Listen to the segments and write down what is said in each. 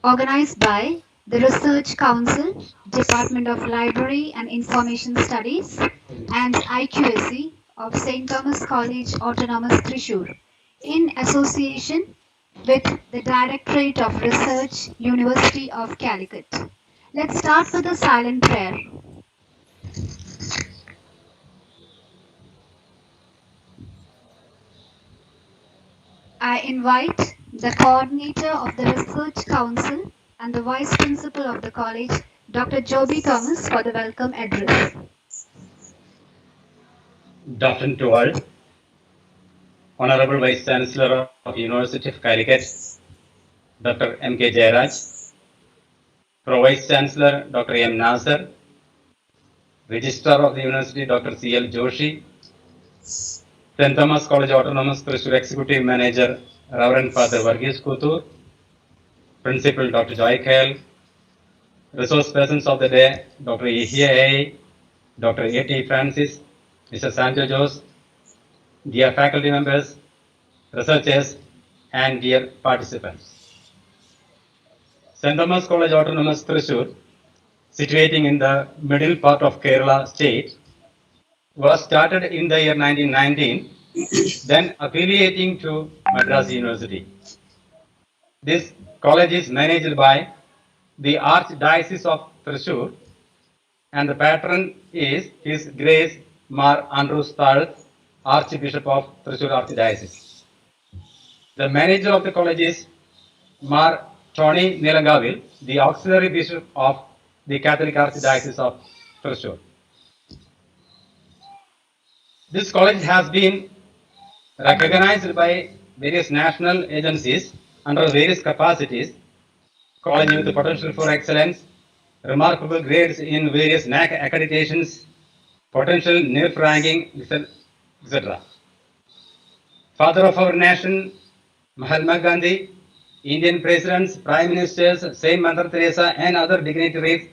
organized by the Research Council, Department of Library and Information Studies, and IQAC of St. Thomas College Autonomous Thrissur, in association with the Directorate of Research, University of Calicut. Let's start with a silent prayer. I invite the coordinator of the Research Council and the Vice Principal of the college, Dr. Joby Thomas, for the welcome address. Good afternoon to all. Honorable Vice Chancellor of University of Calicut, Dr. M.K. Jairaj, Pro Vice Chancellor Dr. M. Nasser, Registrar of the University Dr. C.L. Joshi, St. Thomas College Autonomous Thrissur Executive Manager Reverend Father Varghese Kutur, Principal Dr. Joy Kale, Resource persons of the day Dr. Yehia A., Dr. A.T. Francis, Mr. Sanjo Jose, dear faculty members, researchers, and dear participants. St. Thomas College Autonomous Thrissur, situating in the middle part of Kerala state, was started in the year 1919, then affiliating to Madras University. This college is managed by the Archdiocese of Thrissur, and the patron is His Grace Mar Andrews Thal, Archbishop of Thrissur Archdiocese. The manager of the college is Mar Tony Nilangavil, the auxiliary bishop of the Catholic Archdiocese of Thrissur. This college has been recognized by various national agencies under various capacities: college with potential for excellence, remarkable grades in various NAC accreditations, potential NIRF ranking, etc. Father of our nation, Mahatma Gandhi, Indian presidents, prime ministers, Saint Mother Teresa, and other dignitaries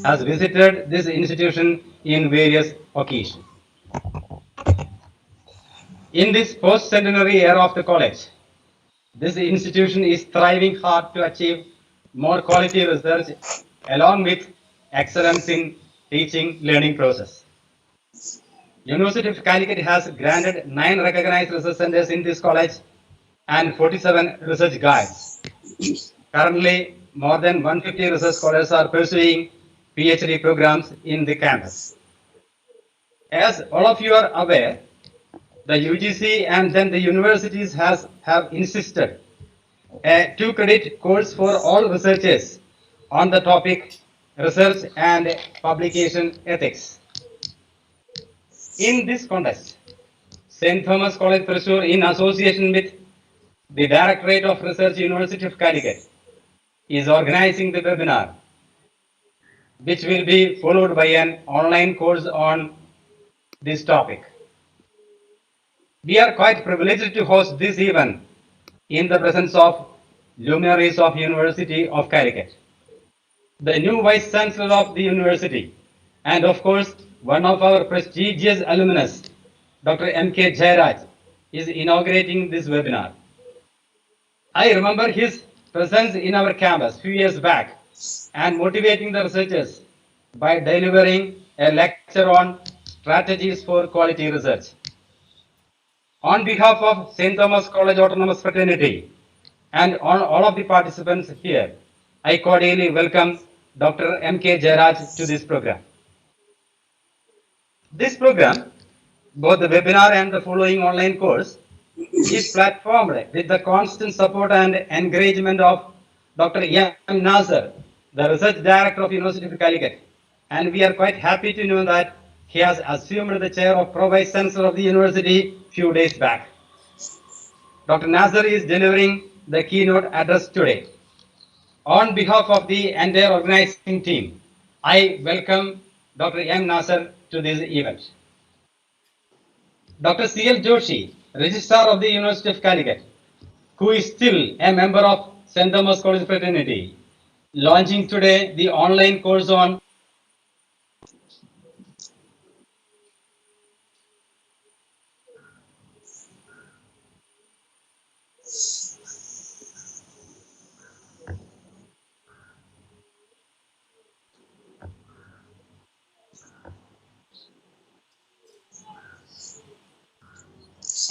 has visited this institution in various occasions. In this post-centenary era of the college, this institution is striving hard to achieve more quality research along with excellence in teaching learning process. University of Calicut has granted 9 recognized research centers in this college and 47 research guides. Currently, more than 150 research scholars are pursuing PhD programs in the campus. As all of you are aware, the UGC and then the universities have insisted a 2-credit course for all researchers on the topic research and publication ethics. In this context, St. Thomas College Thrissur, in association with the Directorate of Research, University of Calicut, is organizing the webinar, which will be followed by an online course on this topic. We are quite privileged to host this event in the presence of luminaries of University of Calicut, the new Vice Chancellor of the University, and of course, one of our prestigious alumnus, Dr. M.K. Jairaj, is inaugurating this webinar. I remember his presence in our campus a few years back and motivating the researchers by delivering a lecture on strategies for quality research. On behalf of St. Thomas College Autonomous Fraternity and on all of the participants here, I cordially welcome Dr. M.K. Jairaj to this program. This program, both the webinar and the following online course, is platformed with the constant support and encouragement of Dr. M. Nasser, the Research Director of University of Calicut. And we are quite happy to know that he has assumed the chair of Pro Vice Chancellor of the University few days back. Dr. Nasser is delivering the keynote address today. On behalf of the entire organizing team, I welcome Dr. M. Nasser to this event. Dr. C.L. Joshi, Registrar of the University of Calicut, who is still a member of St. Thomas College Fraternity, launching today the online course on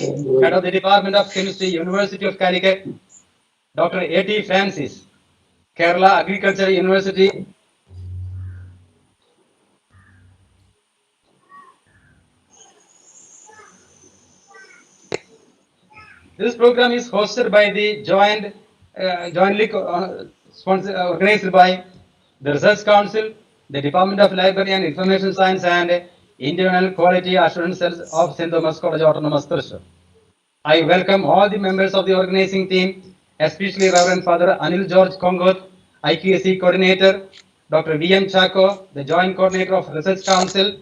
Head of the Department of Chemistry, University of Calicut, Dr. A.T. Francis, Kerala Agricultural University. This program is hosted by the jointly organized by the Research Council, the Department of Library and Information Science, and Internal Quality Assurance Cells of St. Thomas College Autonomous Thrissur. I welcome all the members of the organizing team, especially Reverend Father Anil George Kongot, IQAC Coordinator, Dr. V.M. Chaco, the Joint Coordinator of Research Council,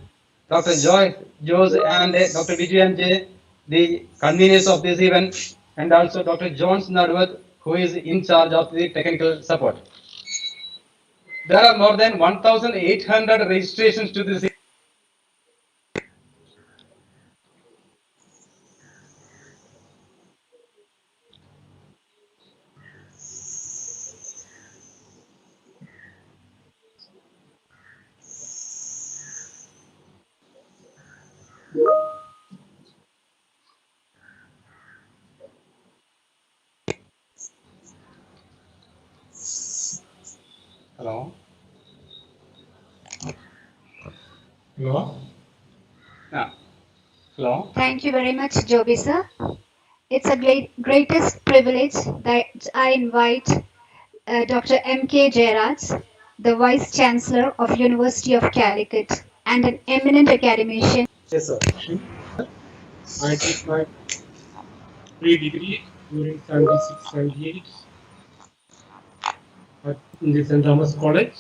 Dr. Joy Jose and Dr. Vijay M.J., the conveners of this event, and also Dr. Jones Nadwat, who is in charge of the technical support. There are more than 1,800 registrations to this. Hello. Hello. Yeah. Hello. Thank you very much, Joby sir. It's a greatest privilege that I invite Dr. M.K. Jairaj, the Vice Chancellor of University of Calicut and an eminent academician. Yes, sir. I did my pre-degree during 76-78 in the St. Thomas College.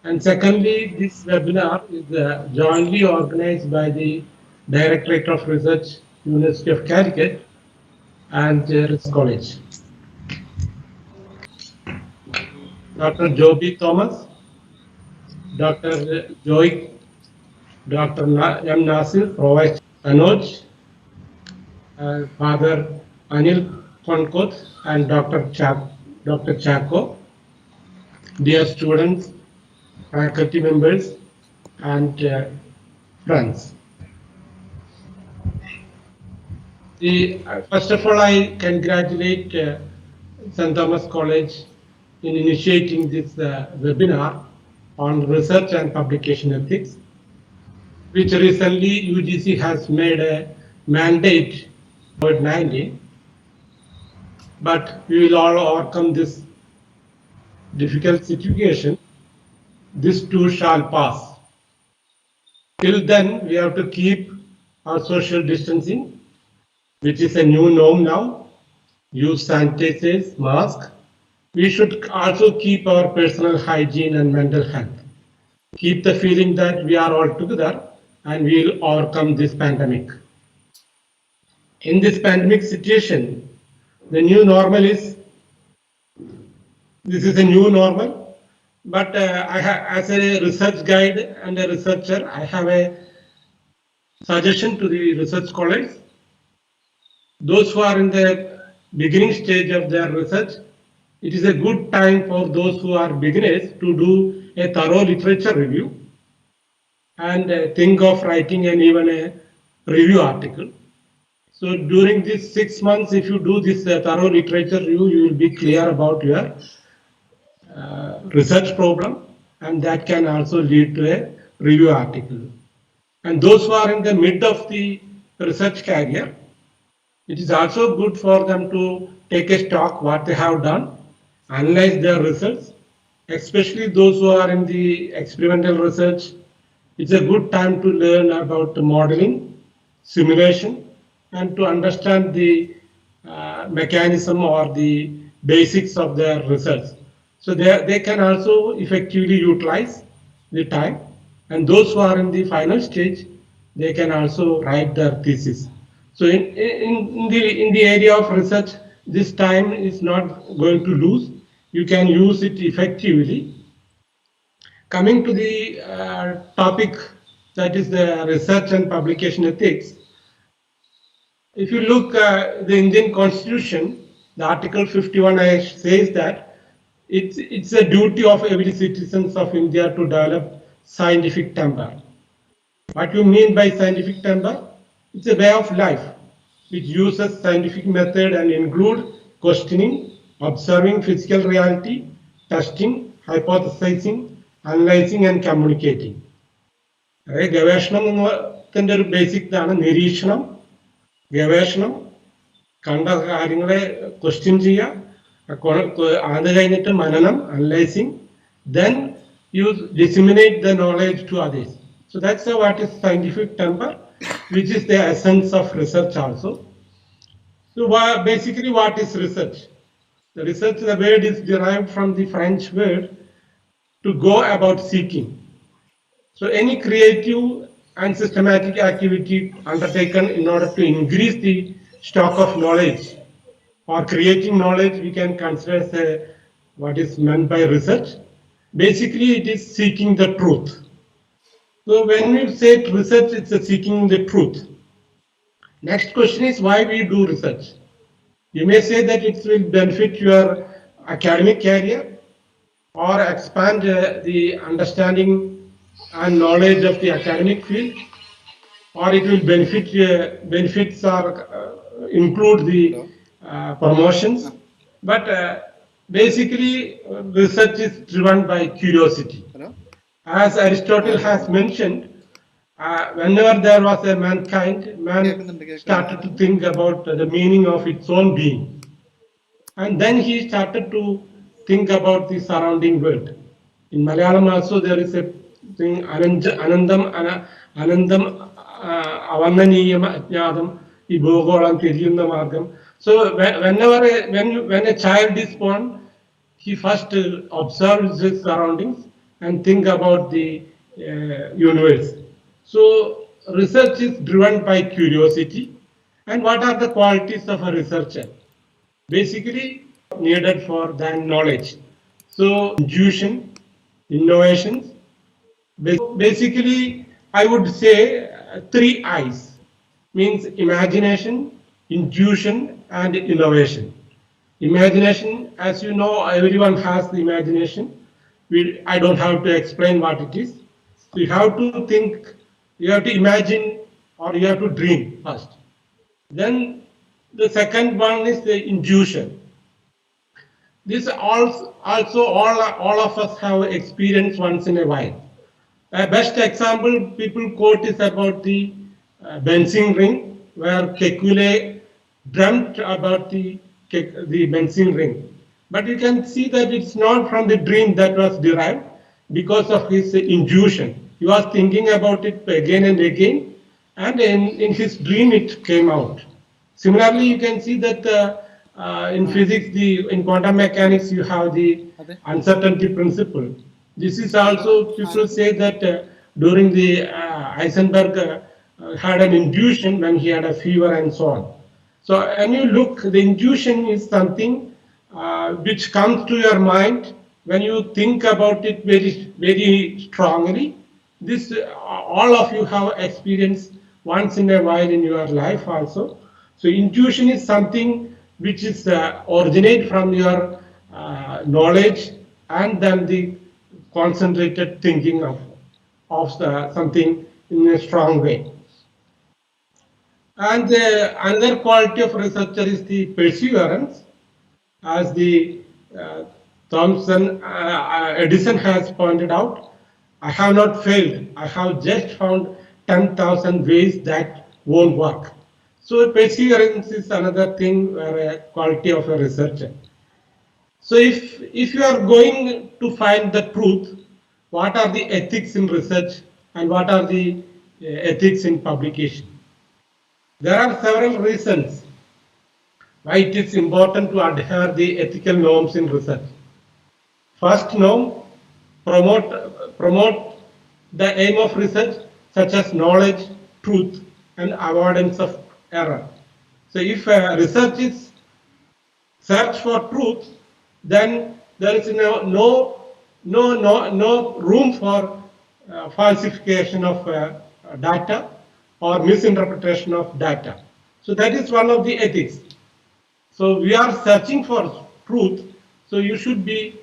And secondly, this webinar is jointly organized by the Directorate of Research, University of Calicut and Research College. Dr. Joby Thomas, Dr. Joy, Dr. M. Nasir, Prof. Anoj, Father Anil Konkot and Dr. Chaco, dear students, faculty members, and friends. First of all, I congratulate St. Thomas College in initiating this webinar on research and publication ethics, which recently UGC has made a mandate for COVID-19. But we will all overcome this difficult situation. This too shall pass. Till then, we have to keep our social distancing, which is a new norm now. Use sanitizers, mask. We should also keep our personal hygiene and mental health. Keep the feeling that we are all together and we will overcome this pandemic. In this pandemic situation, the new normal is, this is a new normal, but as a research guide and a researcher, I have a suggestion to the research scholars. Those who are in the beginning stage of their research, it is a good time for those who are beginners to do a thorough literature review and think of writing and even a review article. So during these 6 months, if you do this thorough literature review, you will be clear about your research problem, and that can also lead to a review article. And those who are in the mid of the research career, it is also good for them to take a stock what they have done, analyze their results, especially those who are in the experimental research. It's a good time to learn about the modeling, simulation, and to understand the mechanism or the basics of their research. So they can also effectively utilize the time. And those who are in the final stage, they can also write their thesis. So in the area of research, this time is not going to lose. You can use it effectively. Coming to the topic, that is the research and publication ethics. If you look the Indian Constitution, the Article 51 says that it's a duty of every citizens of India to develop scientific temper. What you mean by scientific temper? It's a way of life. which uses scientific method and include questioning, observing physical reality, testing, hypothesizing, analyzing and communicating. ഗവേഷണം എന്നതിൻ്റെ ഒരു basic ഇതാണ് നിരീക്ഷണം, ഗവേഷണം, കണ്ട കാര്യങ്ങളെ question ചെയ്യുക, അത് കഴിഞ്ഞിട്ട് മനനം, analysing, then you disseminate the knowledge to others. So that's what is scientific temper, which is the essence of research also. So basically what is research? The research, the word is derived from the French word to go about seeking. So any creative and systematic activity undertaken in order to increase the stock of knowledge or creating knowledge, we can consider as what is meant by research. Basically, it is seeking the truth. So when we say research, it's a seeking the truth. Next question is why we do research. You may say that it will benefit your academic career or expand the understanding and knowledge of the academic field, or it will benefits or include the promotions. But basically, research is driven by curiosity. As Aristotle has mentioned, whenever there was a mankind, man started to think about the meaning of its own being. And then he started to think about the surrounding world. In Malayalam also there is a thing, Anandam Avananiyam Ajnadam Ibogolam Tiriyunna Margam. So when a child is born, he first observes his surroundings and think about the universe. So research is driven by curiosity. And what are the qualities of a researcher? Basically needed for than knowledge. So intuition, innovations. Basically, I would say three I's, means imagination, intuition, and innovation. Imagination, as you know, everyone has the imagination. I don't have to explain what it is. So you have to think, you have to imagine, or you have to dream first. Then the second one is the intuition. This also all of us have experienced once in a while. A best example people quote is about the benzene ring, where Kekule dreamt about the benzene ring. But you can see that it's not from the dream that was derived because of his intuition. He was thinking about it again and again, and in his dream it came out. Similarly, you can see that in physics, in quantum mechanics, you have the uncertainty principle. This is also, people say that during the Heisenberg had an intuition when he had a fever and so on. So when you look, the intuition is something which comes to your mind when you think about it very, very strongly. This all of you have experienced once in a while in your life also. So intuition is something which is originate from your knowledge and then the concentrated thinking of something in a strong way. And another quality of researcher is the perseverance. As the Edison has pointed out, I have not failed. I have just found 10,000 ways that won't work. So perseverance is another thing, a quality of a researcher. So if you are going to find the truth, what are the ethics in research and what are the ethics in publication? There are several reasons why it is important to adhere the ethical norms in research. First norm, promote the aim of research, such as knowledge, truth, and avoidance of error. So if research is search for truth, then there is no room for falsification of data or misinterpretation of data. So that is one of the ethics. So we are searching for truth, so you should be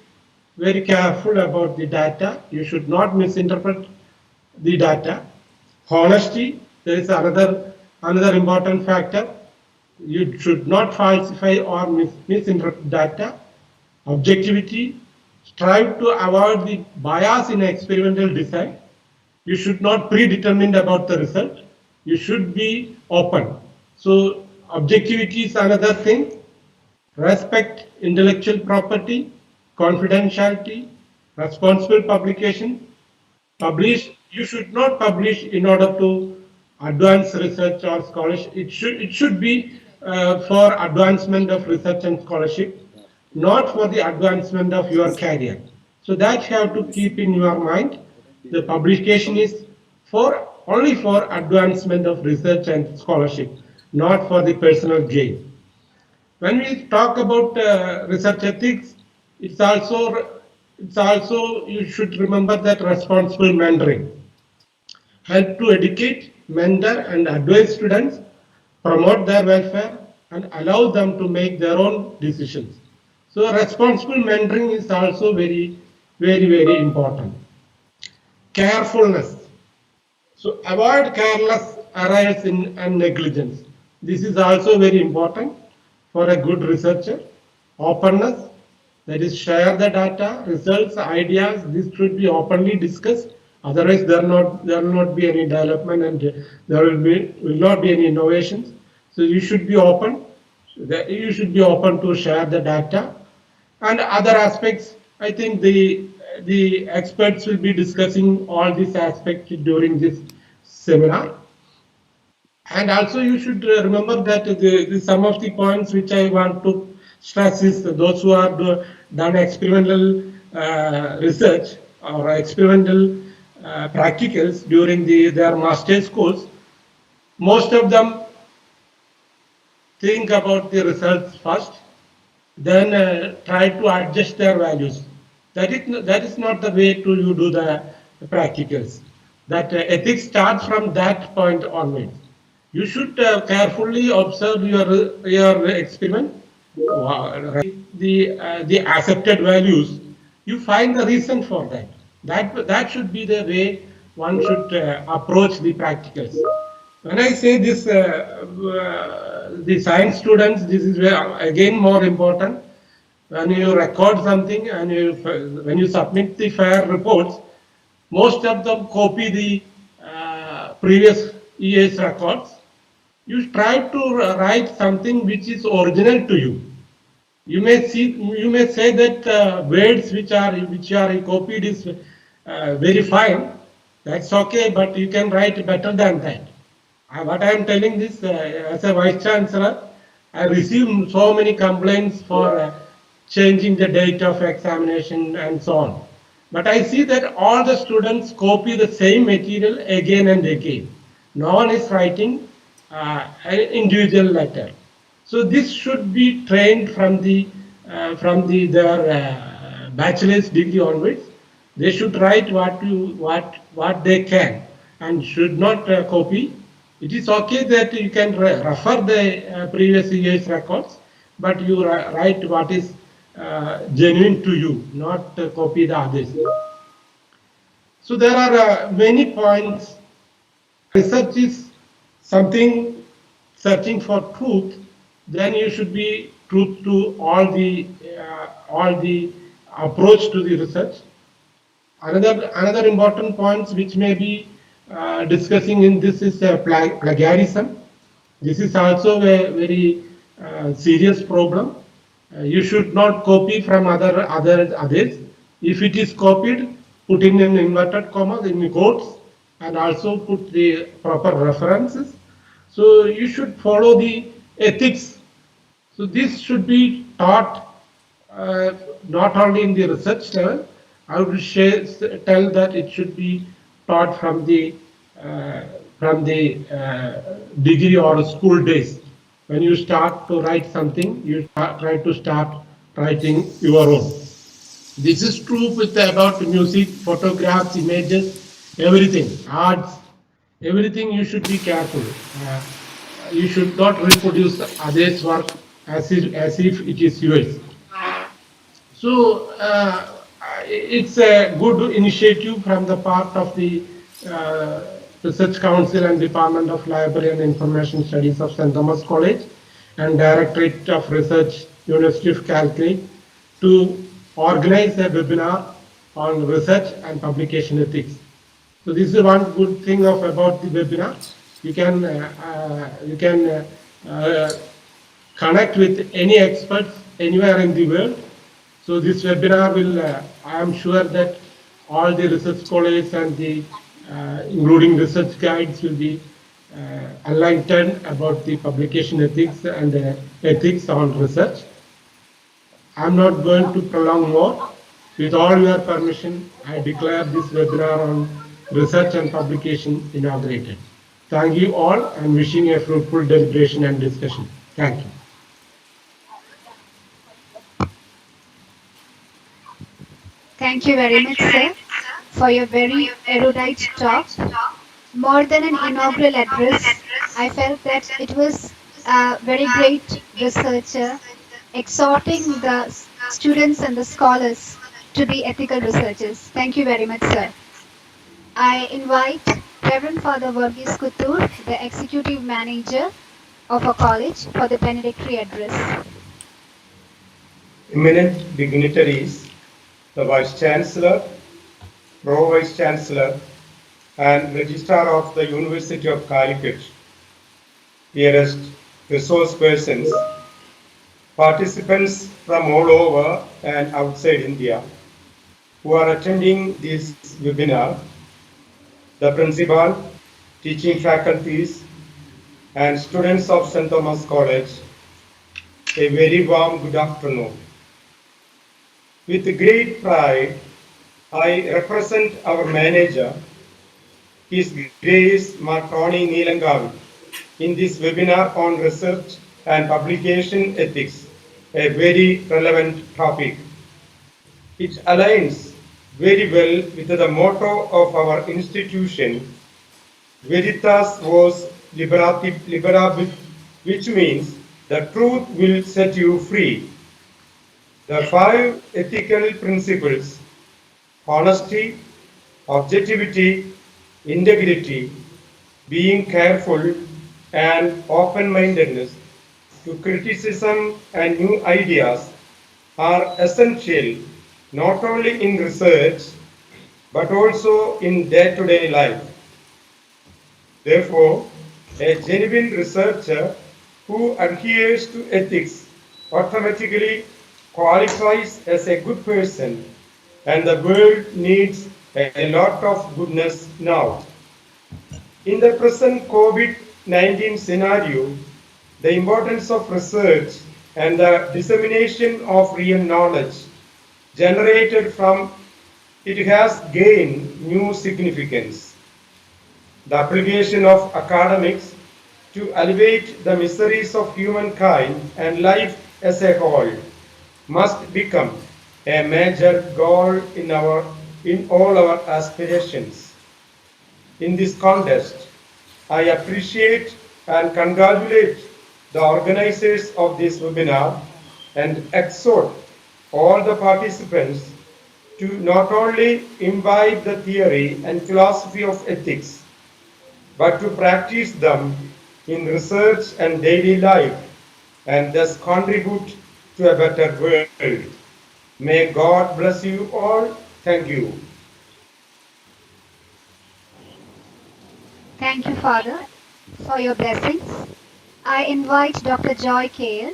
very careful about the data. You should not misinterpret the data. Honesty, there is another important factor. You should not falsify or misinterpret data. Objectivity, strive to avoid the bias in experimental design. You should not predetermine about the result. You should be open. So objectivity is another thing. Respect intellectual property, confidentiality, responsible publication. Publish. You should not publish in order to advance research or scholarship. It should be for advancement of research and scholarship, not for the advancement of your career. So that you have to keep in your mind. The publication is for only for advancement of research and scholarship, not for the personal gain. When we talk about research ethics, it's also you should remember that responsible mentoring help to educate, mentor, and advise students, promote their welfare, and allow them to make their own decisions. So responsible mentoring is also very, very, very important. Carefulness. So avoid careless errors and negligence. This is also very important for a good researcher. Openness, that is share the data, results, ideas, this should be openly discussed. Otherwise there will not be any development and will not be any innovations. So you should be open. You should be open to share the data and other aspects. I think the experts will be discussing all these aspects during this seminar. And also you should remember that some of the points which I want to stress is those who are done experimental research or experimental practicals during their master's course. Most of them think about the results first, then try to adjust their values. That is not the way to you do the practicals. That ethics starts from that point onwards. You should carefully observe your experiment, the accepted values. You find the reason for that. That should be the way one should approach the practicals. When I say this, the science students, this is again more important. When you record something and when you submit the FAIR reports, most of them copy the previous year's records. You try to write something which is original to you. You may say that words which are copied is very fine. That's okay, but you can write better than that. What I am telling this as a vice chancellor, I received so many complaints for changing the date of examination and so on. But I see that all the students copy the same material again and again. No one is writing an individual letter. So this should be trained from their bachelor's degree onwards. They should write what they can and should not copy. It is okay that you can refer the previous year's records, but you write what is genuine to you, not copy the others. So there are many points. Research is something searching for truth. Then you should be truth to all the approach to the research. Another important points which may be discussing in this is plagiarism. This is also a very serious problem. You should not copy from others. If it is copied, put in an inverted commas in quotes and also put the proper references. So you should follow the ethics. So this should be taught not only in the research level. I would tell that it should be taught from the degree or school days. When you start to write something, you try to start writing your own. This is true about music, photographs, images, everything, arts, everything. You should be careful. You should not reproduce others' work as if it is yours. So it's a good initiative from the part of the Research Council and Department of Library and Information Studies of St. Thomas College. and Directorate of Research, University of Calgary, to organize a webinar on research and publication ethics. So this is one good thing of about the webinar. You can connect with any experts anywhere in the world. So this webinar will, I am sure that all the research scholars and the including research guides will be enlightened about the publication ethics and ethics on research. I'm not going to prolong more. With all your permission, I declare this webinar on research and publication inaugurated. Thank you all and wishing a fruitful deliberation and discussion. Thank you. Thank you very much, sir, for your very erudite talk. More than an inaugural address, I felt that it was a very great researcher exhorting the students and the scholars to be ethical researchers. Thank you very much, sir. I invite Reverend Father Varghese Kuttur, the Executive Manager of our college, for the benedictory address. Eminent dignitaries, the Vice Chancellor, Pro-Vice Chancellor, and Registrar of the University of Calicut, dearest resource persons, participants from all over and outside India who are attending this webinar, the principal, teaching faculties, and students of St. Thomas College, a very warm good afternoon. With great pride, I represent our manager, His Grace Marconi Neelangavi, in this webinar on research and publication ethics, a very relevant topic. It aligns very well with the motto of our institution, Veritas Vos Liberabit, which means the truth will set you free. The 5 ethical principles: honesty, objectivity, integrity, being careful, and open-mindedness to criticism and new ideas are essential not only in research but also in day-to-day life. Therefore, a genuine researcher who adheres to ethics automatically qualifies as a good person, and the world needs a lot of goodness now. In the present COVID-19 scenario, the importance of research and the dissemination of real knowledge generated from it has gained new significance. The application of academics to alleviate the miseries of humankind and life as a whole must become a major goal in all our aspirations. In this context, I appreciate and congratulate the organizers of this webinar and exhort all the participants to not only imbibe the theory and philosophy of ethics, but to practice them in research and daily life, and thus contribute to a better world. May God bless you all. Thank you. Thank you, Father, for your blessings. I invite Dr. Joy Kale,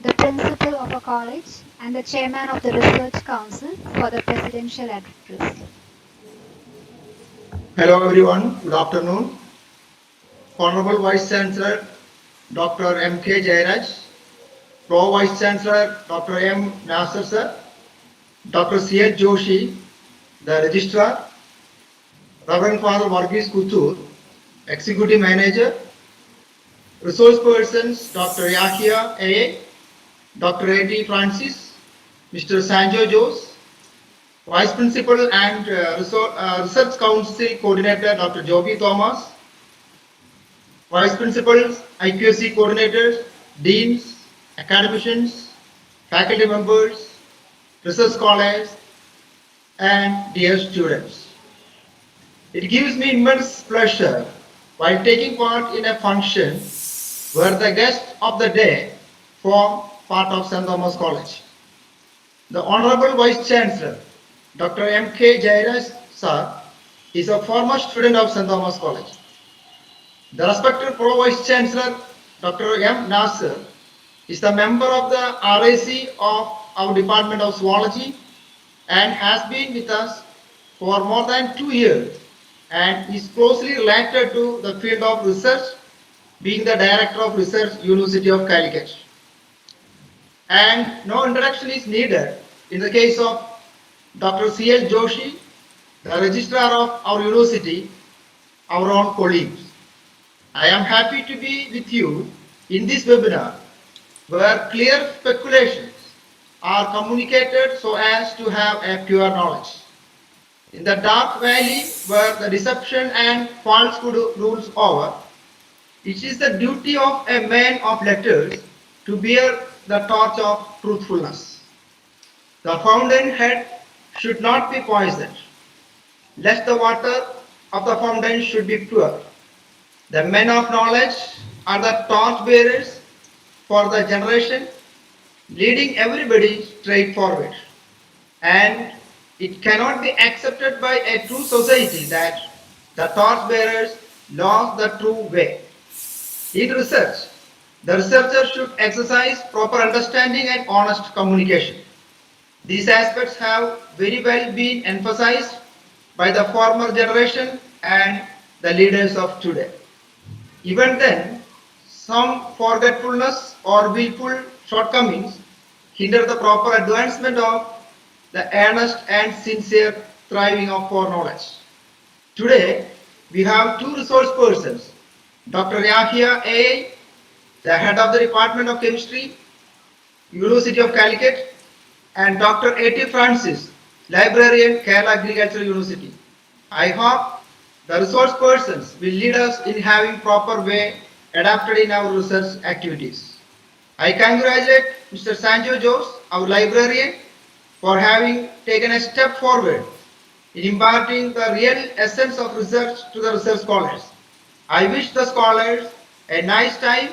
the principal of our college and the chairman of the Research Council, for the presidential address. Hello everyone, good afternoon. Honorable Vice Chancellor Dr. M.K. Jairaj, Pro Vice Chancellor Dr. M. Nasser sir, Dr. C.H. Joshi, the Registrar, Reverend Father Varghese Kuttur, Executive Manager, Resource Persons Dr. Yahya A., Dr. A.T. Francis, Mr. Sanjo Jose, Vice Principal and Research Council Coordinator Dr. Joby Thomas, Vice Principals, IQC Coordinators, Deans, Academicians, Faculty Members, Research Scholars, and dear students. It gives me immense pleasure while taking part in a function where the guest of the day form part of St. Thomas College. The Honorable Vice Chancellor, Dr. M.K. Jairaj Sir, is a former student of St. Thomas College. The respected Pro Vice Chancellor, Dr. M. Nasser, is the member of the RAC of our Department of Zoology and has been with us for more than 2 years and is closely related to the field of research, being the Director of Research, University of Calicut. And no introduction is needed in the case of Dr. C.L. Joshi, the Registrar of our university, our own colleagues. I am happy to be with you in this webinar where clear speculations are communicated so as to have a pure knowledge. In the dark valley where the deception and falsehood rules over, it is the duty of a man of letters to bear the torch of truthfulness. The fountainhead should not be poisoned, lest the water of the fountain should be pure. The men of knowledge are the torch bearers for the generation, leading everybody straight forward. And it cannot be accepted by a true society that the torch bearers lost the true way. In research, the researcher should exercise proper understanding and honest communication. These aspects have very well been emphasized by the former generation and the leaders of today. Even then, some forgetfulness or willful shortcomings hinder the proper advancement of the earnest and sincere thriving of for knowledge. Today, we have two resource persons, Dr. Yahya A., the head of the Department of Chemistry, University of Calicut, and Dr. A.T. Francis, librarian, Kerala Agricultural University. I hope the resource persons will lead us in having proper way adapted in our research activities. I congratulate Mr. Sanjo Jose, our librarian, for having taken a step forward in imparting the real essence of research to the research scholars. I wish the scholars a nice time,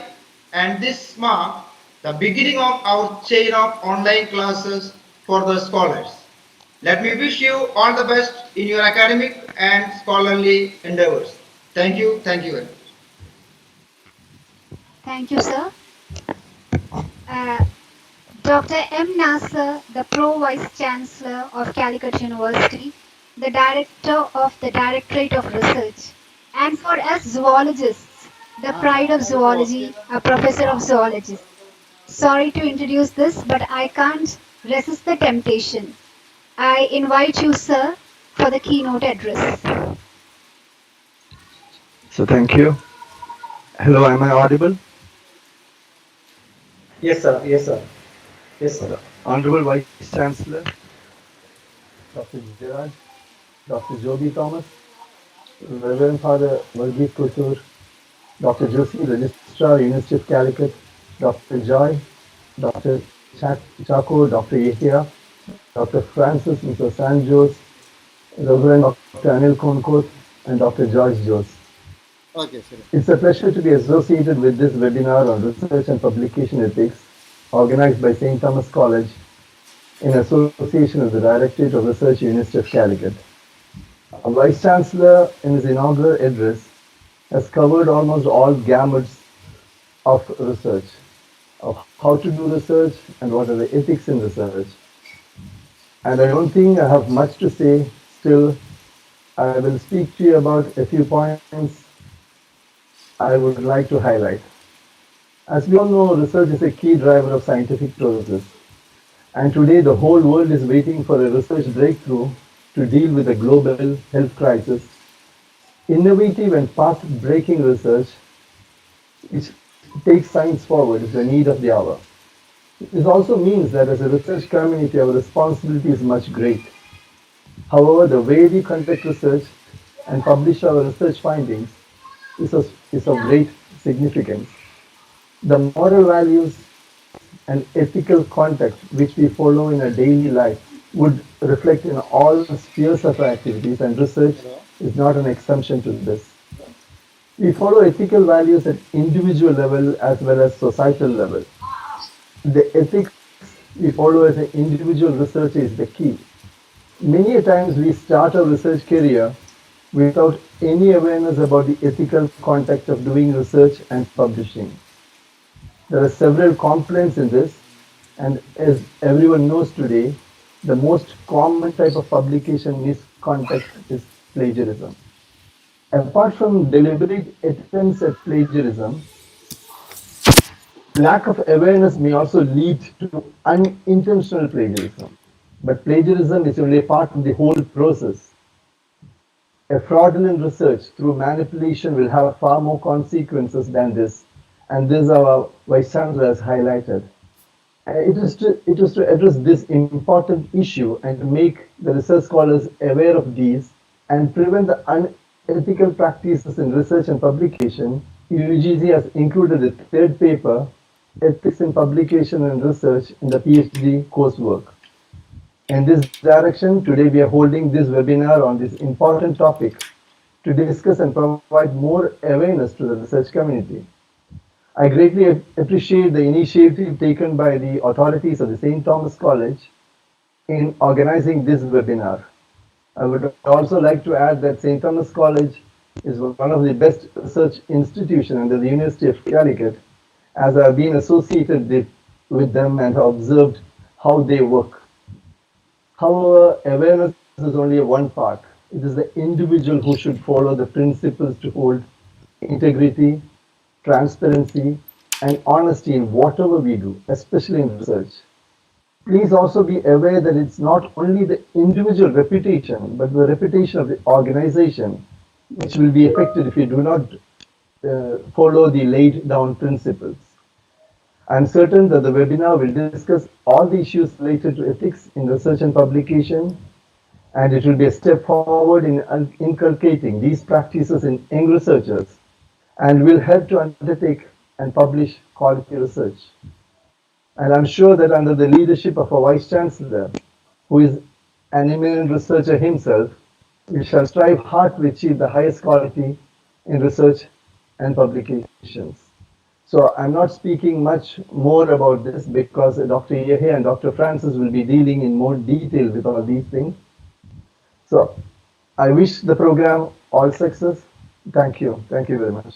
and this marks the beginning of our chain of online classes for the scholars. Let me wish you all the best in your academic and scholarly endeavors. Thank you. Thank you very much. Thank you, sir. Uh, Dr. M. Nasser, the Pro Vice Chancellor of Calicut University, the Director of the Directorate of Research, and for us zoologists, the pride of zoology, a professor of zoology. Sorry to introduce this, but I can't resist the temptation. I invite you, sir, for the keynote address. So thank you. Hello, am I audible? Yes, sir. Yes, sir. Yes, sir. Honorable Vice Chancellor, Dr. Gerard, Dr. Joby Thomas, Reverend Father Varghese Kotur, Dr. Josie, Registrar, University of Calicut, Dr. Joy, Dr. Chaco, Dr. Yehia, Dr. Francis, Mr. San Jose, Reverend Dr. Anil Konkot, and Dr. George Jose. Okay, sir. It's a pleasure to be associated with this webinar on research and publication ethics organized by St. Thomas College in association with the Directorate of Research, University of Calicut. Our Vice Chancellor, in his inaugural address, has covered almost all gamuts of research, of how to do research and what are the ethics in research. And I don't think I have much to say. Still, I will speak to you about a few points I would like to highlight. As we all know, research is a key driver of scientific progress. And today the whole world is waiting for a research breakthrough to deal with the global health crisis. Innovative and path-breaking research, which takes science forward, is the need of the hour. This also means that as a research community, our responsibility is much great. However, the way we conduct research and publish our research findings is of great significance. The moral values and ethical conduct which we follow in our daily life would reflect in all spheres of our activities, and research is not an exemption to this. We follow ethical values at individual level as well as societal level. The ethics we follow as an individual researcher is the key. Many a times we start a research career without any awareness about the ethical context of doing research and publishing. There are several complaints in this, and as everyone knows today, the most common type of publication misconduct is plagiarism. Apart from deliberate attempts at plagiarism, lack of awareness may also lead to unintentional plagiarism. But plagiarism is only a part of the whole process. A fraudulent research through manipulation will have far more consequences than this, and this our Vice Chancellor has highlighted. It is to address this important issue and to make the research scholars aware of these and prevent the unethical practices in research and publication. UGC has included a third paper, Ethics in Publication and Research, in the PhD coursework. In this direction, today we are holding this webinar on this important topic to discuss and provide more awareness to the research community. I greatly appreciate the initiative taken by the authorities of the St. Thomas College in organizing this webinar. I would also like to add that St. Thomas College is one of the best research institutions under the University of Calicut, as I have been associated with them and have observed how they work. However, awareness is only one part. It is the individual who should follow the principles to hold integrity, transparency, and honesty in whatever we do, especially in research. Please also be aware that it's not only the individual reputation, but the reputation of the organization, which will be affected if you do not follow the laid down principles. I'm certain that the webinar will discuss all the issues related to ethics in research and publication, and it will be a step forward in inculcating these practices in young researchers and will help to undertake and publish quality research. And I'm sure that under the leadership of our Vice Chancellor, who is an eminent researcher himself, we shall strive hard to achieve the highest quality in research and publications. So I'm not speaking much more about this because Dr. Yehe and Dr. Francis will be dealing in more detail with all these things. So I wish the program all success. Thank you. Thank you very much.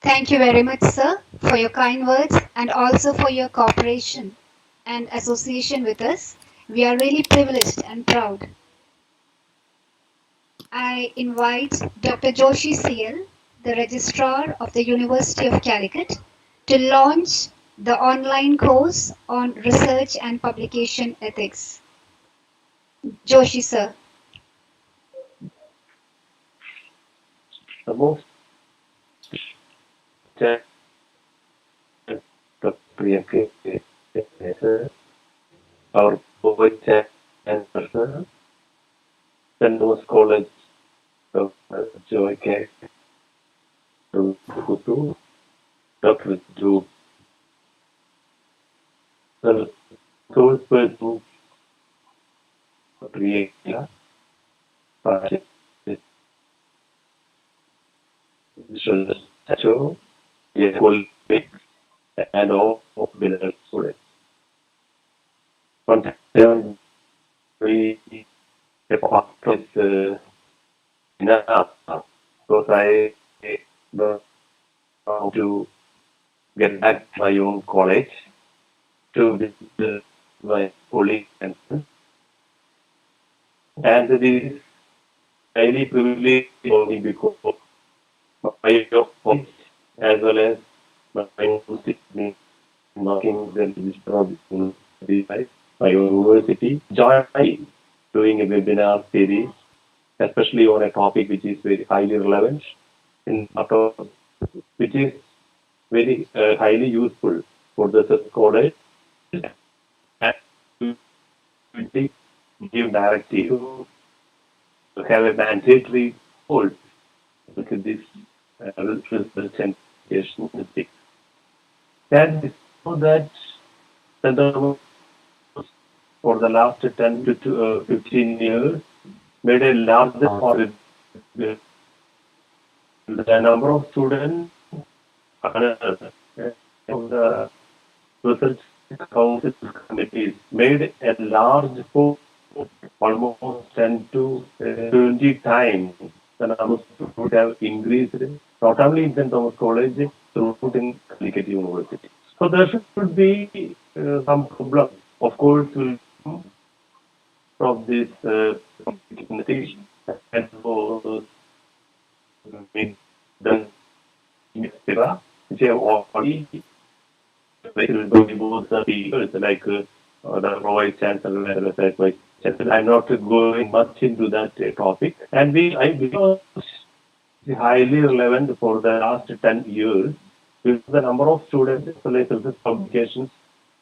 Thank you very much, sir, for your kind words and also for your cooperation and association with us. We are really privileged and proud. I invite Dr. Joshi CL, the Registrar of the University of Calicut, to launch the online course on research and publication ethics. Joshi, sir. Namo Priyake, our poet and person, St. Thomas College of Joy K. Kutu, Dr. Joe, the third person, Priya, Project, Statue, colleagues, and all of the students. One time, we a part of enough because I don't want to get back to my own college to visit my colleagues and friends. And it is highly privileged for me because my college as well as my university marking the register of my university joined doing a webinar series, especially on a topic which is very highly relevant in which is very highly useful for the college and to give directive to have a mandatory hold look at this representation ethics. And so that for the last 10 to 15 years made a larger part of the number of students another of the research council committees made a large push, almost 10 to 20 times the number of students would have increased, not only in St. Thomas College, throughout in Calicut University. So there should be some problem, of course, will come from this community and for the Mistira, which have already by both the speakers, like the Vice Chancellor and the Vice Chancellor. I'm not going much into that topic. And I because it's highly relevant for the last 10 years, because the number of students as well as research publications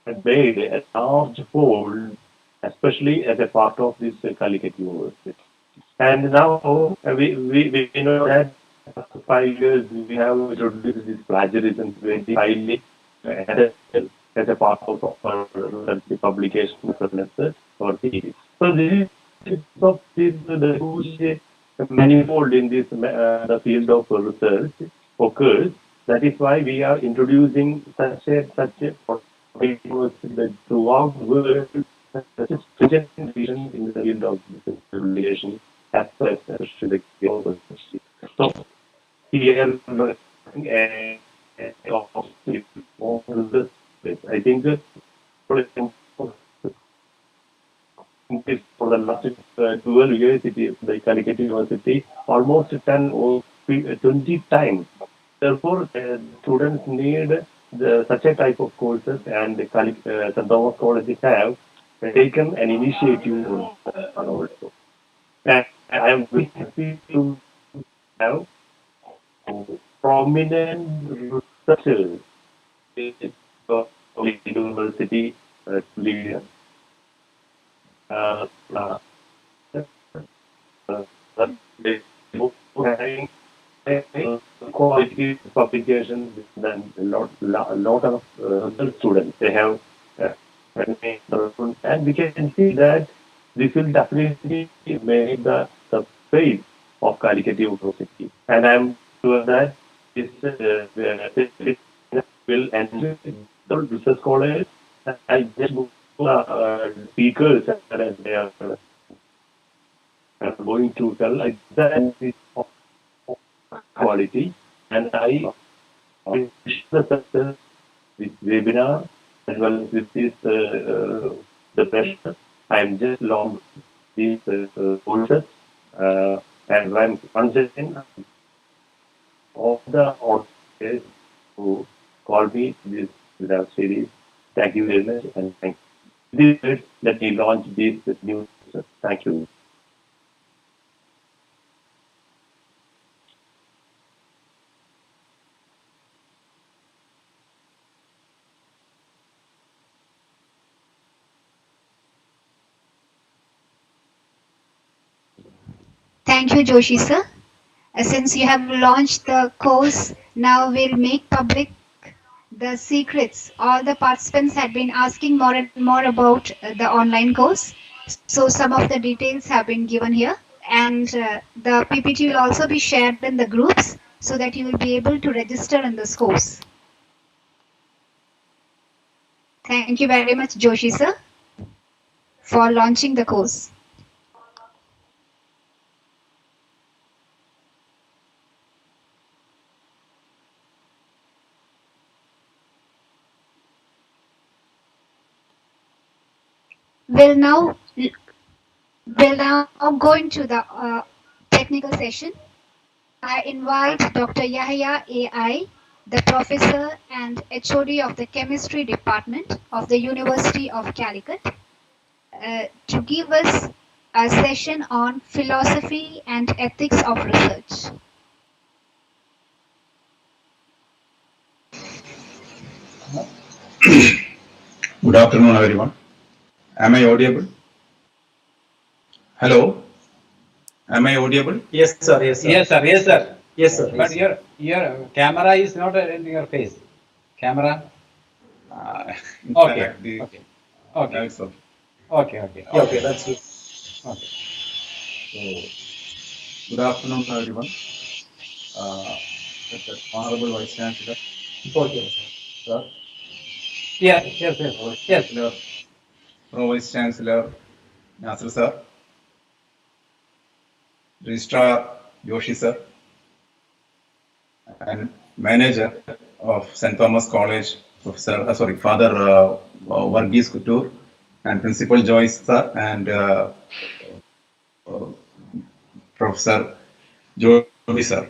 had made a large fold, especially as a part of this Calicut University. And now we know that after 5 years we have introduced this plagiarism very highly as a part of our research publication research or thesis. So this is of this the huge manifold in this the field of research occurs. That is why we are introducing such a university that throughout the world such a stringent vision in the field of publication as well as the university. So here I think for the last 12 years, the Calicut University almost 10 or 20 times. Therefore, students need such a type of courses, and the St. Thomas College have taken an initiative also. And I am very happy to have prominent researchers of the university leaders. Uh, they both having quality publications than a lot of other students. They have, and we can see that this will definitely make the face of Calicut University. And I'm sure that this will enter the research college. I just speakers and they are going to tell like that is of quality. And I wish the success with webinar as well as with this the pressure. I'm just long these courses and I'm considering all the audience who call me this without series. Thank you very much and thank you. Let me launch this new. Thank you. Thank you, Joshi sir. Since you have launched the course, now we'll make public the secrets. All the participants had been asking more and more about the online course. So some of the details have been given here. And the PPT will also be shared in the groups so that you will be able to register in this course. Thank you very much, Joshi sir, for launching the course. We'll now go into the technical session. I invite Dr. Yahya AI, the professor and HOD of the chemistry department of the University of Calicut, to give us a session on philosophy and ethics of research. Good afternoon, everyone. Am I audible? Hello? Am I audible? Yes, sir. Yes, sir. Yes, sir. Yes, sir. Yes, sir. But your camera is not in your face. Camera. Okay. Okay. Okay. That's okay. Okay. Okay. Yeah, okay, that's it. Okay. So, good afternoon, everyone. Honorable Vice Chancellor, Sir, Yes. Chancellor, Pro Vice Chancellor Nasir sir, Registrar Joshi sir, and Manager of St. Thomas College, Father Varghese Couture, and Principal Joyce sir, and Professor Joby sir.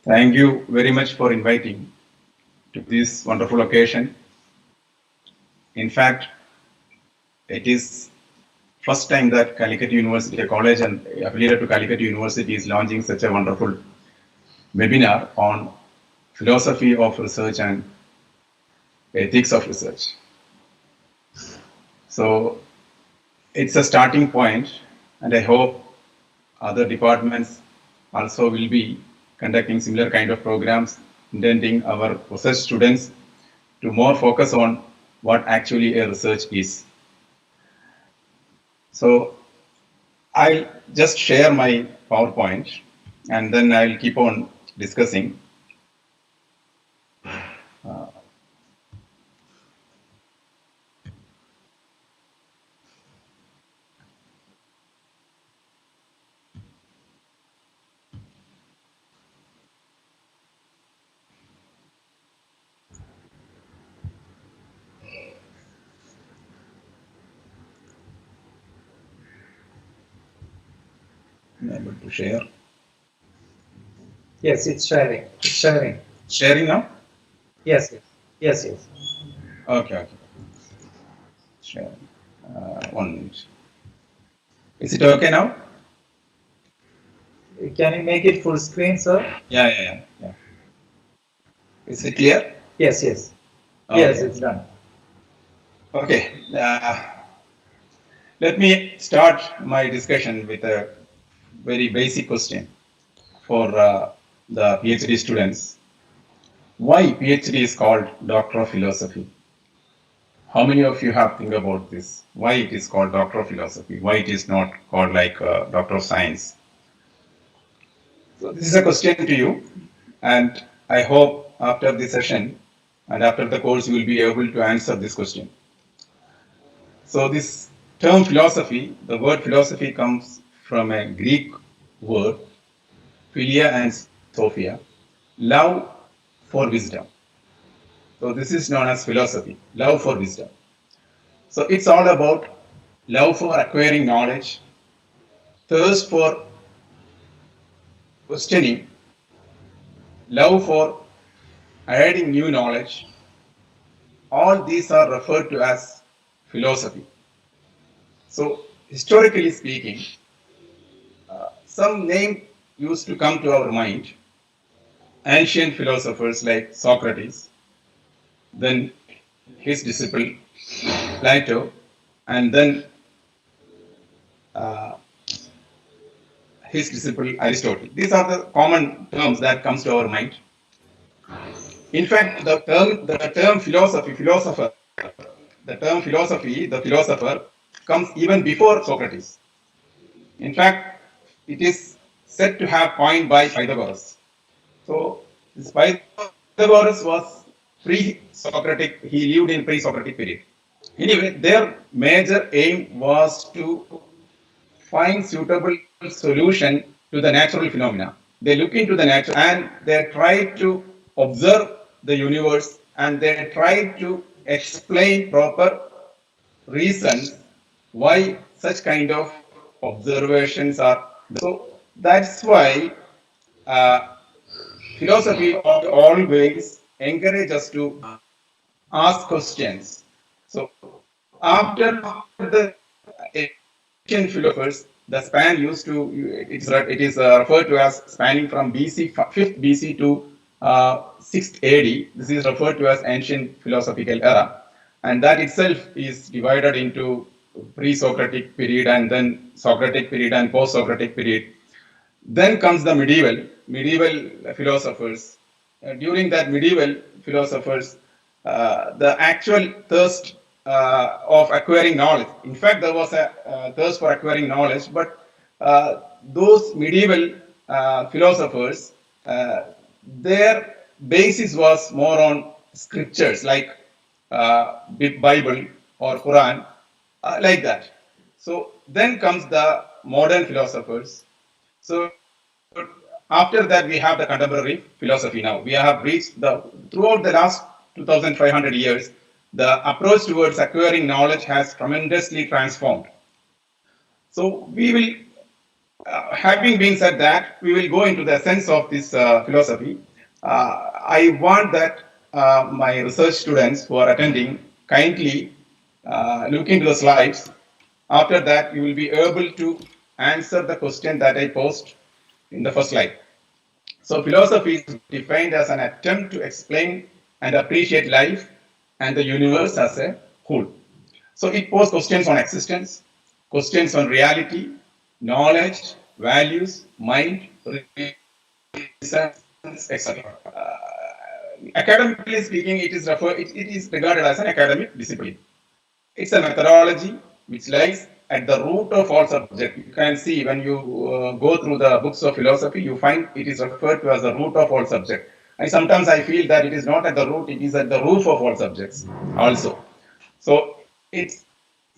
Thank you very much for inviting to this wonderful occasion. In fact, it is first time that Calicut University, a college and affiliated to Calicut University, is launching such a wonderful webinar on philosophy of research and ethics of research. So it's a starting point, and I hope other departments also will be conducting similar kind of programs, intending our research students to more focus on what actually a research is. So I'll just share my PowerPoint and then I'll keep on discussing. I'm able to share. Yes, it's sharing. It's sharing. Sharing now? Yes. Okay. Sharing. 1 minute. Is it okay now? Can you make it full screen, sir? Yeah. Is it clear? Yes. Okay. Yes, it's done. Okay. Let me start my discussion with a very basic question for the PhD students. Why PhD is called Doctor of Philosophy? How many of you have think about this? Why it is called Doctor of Philosophy? Why it is not called like Doctor of Science? So this is a question to you, and I hope after this session and after the course you will be able to answer this question. So this term philosophy, the word philosophy comes from a Greek word, philia and sophia, love for wisdom. So this is known as philosophy, love for wisdom. So it's all about love for acquiring knowledge, thirst for questioning, love for adding new knowledge. All these are referred to as philosophy. So historically speaking, some name used to come to our mind. Ancient philosophers like Socrates, then his disciple Plato, and then his disciple Aristotle. These are the common terms that comes to our mind. In fact, the term philosopher, the philosopher comes even before Socrates. In fact, it is said to have coined by Pythagoras. So this Pythagoras was pre-Socratic. He lived in pre-Socratic period. Anyway, their major aim was to find suitable solution to the natural phenomena. They look into the nature and they try to observe the universe and they try to explain proper reasons why such kind of observations are. So that's why philosophy always encourages us to ask questions. So after the ancient philosophers, the span used to it is referred to as spanning from BC 5th BC to 6th AD. This is referred to as ancient philosophical era, and that itself is divided into pre-Socratic period and then Socratic period and post-Socratic period. Then comes the medieval philosophers. During that medieval philosophers, the actual thirst of acquiring knowledge. In fact, there was a thirst for acquiring knowledge, but those medieval philosophers, their basis was more on scriptures like Bible or Quran, like that. So then comes the modern philosophers. So after that, we have the contemporary philosophy now. We have reached throughout the last 2,500 years, the approach towards acquiring knowledge has tremendously transformed. So we will, having been said that, we will go into the essence of this philosophy. I want that my research students who are attending kindly look into the slides. After that, you will be able to answer the question that I posed in the first slide. So philosophy is defined as an attempt to explain and appreciate life and the universe as a whole. So it poses questions on existence, questions on reality, knowledge, values, mind, reasons, etc. Academically speaking, it is regarded as an academic discipline. It's a methodology which lies at the root of all subjects. You can see when you go through the books of philosophy, you find it is referred to as the root of all subjects. And sometimes I feel that it is not at the root, it is at the roof of all subjects also. So it's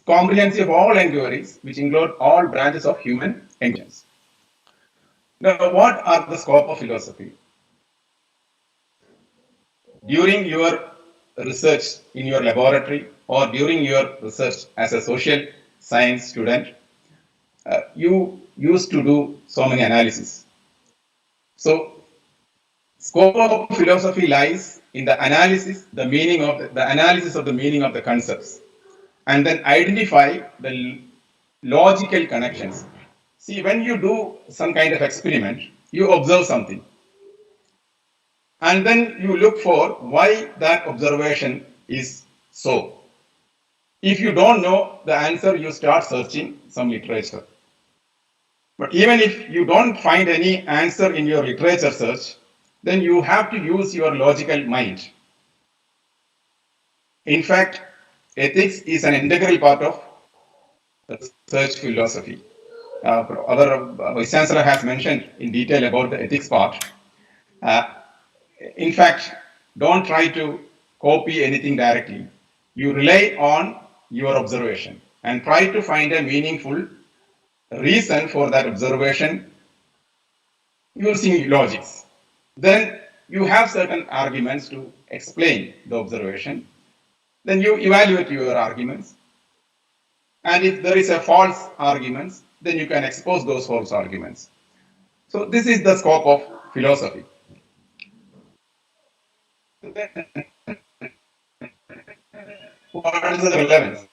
comprehensive of all inquiries, which include all branches of human intelligence. Now, what are the scope of philosophy? During your research in your laboratory or during your research as a social science student, you used to do so many analyses. So, scope of philosophy lies in the analysis, the meaning of the analysis of the meaning of the concepts, and then identify the logical connections. See, when you do some kind of experiment, you observe something, and then you look for why that observation is so. If you don't know the answer, you start searching some literature. But even if you don't find any answer in your literature search, then you have to use your logical mind. In fact, ethics is an integral part of research philosophy. Our Vice Chancellor has mentioned in detail about the ethics part. In fact, don't try to copy anything directly. You rely on your observation and try to find a meaningful reason for that observation using logics. Then you have certain arguments to explain the observation. Then you evaluate your arguments. And if there is a false argument, then you can expose those false arguments. So this is the scope of philosophy. What is the relevance?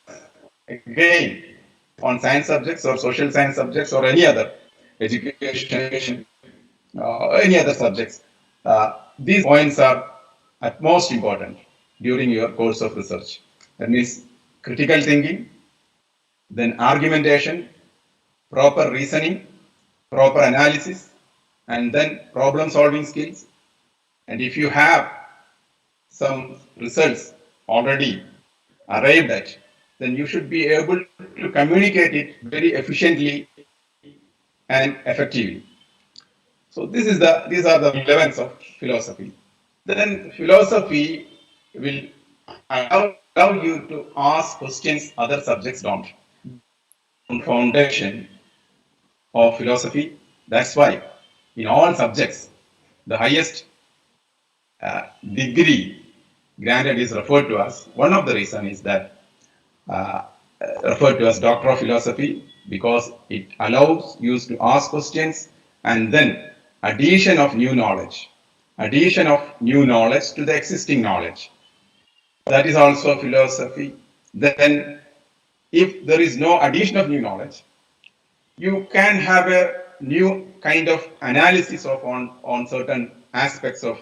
Again, on science subjects or social science subjects or any other education, any other subjects, these points are at most important during your course of research. That means critical thinking, then argumentation, proper reasoning, proper analysis, and then problem solving skills. And if you have some results already arrived at, then you should be able to communicate it very efficiently and effectively. So these are the relevance of philosophy. Then philosophy will allow you to ask questions other subjects don't. Foundation of philosophy. That's why in all subjects, the highest degree granted is referred to as, one of the reasons is that uh, referred to as Doctor of Philosophy, because it allows you to ask questions and then addition of new knowledge to the existing knowledge. That is also philosophy. Then if there is no addition of new knowledge, you can have a new kind of analysis of on certain aspects of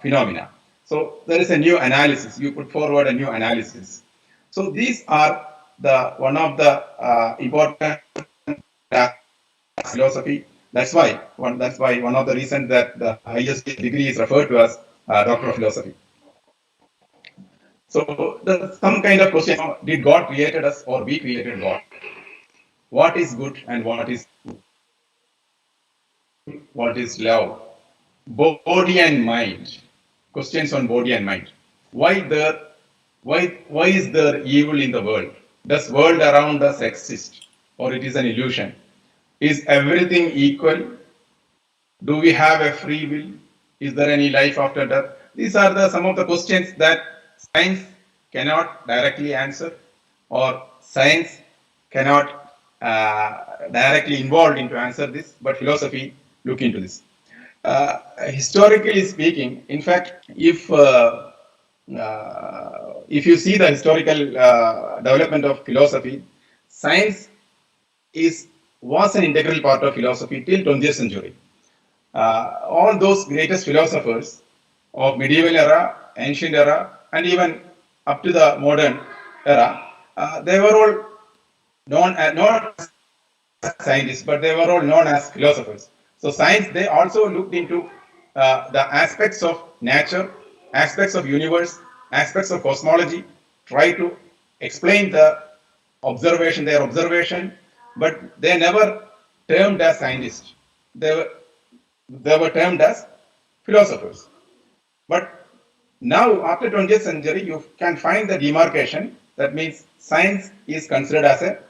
phenomena. So there is a new analysis. You put forward a new analysis. So these are one of the important philosophy. That's why one of the reasons that the highest degree is referred to as Doctor of Philosophy. So some kind of question: did God created us or we created God? What is good and what is love? body and mind, questions on body and mind. Why is there evil in the world? Does world around us exist, or it is an illusion? Is everything equal? Do we have a free will? Is there any life after death? These are some of the questions that science cannot directly answer, or science cannot directly involved into answer this, but philosophy look into this. Historically speaking, in fact, if you see the historical development of philosophy, science was an integral part of philosophy till 20th century. All those greatest philosophers of medieval era, ancient era, and even up to the modern era, they were all not as scientists, but they were all known as philosophers. So science, they also looked into the aspects of nature, aspects of universe, aspects of cosmology, try to explain their observation, but they never termed as scientists. They were termed as philosophers. But now, after 20th century, you can find the demarcation. That means science is considered as it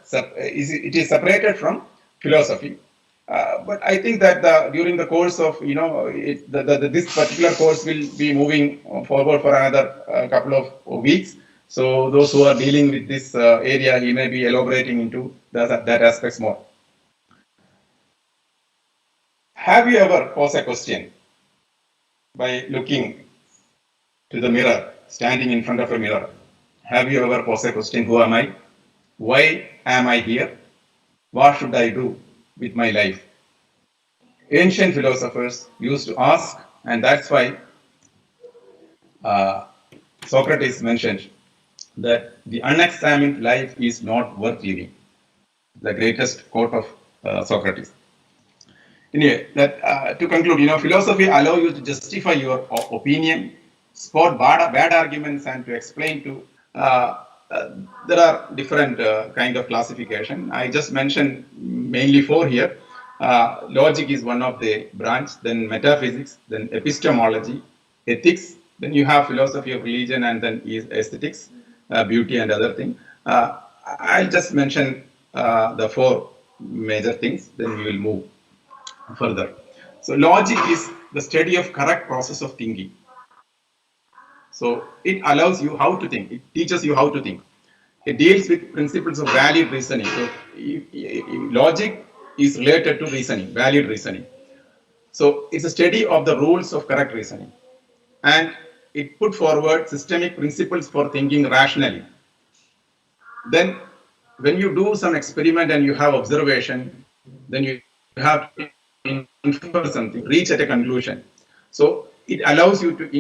is separated from philosophy. But I think that during the course of this particular course will be moving forward for another couple of weeks. So those who are dealing with this area, he may be elaborating into that aspects more. Have you ever posed a question by looking to the mirror, standing in front of a mirror? Have you ever posed a question, who am I? Why am I here? What should I do with my life? Ancient philosophers used to ask, and that's why Socrates mentioned that the unexamined life is not worth living. The greatest quote of Socrates. Anyway, to conclude, philosophy allows you to justify your opinion, spot bad arguments, and to explain to. There are different kind of classification. I just mentioned mainly four here. Logic is one of the branch, then metaphysics, then epistemology, ethics, then you have philosophy of religion, and then aesthetics, beauty and other thing. I'll just mention the four major things, then we will move further. So logic is the study of correct process of thinking. So it allows you how to think. It teaches you how to think. It deals with principles of valid reasoning. So logic is related to reasoning, valid reasoning. So it's a study of the rules of correct reasoning. And it put forward systemic principles for thinking rationally. Then when you do some experiment and you have observation, then you have to infer something, reach at a conclusion. So it allows you to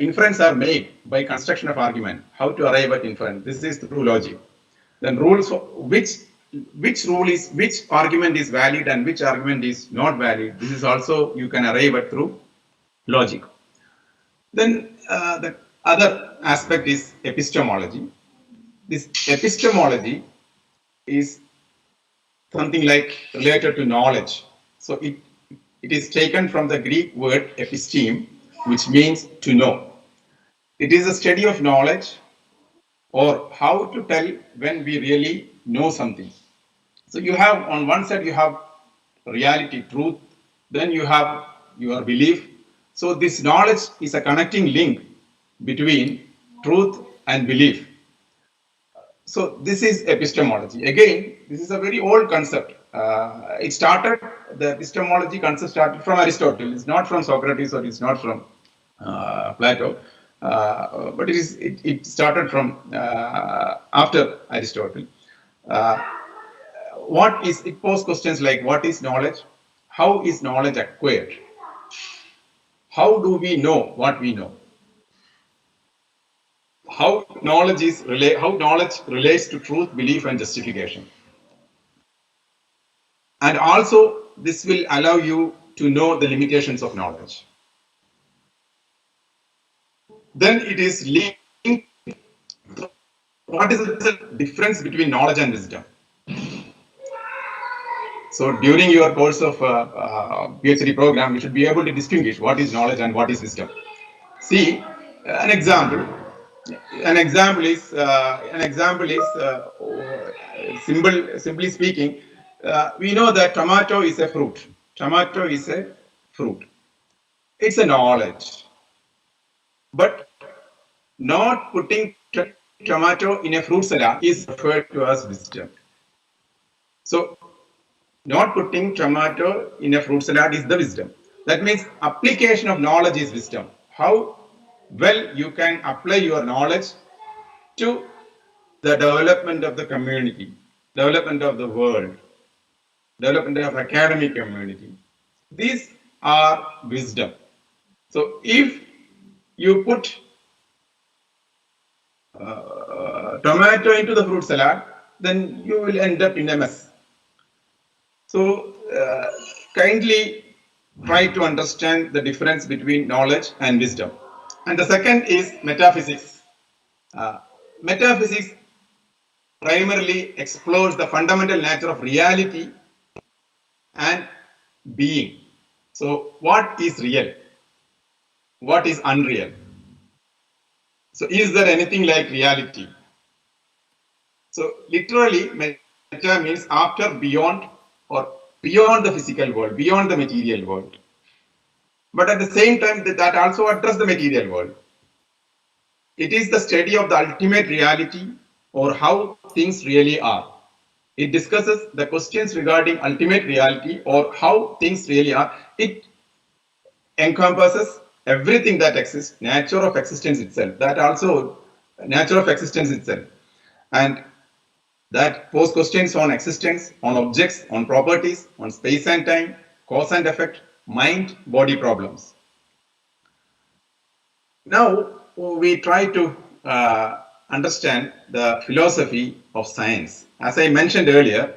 inference are made by construction of argument. How to arrive at inference? This is through logic. Then rules for which argument is valid and which argument is not valid. This is also you can arrive at through logic. Then the other aspect is epistemology. This epistemology is something like related to knowledge. So it is taken from the Greek word episteme, which means to know. It is a study of knowledge, or how to tell when we really know something. So you have, on one side, you have reality, truth, then you have your belief. So this knowledge is a connecting link between truth and belief. So this is epistemology. Again, this is a very old concept. The epistemology concept started from Aristotle. It's not from Socrates, or it's not from Plato, but it started from after Aristotle. It poses questions like, what is knowledge? How is knowledge acquired? How do we know what we know? How knowledge relates to truth, belief, and justification. And also, this will allow you to know the limitations of knowledge. Then it is linked. What is the difference between knowledge and wisdom? So during your course of PhD program, you should be able to distinguish what is knowledge and what is wisdom. See, an example. Simply speaking, we know that tomato is a fruit. Tomato is a fruit. It's a knowledge. But not putting tomato in a fruit salad is referred to as wisdom. So, not putting tomato in a fruit salad is the wisdom. That means application of knowledge is wisdom. How well you can apply your knowledge to the development of the community, development of the world, development of academic community. These are wisdom. So if you put tomato into the fruit salad, then you will end up in a mess. So kindly try to understand the difference between knowledge and wisdom. And the second is metaphysics. Metaphysics primarily explores the fundamental nature of reality and being. So what is real? What is unreal? So is there anything like reality? So literally, meta means after, beyond, or beyond the physical world, beyond the material world. But at the same time, that also addresses the material world. It is the study of the ultimate reality or how things really are. It discusses the questions regarding ultimate reality or how things really are. It encompasses everything that exists, nature of existence itself, that also nature of existence itself. And that pose questions on existence, on objects, on properties, on space and time, cause and effect, mind, body problems. Now we try to understand the philosophy of science. As I mentioned earlier,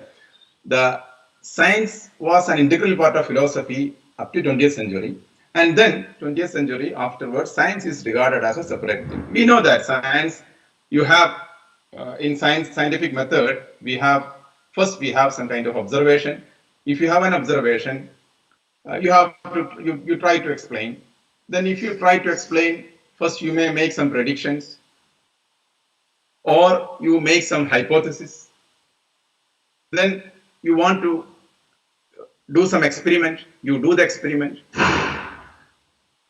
the science was an integral part of philosophy up to 20th century. And then 20th century afterwards, science is regarded as a separate thing. We know that science, you have in scientific method, we have some kind of observation. If you have an observation, you try to explain. Then if you try to explain, first you may make some predictions or you make some hypothesis. Then you want to do some experiment, you do the experiment.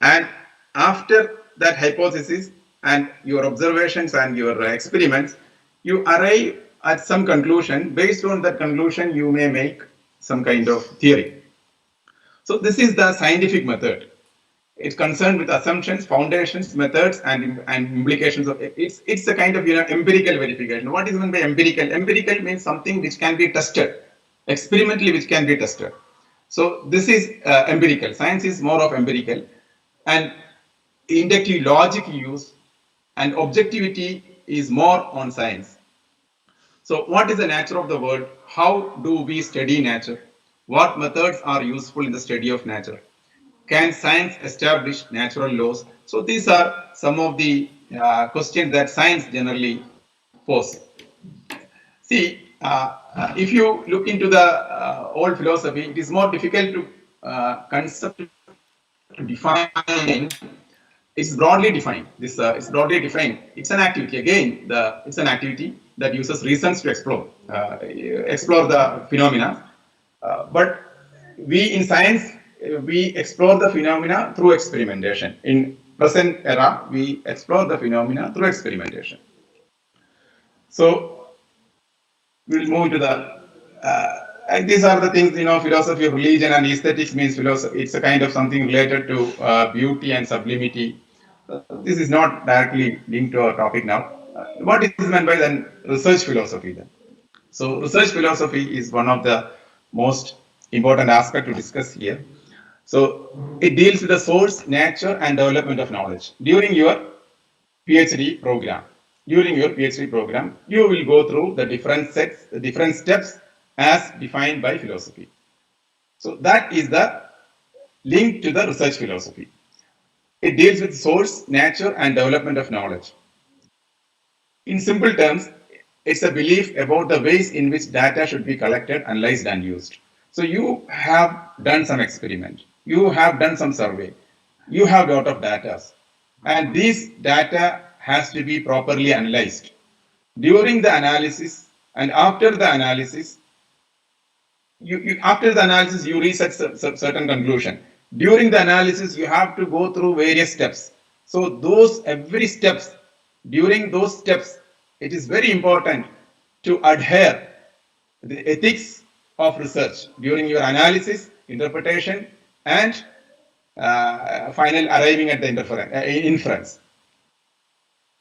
And after that hypothesis and your observations and your experiments, you arrive at some conclusion. Based on that conclusion, you may make some kind of theory. So this is the scientific method. It's concerned with assumptions, foundations, methods, and implications of it. It's a kind of empirical verification. What is meant by empirical? Empirical means something which can be tested, experimentally which can be tested. So this is empirical. Science is more of empirical, and inductive logic use and objectivity is more on science. So what is the nature of the world? How do we study nature? What methods are useful in the study of nature? Can science establish natural laws? So these are some of the questions that science generally poses. See, if you look into the old philosophy, it is more difficult to concept to define. It's broadly defined. This is broadly defined. It's an activity. Again, it's an activity that uses reasons to explore the phenomena. But we in science, we explore the phenomena through experimentation. In present era, we explore the phenomena through experimentation. So we'll move to the. And these are the things, philosophy of religion and aesthetics means philosophy. It's a kind of something related to beauty and sublimity. This is not directly linked to our topic now. What is meant by then research philosophy then? So research philosophy is one of the most important aspects to discuss here. So it deals with the source, nature, and development of knowledge. During your PhD program, you will go through the different steps as defined by philosophy. So that is the link to the research philosophy. It deals with source, nature, and development of knowledge. In simple terms, it's a belief about the ways in which data should be collected, analyzed, and used. So you have done some experiment, you have done some survey, you have a lot of data, and this data has to be properly analyzed. During the analysis and after the analysis, after the analysis you reach certain conclusion. During the analysis you have to go through various steps. So those every steps, during those steps, it is very important to adhere the ethics of research during your analysis, interpretation, and final arriving at the inference.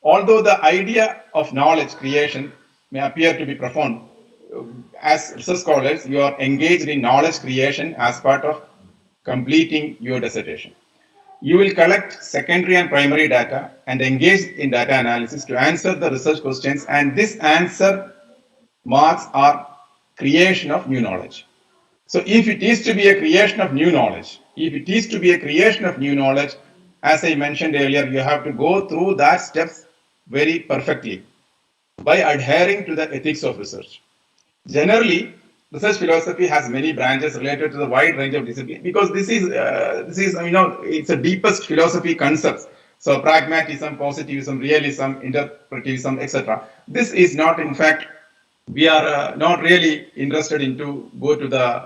Although the idea of knowledge creation may appear to be profound, as research scholars, you are engaged in knowledge creation as part of completing your dissertation. You will collect secondary and primary data and engage in data analysis to answer the research questions, and this answer marks are creation of new knowledge. So if it is to be a creation of new knowledge, as I mentioned earlier, you have to go through that steps very perfectly by adhering to the ethics of research. Generally, research philosophy has many branches related to the wide range of disciplines, because this is it's the deepest philosophy concepts. So pragmatism, positivism, realism, interpretivism, etc. This is not, in fact, we are not really interested in to go to the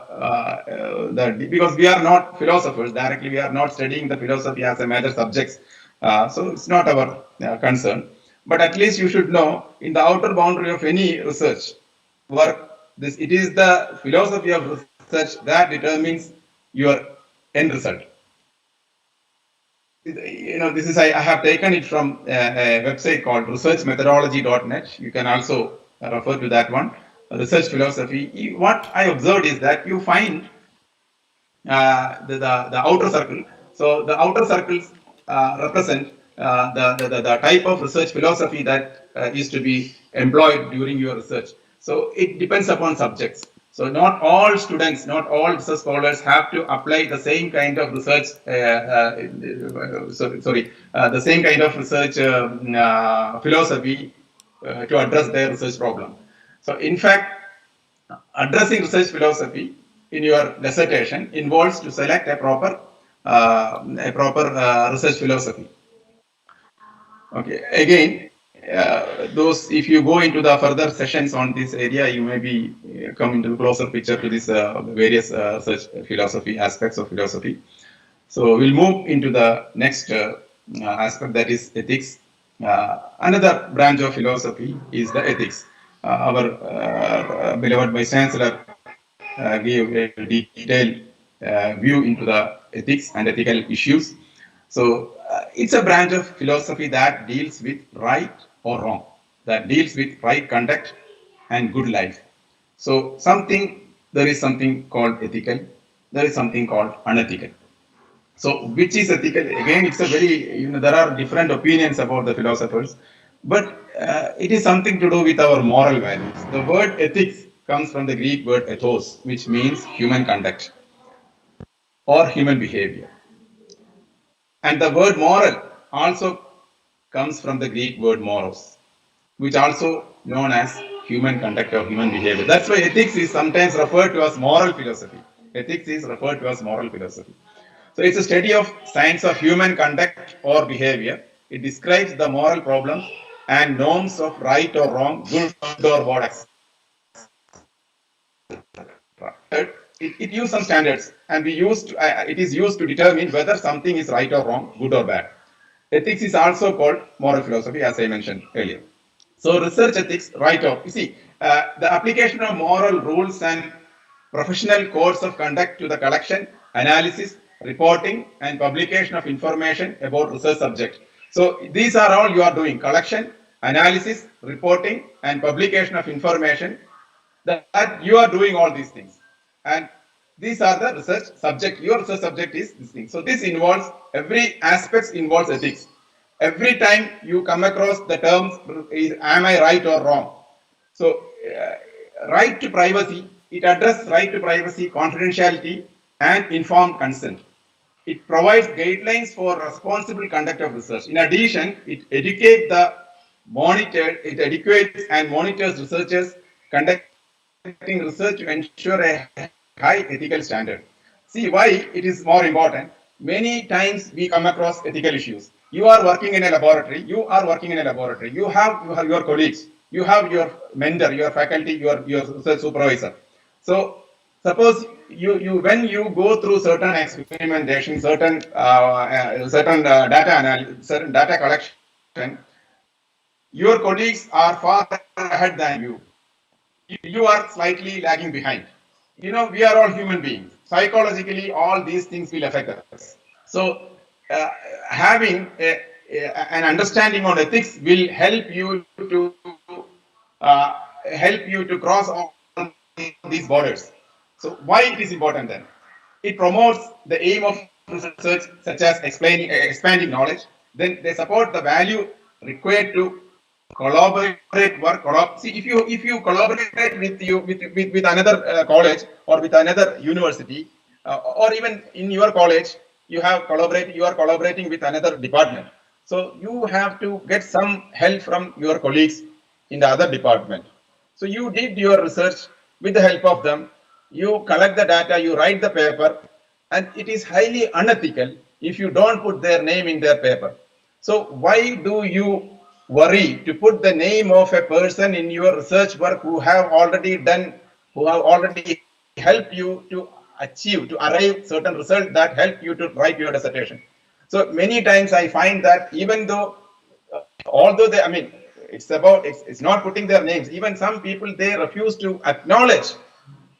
because we are not philosophers directly. We are not studying the philosophy as a major subject, so it's not our concern. But at least you should know, in the outer boundary of any research work, it is the philosophy of research that determines your end result. This is, I have taken it from a website called researchmethodology.net. You can also refer to that one. Research philosophy. What I observed is that you find the outer circle. So the outer circles represent the type of research philosophy that is to be employed during your research. So it depends upon subjects. So not all students, not all research scholars have to apply the same kind of research, the same kind of research philosophy to address their research problem. So in fact, addressing research philosophy in your dissertation involves to select a proper research philosophy. Okay, again, those, if you go into the further sessions on this area, you may be come into the closer picture to this various research philosophy aspects of philosophy. So we'll move into the next aspect, that is ethics. Another branch of philosophy is the ethics. Our beloved Vice Chancellor gave a detailed view into the ethics and ethical issues. So it's a branch of philosophy that deals with right or wrong, that deals with right conduct and good life. So there is something called ethical, there is something called unethical. So which is ethical? Again, it's a very, there are different opinions about the philosophers, but it is something to do with our moral values. The word ethics comes from the Greek word ethos, which means human conduct or human behavior. And the word moral also comes from the Greek word moros, which also known as human conduct or human behavior. That's why ethics is sometimes referred to as moral philosophy. Ethics is referred to as moral philosophy. So it's a study of science of human conduct or behavior. It describes the moral problems and norms of right or wrong, good or bad. It uses some standards, and it is used to determine whether something is right or wrong, good or bad. Ethics is also called moral philosophy, as I mentioned earlier. So research ethics, right off, you see, the application of moral rules and professional codes of conduct to the collection, analysis, reporting, and publication of information about research subject. So these are all you are doing: collection, analysis, reporting, and publication of information. That you are doing all these things, and these are the research subject. Your research subject is this thing. So this involves, every aspect involves ethics. Every time you come across the terms, am I right or wrong? So right to privacy, it addresses right to privacy, confidentiality, and informed consent. It provides guidelines for responsible conduct of research. In addition, it educates and monitors researchers conducting research to ensure a high ethical standard. See why it is more important. Many times we come across ethical issues. You are working in a laboratory. You have your colleagues. You have your mentor, your faculty, your research supervisor. So suppose you when you go through certain experimentation, certain data analysis, certain data collection, your colleagues are far ahead than you. You are slightly lagging behind. We are all human beings. Psychologically, all these things will affect us. So, uh, having an understanding on ethics will uh, help you to cross all these borders. So, why it is important then? It promotes the aim of research, such as expanding knowledge. Then they support the value required to collaborate work. See, if you collaborate with another college or with another university, or even in your college, you are collaborating with another department. So you have to get some help from your colleagues in the other department. So you did your research with the help of them. You collect the data, you write the paper, and it is highly unethical if you don't put their name in their paper. So why do you worry to put the name of a person in your research work who have already helped you to arrive certain result that help you to write your dissertation? So many times I find that even though, although it's not putting their names. Even some people, they refuse to acknowledge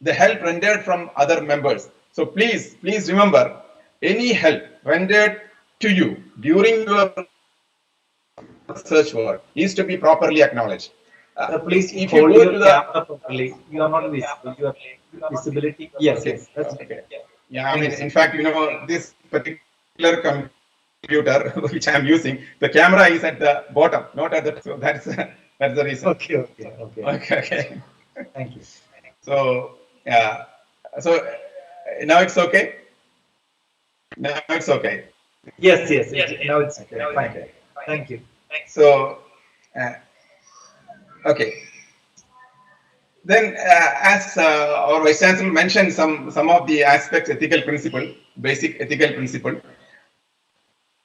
the help rendered from other members. So please remember, any help rendered to you during your research work is to be properly acknowledged. Please If you hold go your to camera properly. You are not visible. Your visibility. Yes, okay, yes. That's okay, right. Yeah. yeah, Thank you, sir. in fact, this particular computer which I'm using, the camera is at the bottom, not at the, so that's the reason. Okay, okay, okay. Okay. Thank you. So, yeah. So now it's okay. Now it's okay. Yes, yes. Now it's Okay. fine. Okay. Thank you. So, uh, okay. Then, as our vice chancellor mentioned, some of the aspects, ethical principle, basic ethical principle.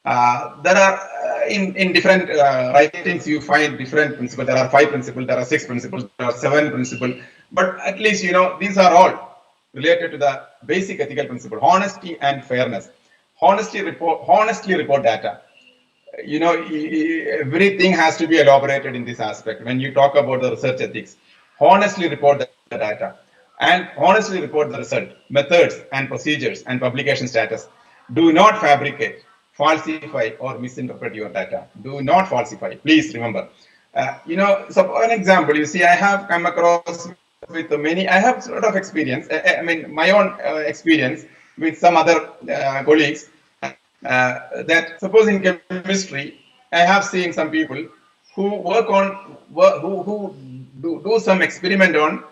There are in different writings you find different principles. There are 5 principles, there are 6 principles, there are 7 principles. But at least these are all related to the basic ethical principle: honesty and fairness. Honestly report data. Everything has to be elaborated in this aspect. When you talk about the research ethics, honestly report the data and honestly report the result, methods and procedures and publication status. Do not fabricate, falsify or misinterpret your data. Do not falsify. Please remember. So for an example, you see, I have come across with many. I have sort of experience. My own experience with some other colleagues. That suppose in chemistry, I have seen some people who who do some experiment on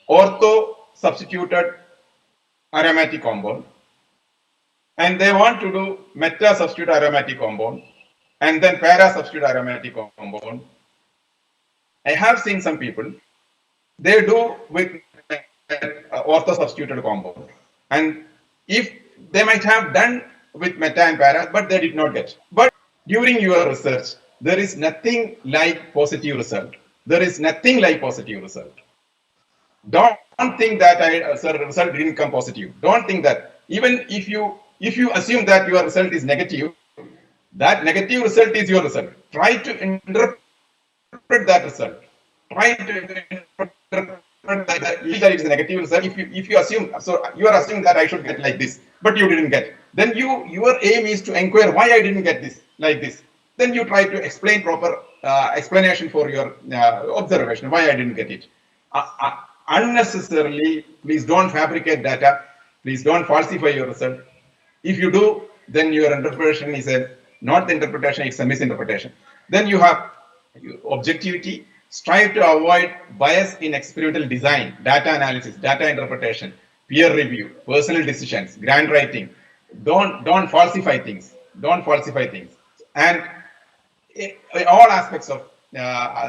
ortho substituted aromatic compound, and they want to do meta substitute aromatic compound, and then para substitute aromatic compound. I have seen some people, they do with ortho substituted compound, and if they might have done with meta and para, but they did not get. But during your research, there is nothing like positive result. There is nothing like positive result. Don't think that result didn't come positive. Don't think that. Even if you assume that your result is negative, that negative result is your result. Try to interpret that result. Try to interpret that it is a negative result. If you assume, so you are assuming that I should get like this, but you didn't get. Then your aim is to inquire why I didn't get this like this. Then you try to explain proper explanation for your observation why I didn't get it. Unnecessarily, please don't fabricate data. Please don't falsify your result. If you do, then your interpretation is not the interpretation, it's a misinterpretation. Then you have objectivity. Strive to avoid bias in experimental design, data analysis, data interpretation, peer review, personal decisions, grant writing. Don't falsify things. Don't falsify things. And in all aspects of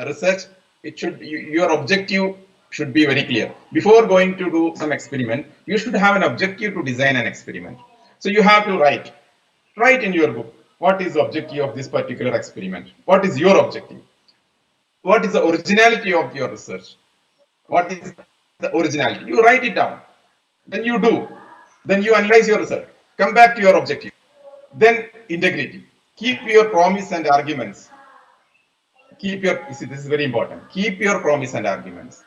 research, it should your objective should be very clear. Before going to do some experiment, you should have an objective to design an experiment. So you have to write in your book, what is the objective of this particular experiment? What is your objective? What is the originality of your research? What is the originality? You write it down. Then you do. Then you analyze your result. Come back to your objective. Then integrity. Keep your promise and arguments. This is very important. Keep your promise and arguments.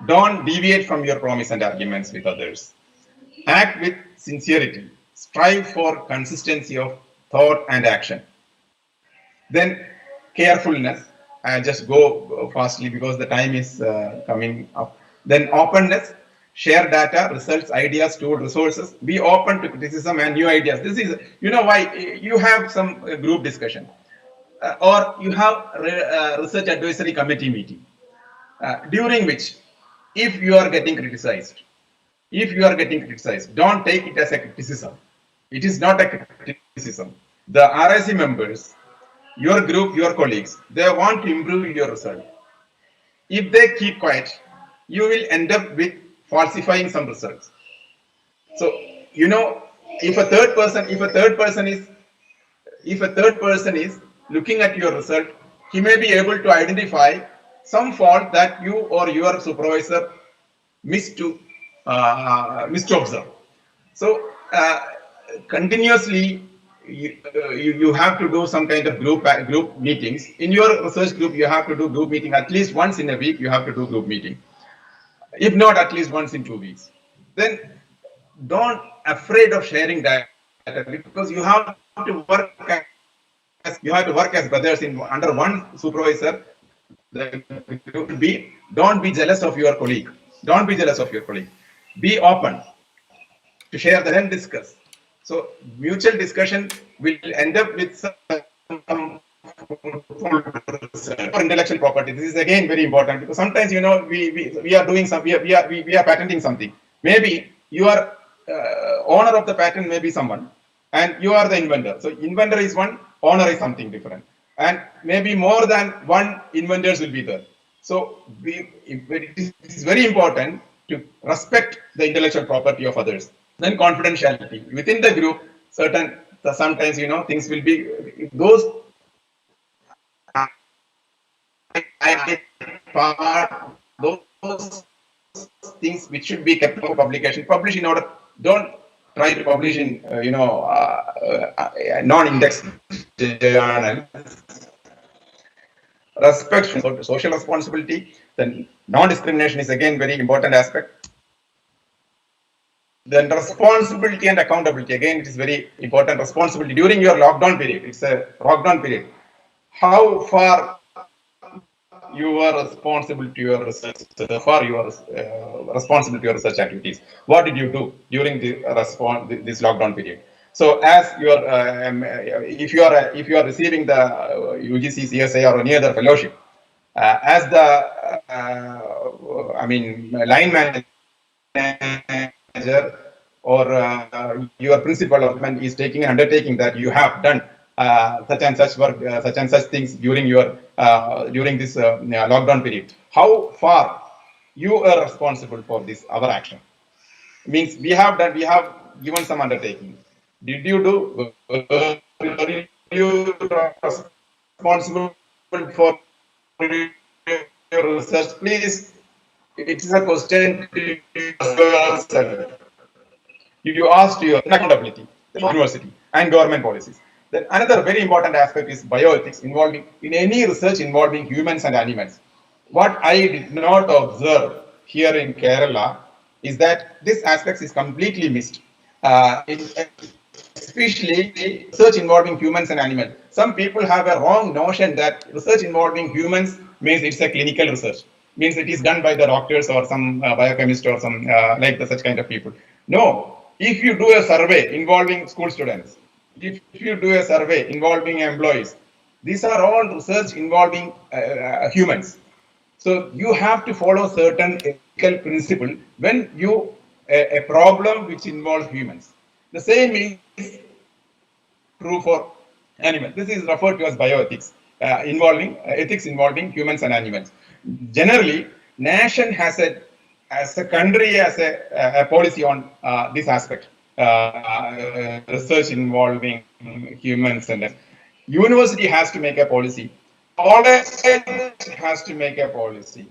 Don't deviate from your promise and arguments with others. Act with sincerity. Strive for consistency of thought and action. Then carefulness. I just go fastly because the time is coming up. Then openness. Share data, results, ideas, tools, resources. Be open to criticism and new ideas. This is, why you have some group discussion or you have research advisory committee meeting during which, if you are getting criticized, don't take it as a criticism. It is not a criticism. The RIC members, your group, your colleagues, they want to improve your result. If they keep quiet, you will end up with falsifying some results. So, if a third person is looking at your result, he may be able to identify some fault that you or your supervisor missed to observe. So, continuously, you have to do some kind of group meetings. In your research group, you have to do group meeting at least once in a week. You have to do group meeting, if not at least once in 2 weeks. Then don't afraid of sharing data, because you have to work as brothers under one supervisor. Don't be jealous of your colleague. Be open to share the and discuss. So mutual discussion will end up with some intellectual property. This is again very important, because sometimes we are doing some we are patenting something. Maybe you are owner of the patent, may be someone, and you are the inventor. So inventor is one, owner is something different, and maybe more than one inventors will be there. So it is very important to respect the intellectual property of others. Then confidentiality within the group. Sometimes things will be those those things which should be kept for publication. Publish in order. Don't try to publish in non-indexed journal. Respect for social responsibility. Then non-discrimination is again very important aspect. Then responsibility and accountability. Again, it is very important. Responsibility during your lockdown period. It's a lockdown period. How far you are responsible to your research? How far you are responsible to your research activities? What did you do during this lockdown period? So, as you are, if you are receiving the UGC, CSA, or any other fellowship, as the line manager or your principal is taking an undertaking that you have done such and such work, such and such things during your during this lockdown period. How far you are responsible for this our action? Means we have given some undertaking. Did you do? Are you responsible for your research? Please, it is a question to yourself. You asked your accountability, the university and government policies. Then another very important aspect is bioethics involving in any research involving humans and animals. What I did not observe here in Kerala is that this aspect is completely missed. Especially research involving humans and animals. Some people have a wrong notion that research involving humans means it's a clinical research, means it is done by the doctors or some biochemist or some such kind of people. No, if you do a survey involving school students, if you do a survey involving employees, these are all research involving humans. So you have to follow certain ethical principle when you a problem which involves humans. The same is true for animals. This is referred to as bioethics, ethics involving humans and animals. Generally, nation has as a country has a policy on this aspect, research involving humans, and university has to make a policy, college has to make a policy.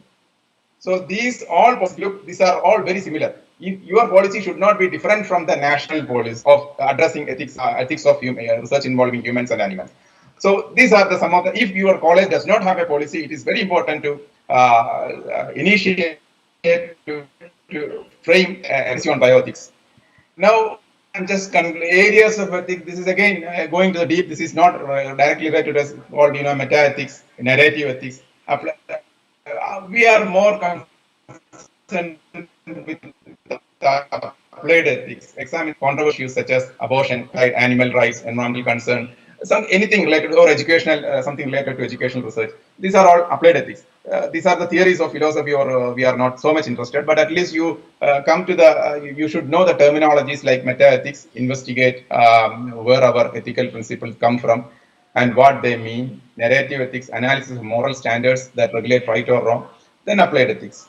So these all look, these are all very similar. Your policy should not be different from the national policy of addressing ethics of research involving humans and animals. So these are some of the. If your college does not have a policy, it is very important to initiate to frame a policy on bioethics. Now, I'm just areas of ethics. This is again going to the deep. This is not directly related to us called meta-ethics, narrative ethics. We are more concerned with applied ethics, examine controversial issues such as abortion, animal rights, environmental concern, anything related or educational, something related to educational research. These are all applied ethics. These are the theories of philosophy, or we are not so much interested. But at least you come to the, you should know the terminologies like meta-ethics, investigate where our ethical principles come from and what they mean. Narrative ethics, analysis of moral standards that regulate right or wrong. Then applied ethics.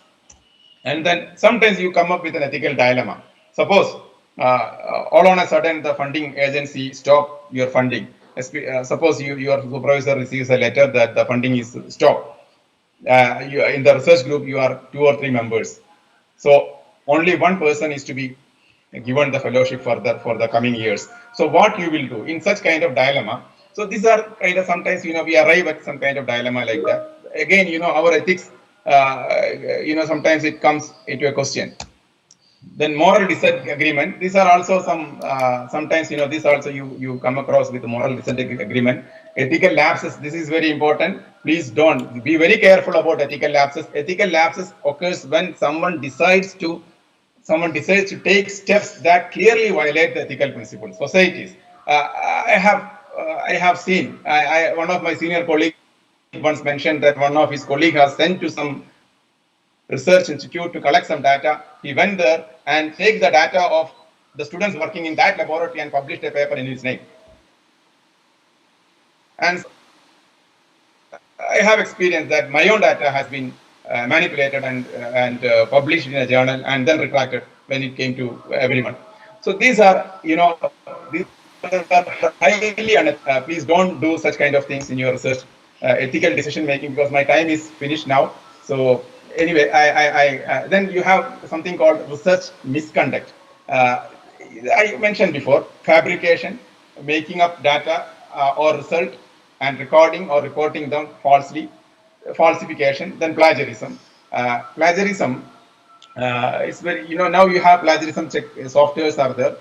And then sometimes you come up with an ethical dilemma. Suppose all on a sudden the funding agency stop your funding. Suppose your supervisor receives a letter that the funding is stopped. In the research group, you are 2 or 3 members. So only one person is to be given the fellowship for the coming years. So what you will do in such kind of dilemma? So these are kind of sometimes we arrive at some kind of dilemma like that. Again, our ethics, sometimes it comes into a question. Then moral disagreement. These are also sometimes this also you come across with moral disagreement. Ethical lapses. This is very important. Please don't be very careful about ethical lapses. Ethical lapses occurs when someone decides to take steps that clearly violate the ethical principles. Societies. I have seen. One of my senior colleagues once mentioned that one of his colleagues has sent to some research institute to collect some data. He went there and take the data of the students working in that laboratory and published a paper in his name. And I have experienced that my own data has been manipulated and published in a journal and then retracted when it came to everyone. So these are, these are highly, please don't do such kind of things in your research, ethical decision making, because my time is finished now. So anyway, then you have something called research misconduct. I mentioned before, fabrication, making up data or result and recording or reporting them falsely, falsification, then plagiarism. Plagiarism, it's very, now you have plagiarism check softwares are there.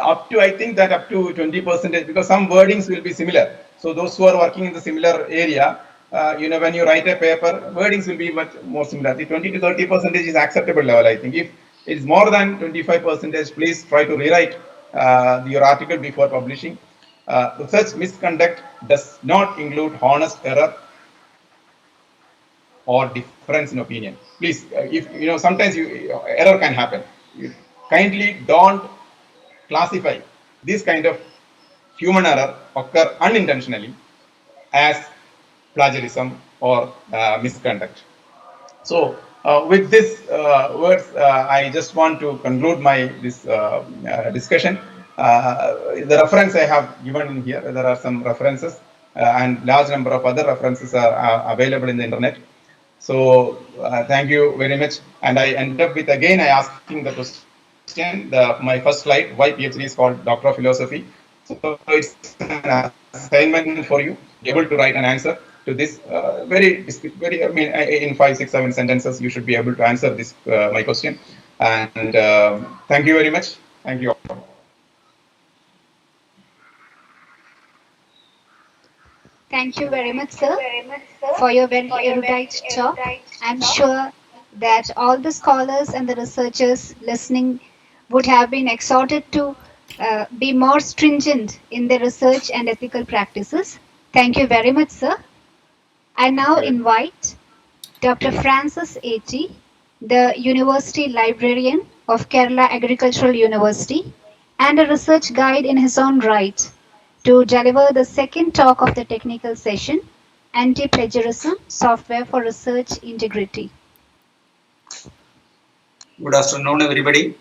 Up to, I think that up to 20%, because some wordings will be similar. So those who are working in the similar area, when you write a paper, wordings will be much more similar. The 20 to 30% is acceptable level, I think. If it is more than 25%, please try to rewrite your article before publishing. Such misconduct does not include honest error or difference in opinion. Please, if sometimes error can happen. Kindly don't classify this kind of human error occur unintentionally as plagiarism or misconduct. So with this words, I just want to conclude this discussion. The reference I have given in here, there are some references and large number of other references are available in the internet. So thank you very much. And I end up with again asking the question, my first slide, why PhD is called Doctor of Philosophy. So it's an assignment for you, able to write an answer to this very, I mean, in 5, 6, 7 sentences, you should be able to answer this my question. And thank you very much. Thank you all. Thank you very much, sir, for your very erudite talk. I'm sure that all the scholars and the researchers listening would have been exhorted to be more stringent in their research and ethical practices. Thank you very much, sir. I now invite Dr. Francis A.T., the University Librarian of Kerala Agricultural University and a research guide in his own right, to deliver the second talk of the technical session, Anti-Plagiarism, Software for Research Integrity. Good afternoon, everybody.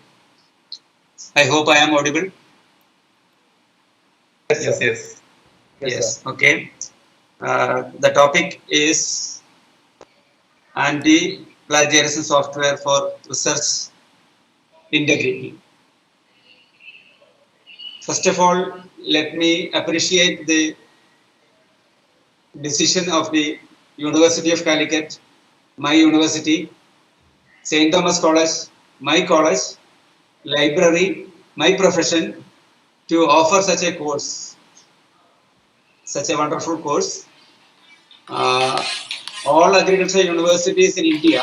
I hope I am audible. Yes. Yes. Okay. The topic is anti-plagiarism software for research integrity. First of all, let me appreciate the decision of the University of Calicut, my university, St. Thomas College, my college, library, my profession, to offer such a course, such a wonderful course. All agricultural universities in India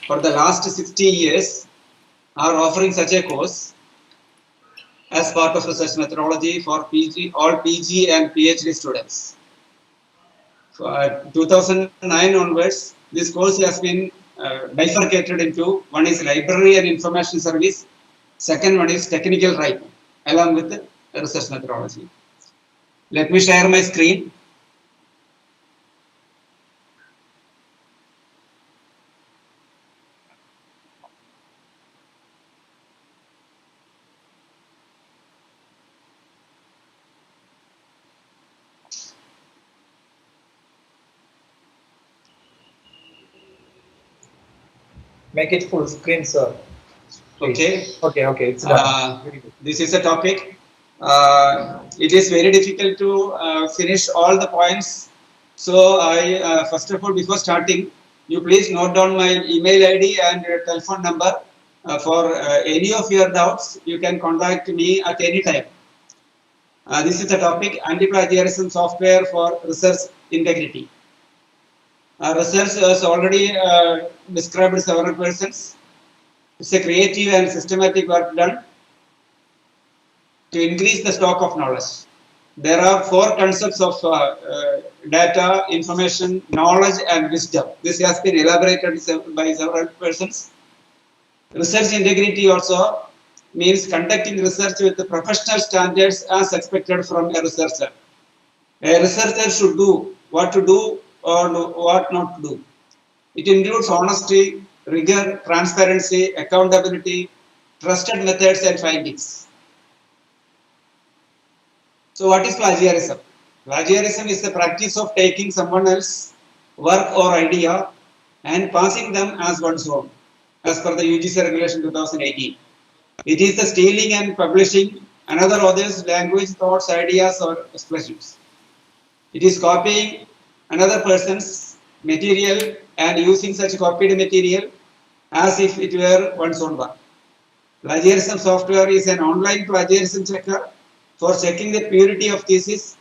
for the last 60 years are offering such a course as part of research methodology for PG, all PG and PhD students. 2009 onwards, this course has been bifurcated into: one is library and information service, second one is technical writing, along with the research methodology. Let me share my screen. Make it full screen, sir. Please. Okay. Okay, it's done. This is a topic. It is very difficult to finish all the points. So I, first of all, before starting, you please note down my email ID and telephone number. For any of your doubts, you can contact me at any time. This is the topic: anti-plagiarism software for research integrity. Research was already described several persons. It's a creative and systematic work done to increase the stock of knowledge. There are four concepts of data, information, knowledge, and wisdom. This has been elaborated by several persons. Research integrity also means conducting research with the professional standards as expected from a researcher. A researcher should do what to do or what not to do. It includes honesty, rigor, transparency, accountability, trusted methods, and findings. So what is plagiarism? Plagiarism is the practice of taking someone else's work or idea and passing them as one's own, as per the UGC regulation 2018. It is the stealing and publishing another author's language, thoughts, ideas, or expressions. It is copying another person's material and using such copied material as if it were one's own work. Plagiarism software is an online plagiarism checker for checking the purity of thesis,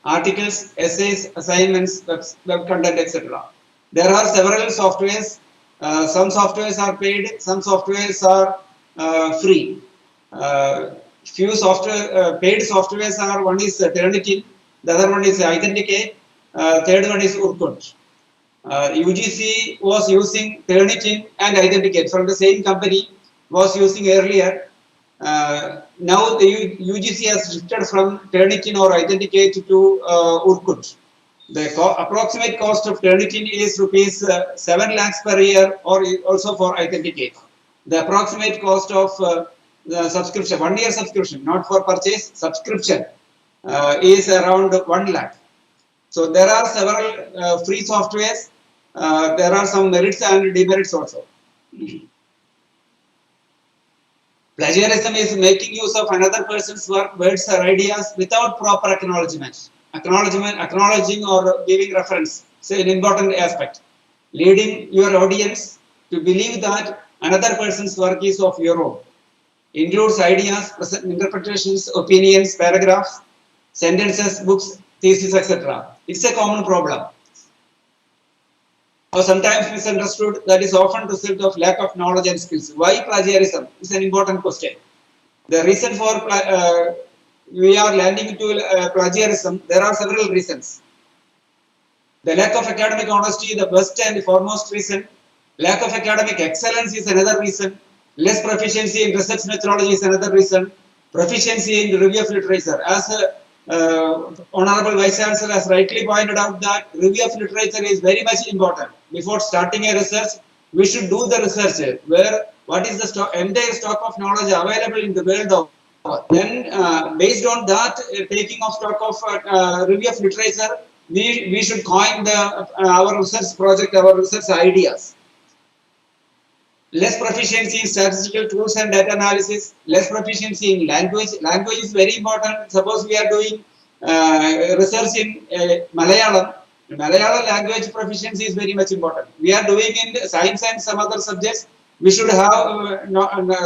articles, essays, assignments, web content, etc. There are several softwares. Some softwares are paid, some softwares are free. Few software paid softwares are: one is Turnitin, the other one is Authenticate, third one is Urkut. UGC was using Turnitin and Authenticate from the same company, was using earlier. Now the UGC has shifted from Turnitin or Authenticate to Urkut. The approximate cost of Turnitin is rupees 7 lakhs per year, or also for Authenticate. The approximate cost of the subscription, 1 year subscription, not for purchase, subscription, is around 1 lakh. So there are several free softwares. There are some merits and demerits also. Plagiarism is making use of another person's work, words, or ideas without proper acknowledgement. Acknowledging or giving reference is an important aspect. Leading your audience to believe that another person's work is of your own. Includes ideas, interpretations, opinions, paragraphs, sentences, books, thesis, etc. It's a common problem, or sometimes misunderstood, that is often the result of lack of knowledge and skills. Why plagiarism is an important question. The reason for we are landing into plagiarism, there are several reasons. The lack of academic honesty, the first and foremost reason. Lack of academic excellence is another reason. Less proficiency in research methodology is another reason. Proficiency in the review of literature. As Honorable Vice Chancellor has rightly pointed out, that review of literature is very much important. Before starting a research, we should do the research where what is the entire stock of knowledge available in the world over. Then, based on that, taking of stock of review of literature, we should coin our research project, our research ideas. Less proficiency in statistical tools and data analysis, less proficiency in language. Language is very important. Suppose we are doing research in Malayalam. Malayalam language proficiency is very much important. We are doing in science and some other subjects. We should have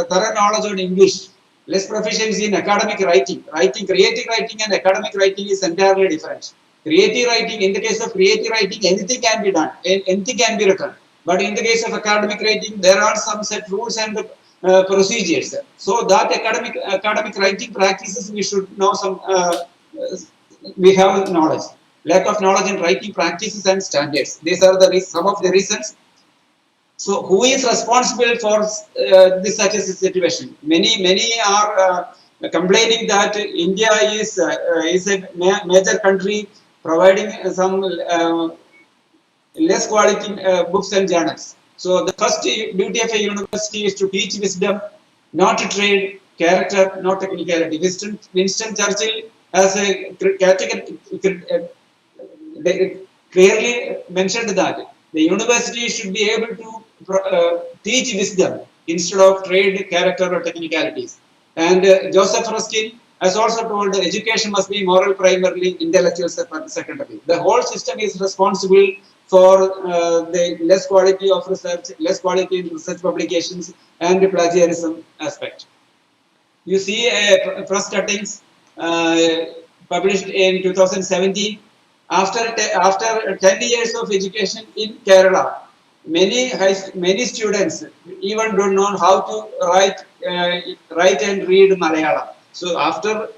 thorough knowledge on English. Less proficiency in academic writing. Creative writing and academic writing is entirely different. Creative writing, in the case of creative writing, anything can be done, anything can be written. But in the case of academic writing, there are some set rules and procedures. So that academic writing practices, we should know some. We have knowledge. Lack of knowledge in writing practices and standards. These are some of the reasons. So, who is responsible for this such a situation? Many are complaining that India is a major country providing some less quality books and journals. So, the first duty of a university is to teach wisdom, not to trade, character, not technicality. Winston Churchill has clearly mentioned that the university should be able to teach wisdom instead of trade, character, or technicalities. And Joseph Ruskin has also told that education must be moral primarily, intellectual secondary. The whole system is responsible for the less quality of research, less quality in research publications, and the plagiarism aspect. You see press cuttings published in 2017. After 10 years of education in Kerala, many students even don't know how to write and read Malayalam. So after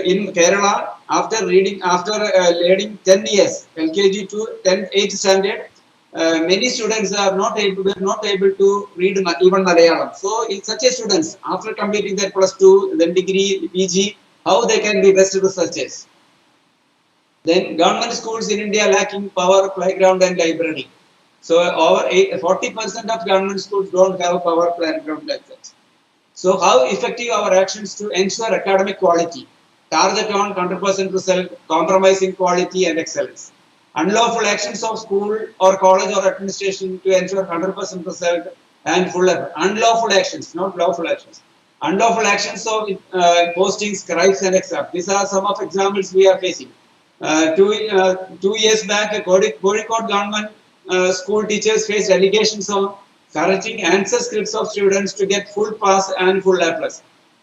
in Kerala, after learning 10 years, LKG to 8th standard, many students are not able to read even Malayalam. So in such a students, after completing their +2, then degree, PG, how they can be best researchers? Then government schools in India lacking power, playground and library. So over 40% of government schools don't have power, playground like that. So how effective our actions to ensure academic quality? Target on 100% result, compromising quality and excellence. Unlawful actions of school or college or administration to ensure 100% result and full effort. Unlawful actions, not lawful actions. Unlawful actions of posting scribes and exams. These are some of examples we are facing. 2 years back, Kozhikode government school teachers faced allegations of correcting answer scripts of students to get full pass and full A+.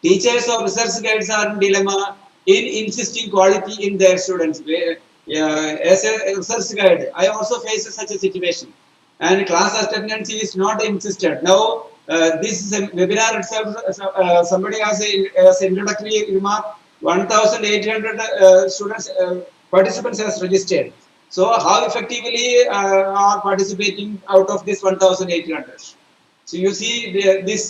Teachers or research guides are in dilemma in insisting quality in their students. As a research guide, I also face such a situation, and class attendance is not insisted. Now, this is a webinar itself. Somebody has an introductory remark. 1,800 students. Participants has registered. So how effectively are participating out of this 1,800? So you see this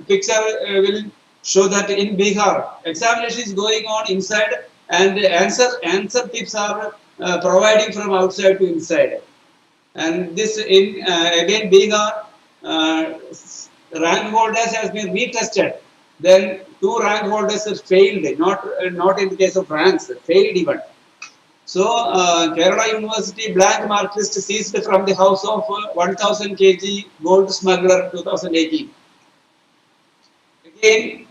picture will show that in Bihar, examination is going on inside and answer tips are providing from outside to inside. And this in again Bihar, rank holders has been retested. Then 2 rank holders have failed, not in the case of ranks, failed even. So, Kerala University blank mark list seized from the house of 1,000 kg gold smuggler 2018. Again,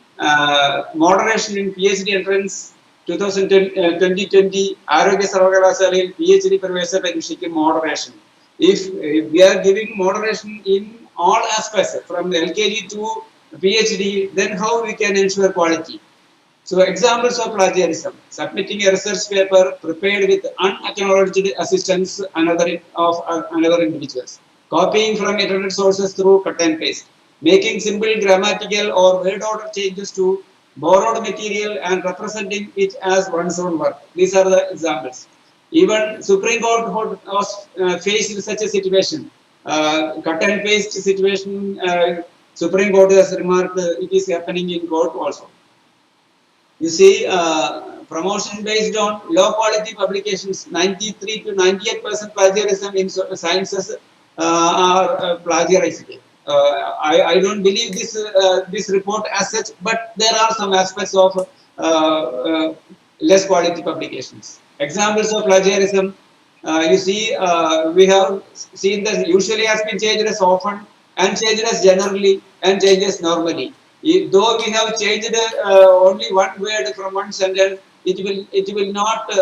moderation in PhD entrance 2020, Arogya Sarvakalashalil PhD Pravesha Parishikku moderation. If we are giving moderation in all aspects from LKG to PhD, then how we can ensure quality? So examples of plagiarism: submitting a research paper prepared with unacknowledged assistance of another individuals, copying from internet sources through cut and paste, making simple grammatical or word order changes to borrowed material and representing it as one's own work. These are the examples. Even Supreme Court was faced with such a situation, cut and paste situation. Supreme Court has remarked it is happening in court also. You see, promotion based on low quality publications, 93 to 98% plagiarism in sciences are plagiarized. I don't believe this report as such, but there are some aspects of less quality publications. Examples of plagiarism, you see, we have seen that usually has been changed as often and changed as generally and changes normally. Though we have changed only one word from one sentence, it will not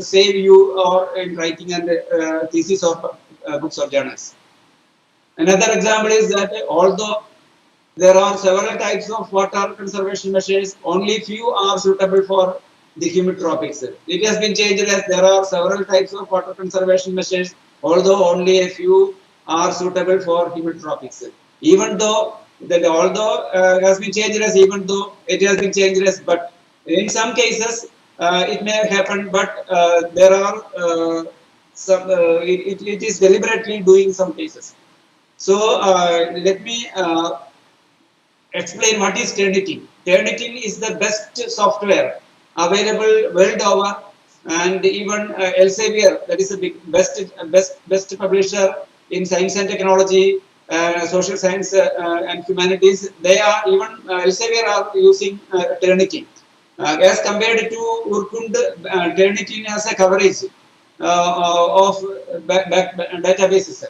save you or in writing and thesis or books or journals. Another example is that although there are several types of water conservation measures, only few are suitable for the humid tropics. It has been changed as there are several types of water conservation measures, although only a few are suitable for humid tropics. Even though that although has been changed as even though it has been changed as, but in some cases it may happen, but there are some it is deliberately doing some cases. So let me explain what is Turnitin. Turnitin is the best software available world over, and even Elsevier, that is the best publisher in science and technology, social science and humanities. They are even Elsevier are using Turnitin. As compared to Urkund, Turnitin has a coverage of databases.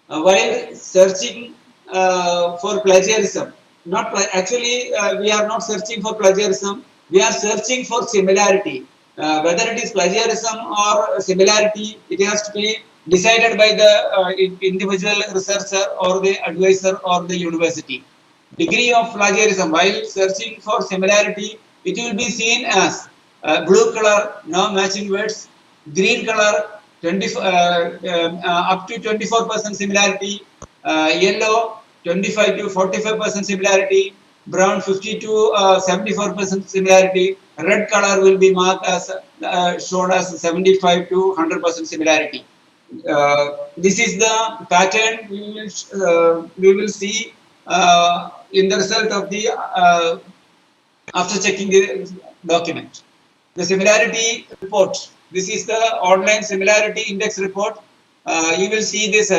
While searching for plagiarism, not actually we are not searching for plagiarism, we are searching for similarity. Whether it is plagiarism or similarity, it has to be decided by the individual researcher or the advisor or the university. Degree of plagiarism, while searching for similarity, it will be seen as blue color, no matching words, green color, 20, up to 24% similarity, yellow 25 to 45% similarity, brown 50 to 74% similarity, red color will be marked as shown as 75 to 100% similarity. This is the pattern we will see in the result of the after checking the document. The similarity report. This is the online similarity index report. You will see this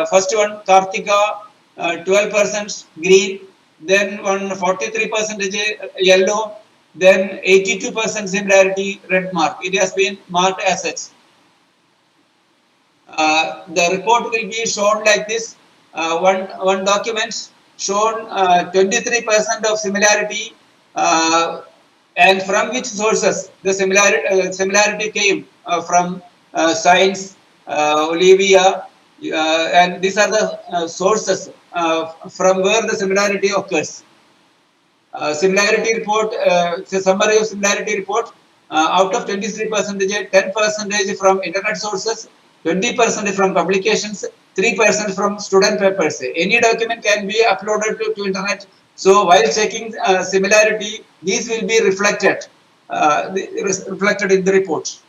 first one, Kartika, 12% green, then 43% yellow, then 82% similarity red mark. It has been marked as such. The report will be shown like this. One document shown 23% of similarity, and from which sources the similarity came from science, Olivia, and these are the sources from where the similarity occurs. Similarity report, it's a summary of similarity report. Out of 23%, 10% from internet sources, 20% from publications, 3% from student papers. Any document can be uploaded to internet. So while checking similarity, these will be reflected in the report.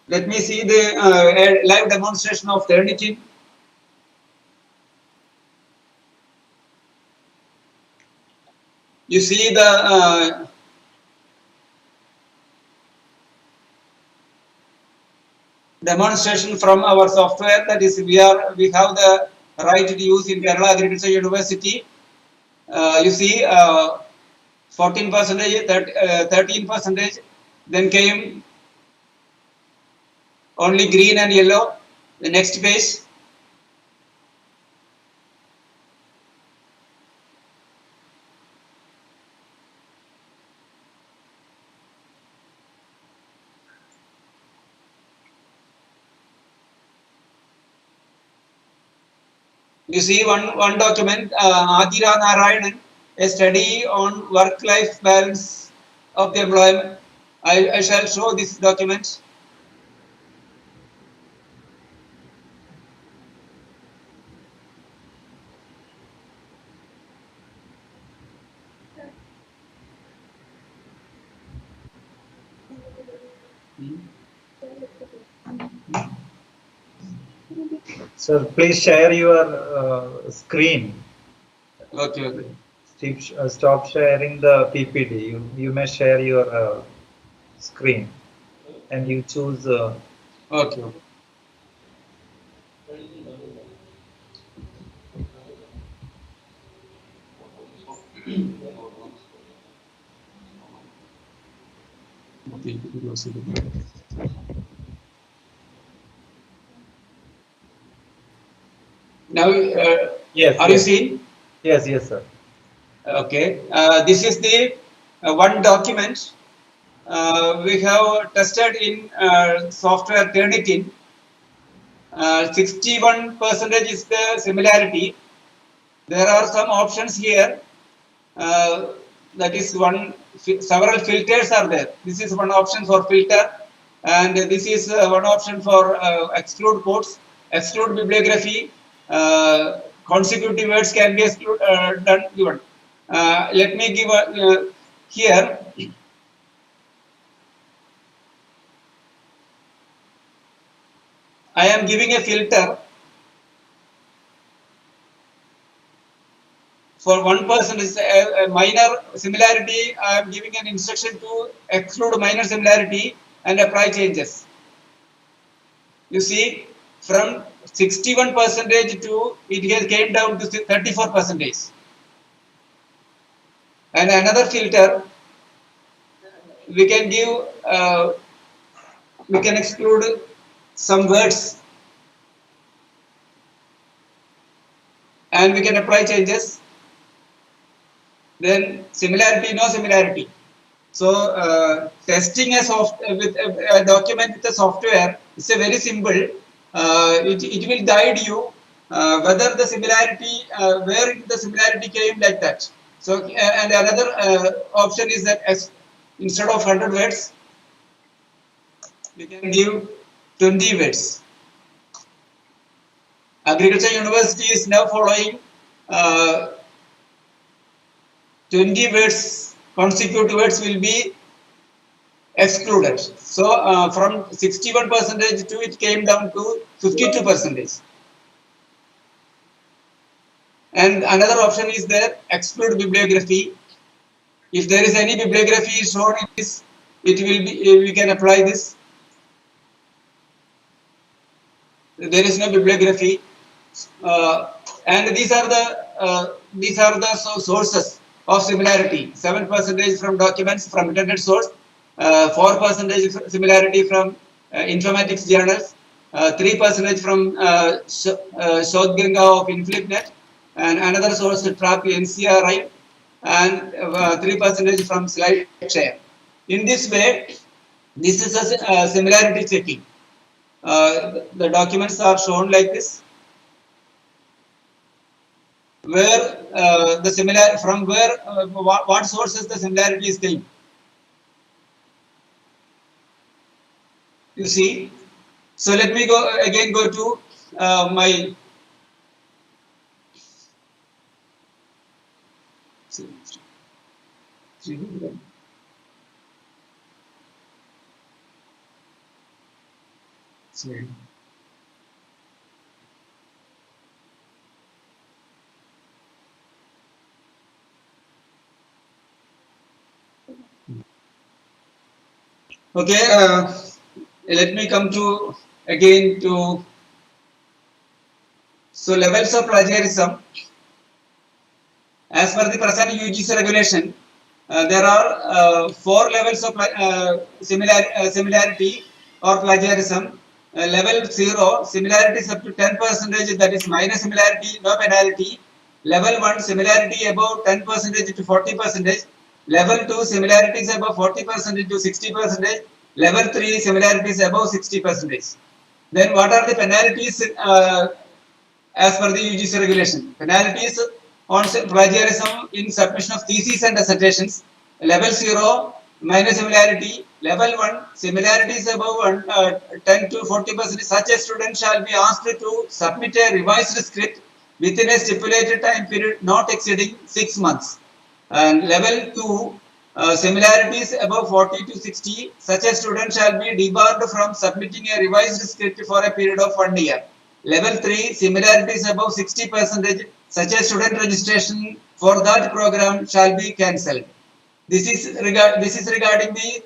Let me see the live demonstration of Turnitin. You see the demonstration from our software, that is we have the right to use in Kerala Agriculture University. You see 14%, 13%, then came only green and yellow. The next page. You see one document, Adira Narayanan, a study on work-life balance of the employment. I shall show this document. Sir, please share your screen. Okay. Stop sharing the PPT. You may share your screen, and you choose. Okay. Now, Yes, are you yes. seeing? Yes, yes, sir. Okay. This is the one document we have tested in software Turnitin. 61% is the similarity. There are some options here. That is one. Several filters are there. This is one option for filter, and this is one option for exclude quotes, exclude bibliography. Consecutive words can be done given. Let me give here. I am giving a filter for one person is a minor similarity. I am giving an instruction to exclude minor similarity and apply changes. You see, from 61% to it has came down to 34%. And another filter, we can give, we can exclude some words and we can apply changes. Then similarity, no similarity. So testing a with a document with a software is a very simple. It will guide you whether the similarity, where the similarity came like that. So and another option is that instead of 100 words, we can give 20 words. Agriculture University is now following 20 words, consecutive words will be excluded. So from 61% to it came down to 52%. And another option is there, exclude bibliography. If there is any bibliography shown in this, it will be, we can apply this. There is no bibliography. And these are the sources of similarity. 7% from documents from internet source, 4% similarity from informatics journals, 3% from Shodhganga of InflipNet, and another source TRAP NCRI, and 3% from SlideShare. In this way, this is a similarity checking. The documents are shown like this, where the similar from where what sources the similarity is taken. You see, so let me go to my okay. Let me come to again to levels of plagiarism. As per the present UGC regulation, there are 4 levels of similarity or plagiarism. Level 0, similarity is up to 10%, that is minor similarity, no penalty. Level 1, similarity above 10% to 40%. Level 2, similarities above 40% to 60%. Level 3, similarities above 60%. Then what are the penalties as per the UGC regulation? Penalties on plagiarism in submission of theses and dissertations. Level 0, minor similarity. Level 1, similarities above 10 to 40%. Such a student shall be asked to submit a revised script within a stipulated time period not exceeding 6 months. And level 2, similarities above 40 to 60. Such a student shall be debarred from submitting a revised script for a period of 1 year. Level 3, similarities above 60%. Such a student registration for that program shall be cancelled. This is regarding the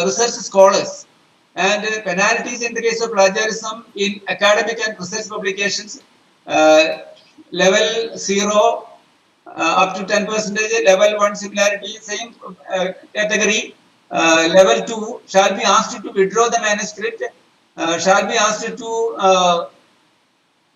research scholars. And penalties in the case of plagiarism in academic and research publications. Level 0, up to 10%, level 1 similarity, same category. Level 2 shall be asked to withdraw the manuscript, shall be asked to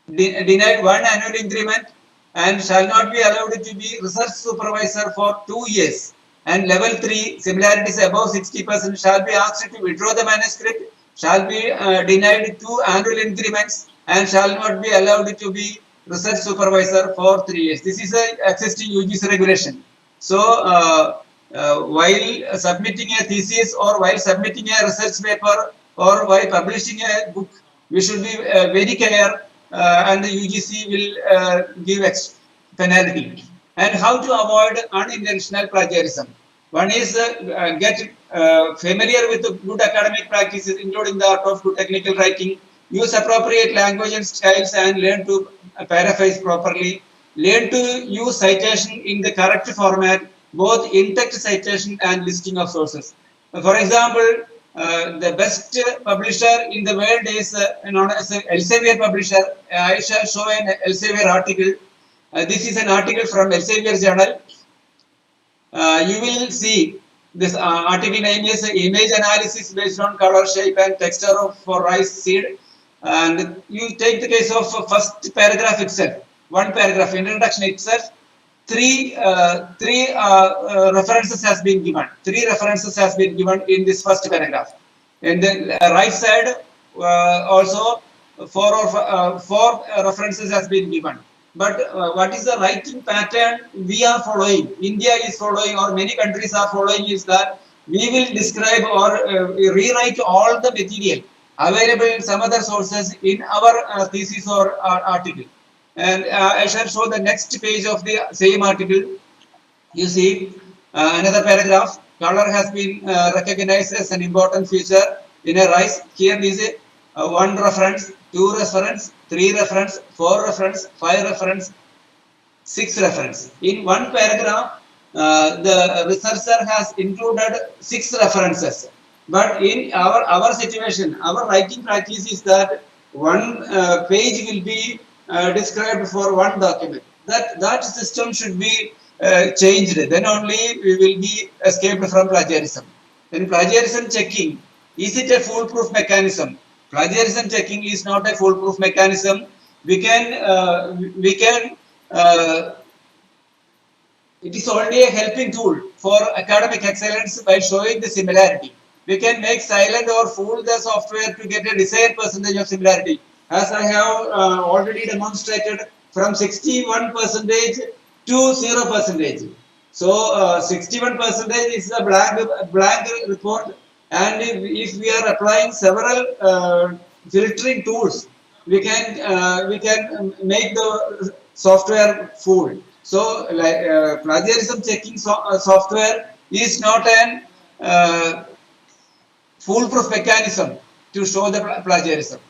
denied one annual increment, and shall not be allowed to be research supervisor for 2 years. And level 3, similarities above 60%, shall be asked to withdraw the manuscript, shall be denied 2 annual increments, and shall not be allowed to be research supervisor for 3 years. This is a existing UGC regulation. So while submitting a thesis, or while submitting a research paper, or while publishing a book, we should be very careful, and the UGC will give penalty. And how to avoid unintentional plagiarism? One is get familiar with the good academic practices, including the art of good technical writing. Use appropriate language and styles, and learn to paraphrase properly. Learn to use citation in the correct format, both in-text citation and listing of sources. For example, the best publisher in the world is known as Elsevier publisher. I shall show an Elsevier article. This is an article from Elsevier journal. You will see this article name is Image Analysis Based on Color, Shape and Texture for Rice Seed. And you take the case of first paragraph itself, one paragraph, introduction itself. Three references has been given. 3 references has been given in this first paragraph. In the right side, also 4 references has been given. But what is the writing pattern we are following? India is following, or many countries are following, is that we will describe or rewrite all the material available in some other sources in our thesis or article. And I shall show the next page of the same article. You see another paragraph. Color has been recognized as an important feature in a rice. Here is a 1 reference, 2 reference, 3 reference, 4 reference, 5 reference, 6 reference. In one paragraph, the researcher has included 6 references. But in our situation, our writing practice is that one page will be described for one document. That system should be changed. Then only we will be escaped from plagiarism. Then plagiarism checking, is it a foolproof mechanism? Plagiarism checking is not a foolproof mechanism. We can it is only a helping tool for academic excellence by showing the similarity. We can make silent or fool the software to get a desired percentage of similarity. As I have already demonstrated, from 61% to 0%. So 61% is a blank report, and if we are applying several filtering tools, we can make the software fool. So plagiarism checking software is not an foolproof mechanism to show the plagiarism.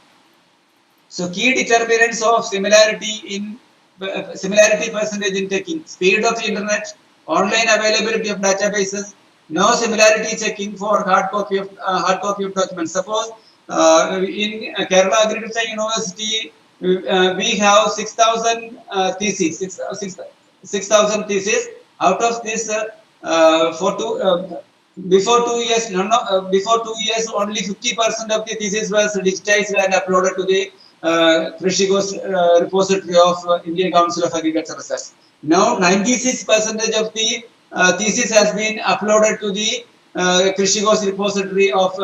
So key determinants of similarity percentage in checking: speed of the internet, online availability of databases, no similarity checking for hard copy of documents. Suppose in Kerala Agriculture University we have 6,000 theses, 6,000 theses. Out of this, before 2 years, only 50% of the thesis was digitized and uploaded to the Krishi Ghosh repository of Indian Council of Agriculture Research. Now 96% of the thesis has been uploaded to the Krishi Ghosh repository of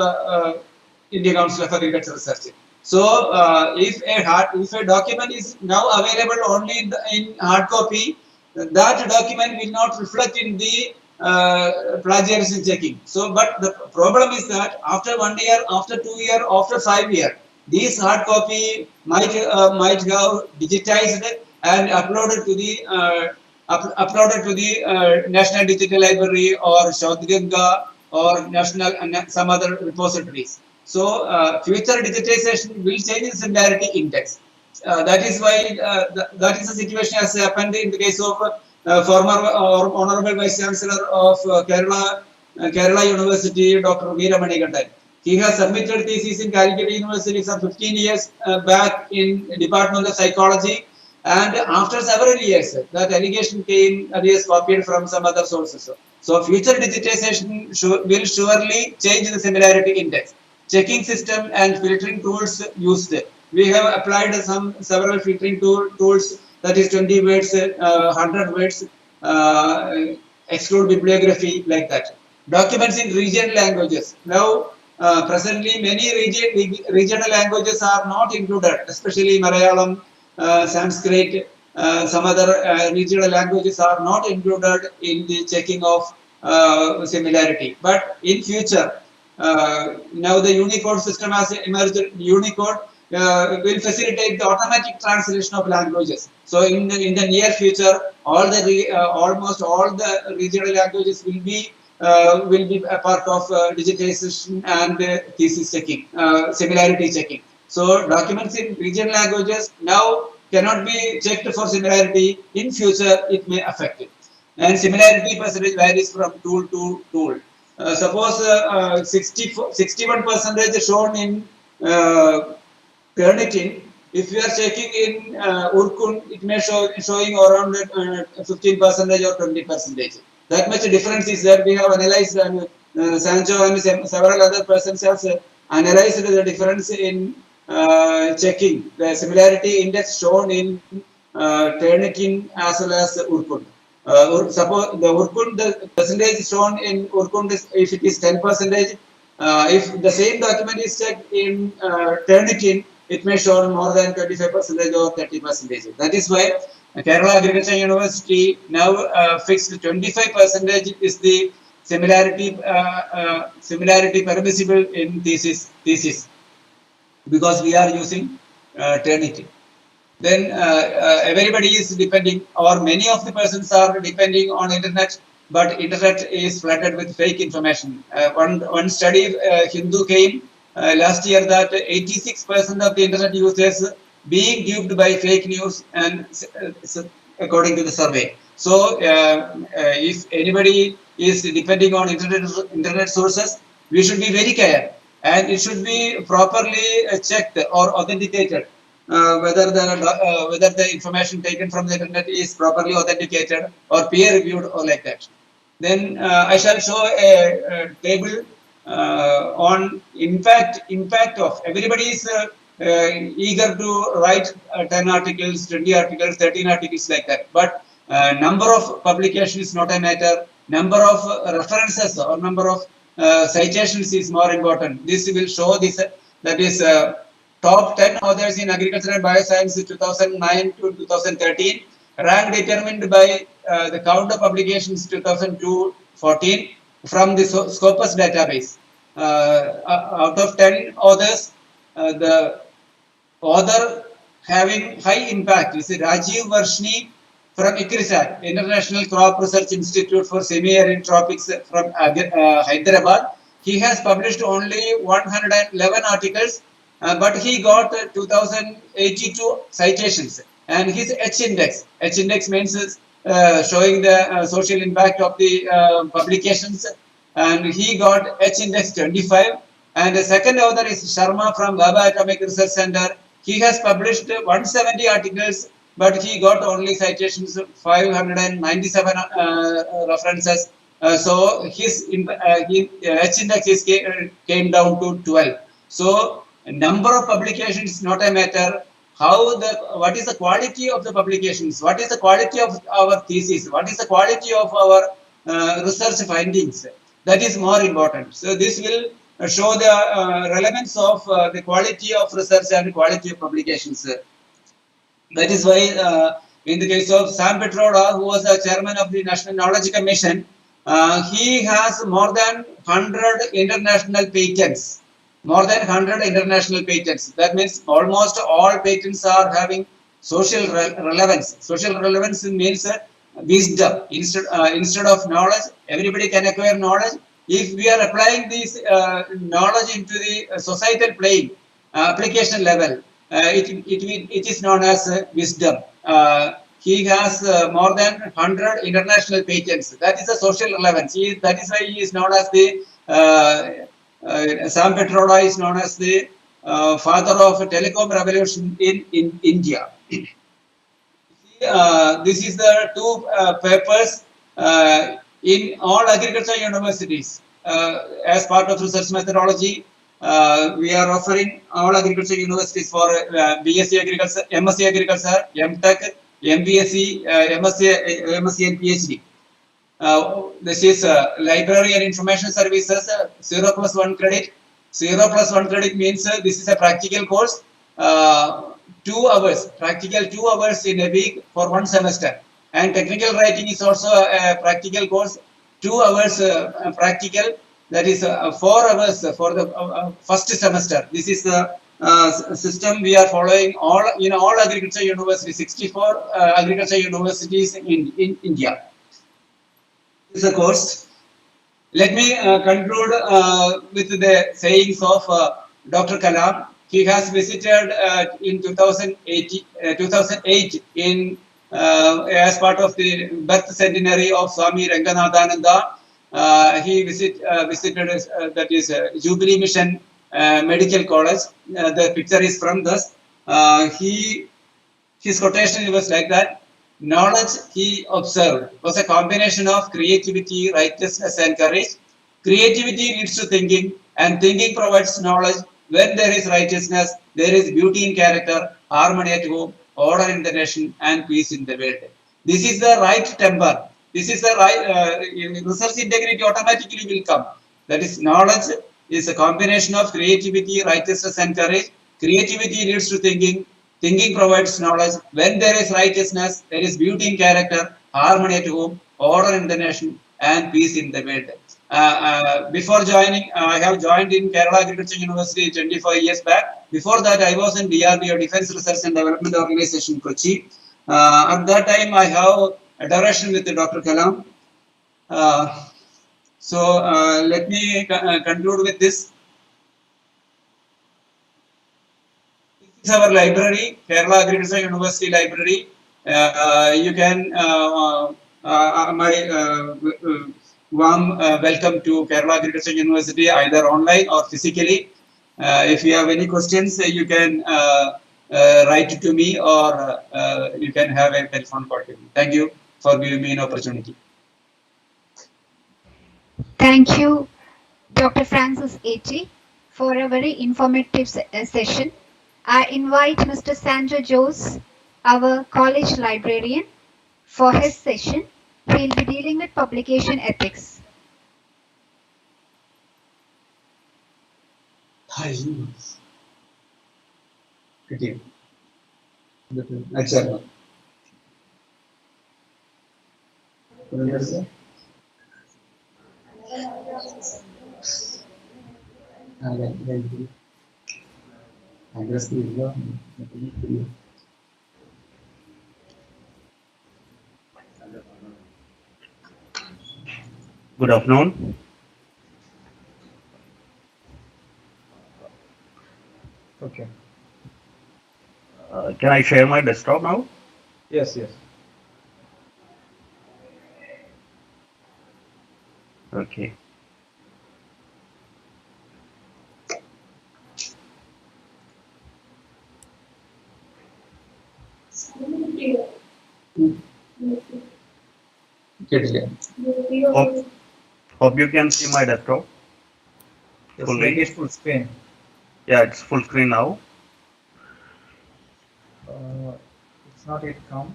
Indian Council of Agriculture Research. So if a document is now available only in hard copy, that document will not reflect in the plagiarism checking. So, but the problem is that after 1 year, after 2 years, after 5 years, these hard copy might have digitized and uploaded to the National Digital Library or Shodhganga or national and some other repositories. So future digitization will change the similarity index. That is why that is the situation as happened in the case of former or Honorable Vice Chancellor of Kerala University, Dr. Veeramani Gandan. He has submitted thesis in Calicut University some 15 years back in Department of Psychology. And after several years, that allegation came and is copied from some other sources. So future digitization will surely change the similarity index. Checking system and filtering tools used. We have applied several filtering tools, that is 20 words, 100 words, exclude bibliography, like that. Documents in regional languages. Now, presently, many regional languages are not included, especially Malayalam, Sanskrit, some other regional languages are not included in the checking of similarity. But in future, now the Unicode system has emerged. Unicode will facilitate the automatic translation of languages. So in the near future, almost all the regional languages will be a part of digitization and thesis checking, similarity checking. So documents in regional languages now cannot be checked for similarity. In future, it may affect it. And similarity percentage varies from tool to tool. Suppose 61 percentage shown in Turnitin. If you are checking in Urkun, it may showing around 15 percentage or 20 percentage. That much difference is there. We have analyzed, Sancho and several other persons have analyzed the difference in checking the similarity index shown in Turnitin as well as Urkun. Suppose the Urkun, the percentage shown in Urkun is, if it is 10 percentage, if the same document is checked in Turnitin, it may show more than 25 percentage or 30 percentage. That is why Kerala Agriculture University now fixed 25 percentage is the similarity permissible in thesis, because we are using Turnitin. Then everybody is depending, or many of the persons are depending on internet, but internet is flooded with fake information. One study, Hindu came last year, that 86% of the internet users being duped by fake news, and according to the survey. So if anybody is depending on internet sources, we should be very careful, and it should be properly checked or authenticated. Whether the information taken from the internet is properly authenticated or peer reviewed or like that. Then I shall show a table on impact of, everybody is eager to write 10 articles, 20 articles, 13 articles, like that. But number of publications is not a matter. Number of references or number of citations is more important. This will show this, that is top 10 authors in agriculture and bioscience 2009 to 2013, rank determined by the count of publications 2002-14 from the Scopus database. Out of 10 authors, the author having high impact is Rajiv Varshni from ICRISAT, International Crop Research Institute for Semi-Arid Tropics from Hyderabad. He has published only 111 articles, but he got 2082 citations. And his H-index means showing the social impact of the publications, and he got H-index 25. And the second author is Sharma from Baba Atomic Research Center. He has published 170 articles, but he got only citations 597 references. So his H-index came down to 12. So number of publications is not a matter. What is the quality of the publications? What is the quality of our thesis? What is the quality of our research findings? That is more important. So this will show the relevance of the quality of research and quality of publications. That is why in the case of Sam Petroda, who was the chairman of the National Knowledge Commission, he has more than 100 international patents. More than 100 international patents. That means almost all patents are having social relevance. Social relevance means wisdom. Instead of knowledge, everybody can acquire knowledge. If we are applying this knowledge into the societal plane, application level, it is known as wisdom. He has more than 100 international patents. That is a social relevance. That is why he is known as the Sam Petroda is known as the father of telecom revolution in India. this is the two papers in all agriculture universities as part of research methodology. We are offering all agriculture universities for BSc Agriculture, MSc Agriculture, MTech, MBSc, MSc and PhD. This is library and information services, 0 plus 1 credit. 0 plus 1 credit means this is a practical course, 2 hours, practical 2 hours in a week for 1 semester. And technical writing is also a practical course, 2 hours practical, that is 4 hours for the first semester. This is the system we are following all in all agriculture universities, 64 agriculture universities in India. This is the course. Let me conclude with the sayings of Dr. Kalam. He has visited in 2008 in as part of the birth centenary of Swami Ranganathananda. He visited that is Jubilee Mission Medical College. The picture is from this. His quotation was like that. Knowledge, he observed, was a combination of creativity, righteousness, and courage. Creativity leads to thinking, and thinking provides knowledge. When there is righteousness, there is beauty in character, harmony at home, order in the nation, and peace in the world. This is the right temper. This is the right research integrity automatically will come. That is, knowledge is a combination of creativity, righteousness, and courage. Creativity leads to thinking. Thinking provides knowledge. When there is righteousness, there is beauty in character, harmony at home, order in the nation, and peace in the world. Before joining, I have joined in Kerala Agriculture University 25 years back. Before that, I was in DRDO, Defense Research and Development Organization, Kochi. At that time, I have a direction with Dr. Kalam. Let me conclude with this. This is our library, Kerala Agriculture University Library. You can my warm welcome to Kerala Agriculture University, either online or physically. If you have any questions, you can write to me, or you can have a telephone call to me. Thank you for giving me an opportunity. Thank you, Dr. Francis A.T., for a very informative session. I invite Mr. Sandro Jose, our college librarian, for his session. He'll be dealing with publication ethics. Good afternoon. Okay. Can I share my desktop now? Yes, yes. Okay. Hope you can see my desktop. Yes, Fully. make it full screen. Yeah, it's full screen now. It's not yet come.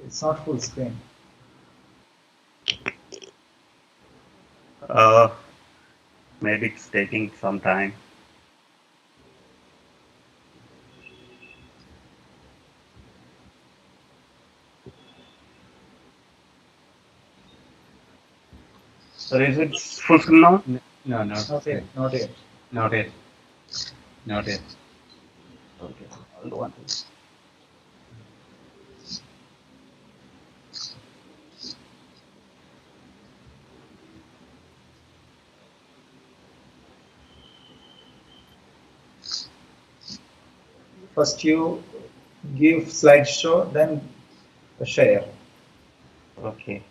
It's not full screen. Maybe it's taking some time. So is it full screen now? No, Not yet. Not yet. not yet. Not yet. Okay, I'll do one thing. First you give slideshow, then share. Okay.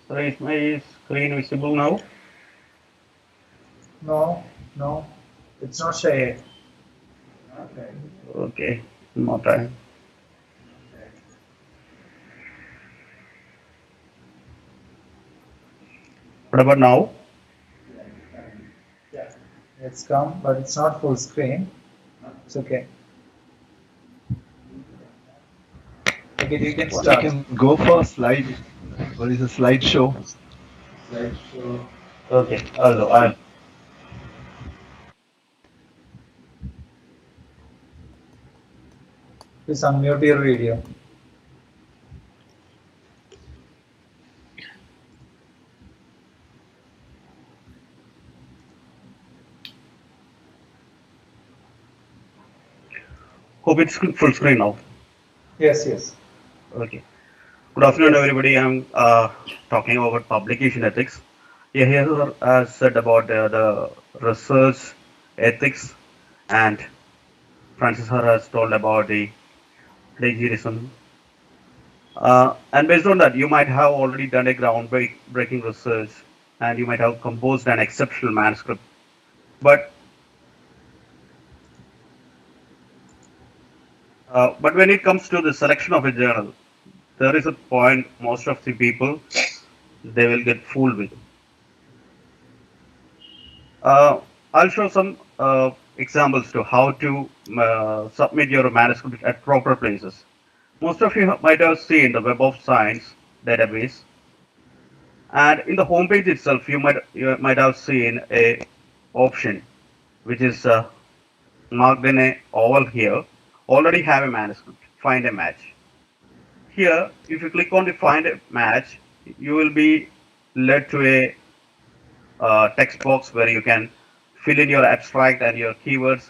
So is my screen visible now? No, no, it's not shared. Okay, more time. What about now? It's come, but it's not full screen. It's okay. Okay, you can You start. can go for slide. What is a slideshow? Okay, I'll Please unmute your video. hope it's full screen now. Yes, yes. Okay. Good afternoon, Yes. everybody. I'm talking about publication ethics. Yeah, here I said about the research ethics, and Francis has told about the plagiarism. And based on that, you might have already done a groundbreaking research, and you might have composed an exceptional manuscript. But when it comes to the selection of a journal, there is a point most of the people they will get fooled with. Uh, I'll show some examples to how to submit your manuscript at proper places. Most of you might have seen the Web of Science database, and in the homepage itself, you might have seen a option which is marked in a oval here. Already have a manuscript. Find a match. Here, if you click on the find a match, you will be led to a text box where you can fill in your abstract and your keywords,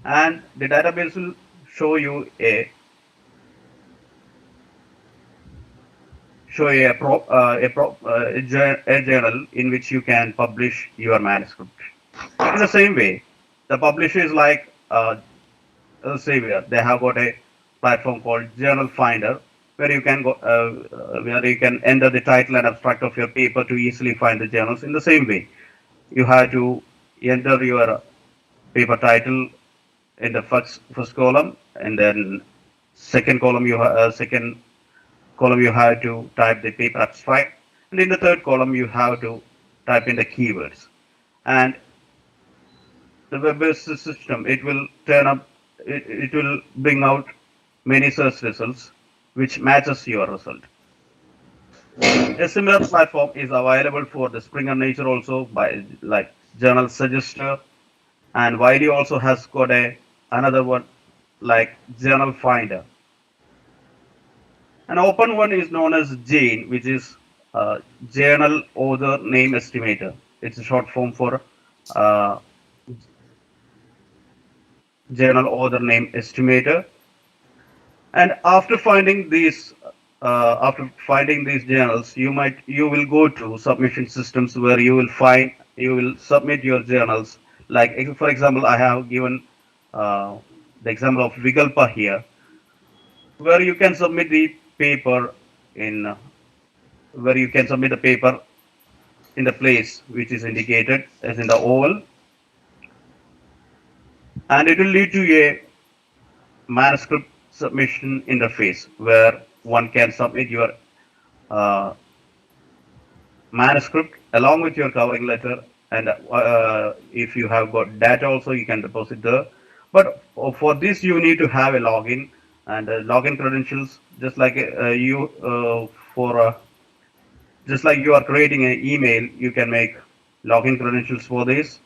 and the database will show you a journal in which you can publish your manuscript. In the same way, the publisher is like Elsevier. They have got a platform called Journal Finder where you can enter the title and abstract of your paper to easily find the journals. In the same way, you have to enter your paper title in the first column, and then second column you have to type the paper abstract, and in the third column you have to type in the keywords. And the web-based system, it will bring out many search results which matches your result. A similar platform is available for the Springer Nature also, by like Journal Suggester, and Wiley also has got another one like Journal Finder. An open one is known as JANE, which is Journal Author Name Estimator. It's a short form for uh, Journal Author Name Estimator. And after finding these journals, you will go to submission systems where you will submit your journals. Like for example, I have given the example of Vigalpa here, where you can submit the paper in where you can submit the paper in the place which is indicated as in the oval, and it will lead to a manuscript submission interface where one can submit your uh, manuscript along with your covering letter, and if you have got data also you can deposit there. But for this you need to have a login and login credentials, for just like you are creating an email, you can make login credentials for this,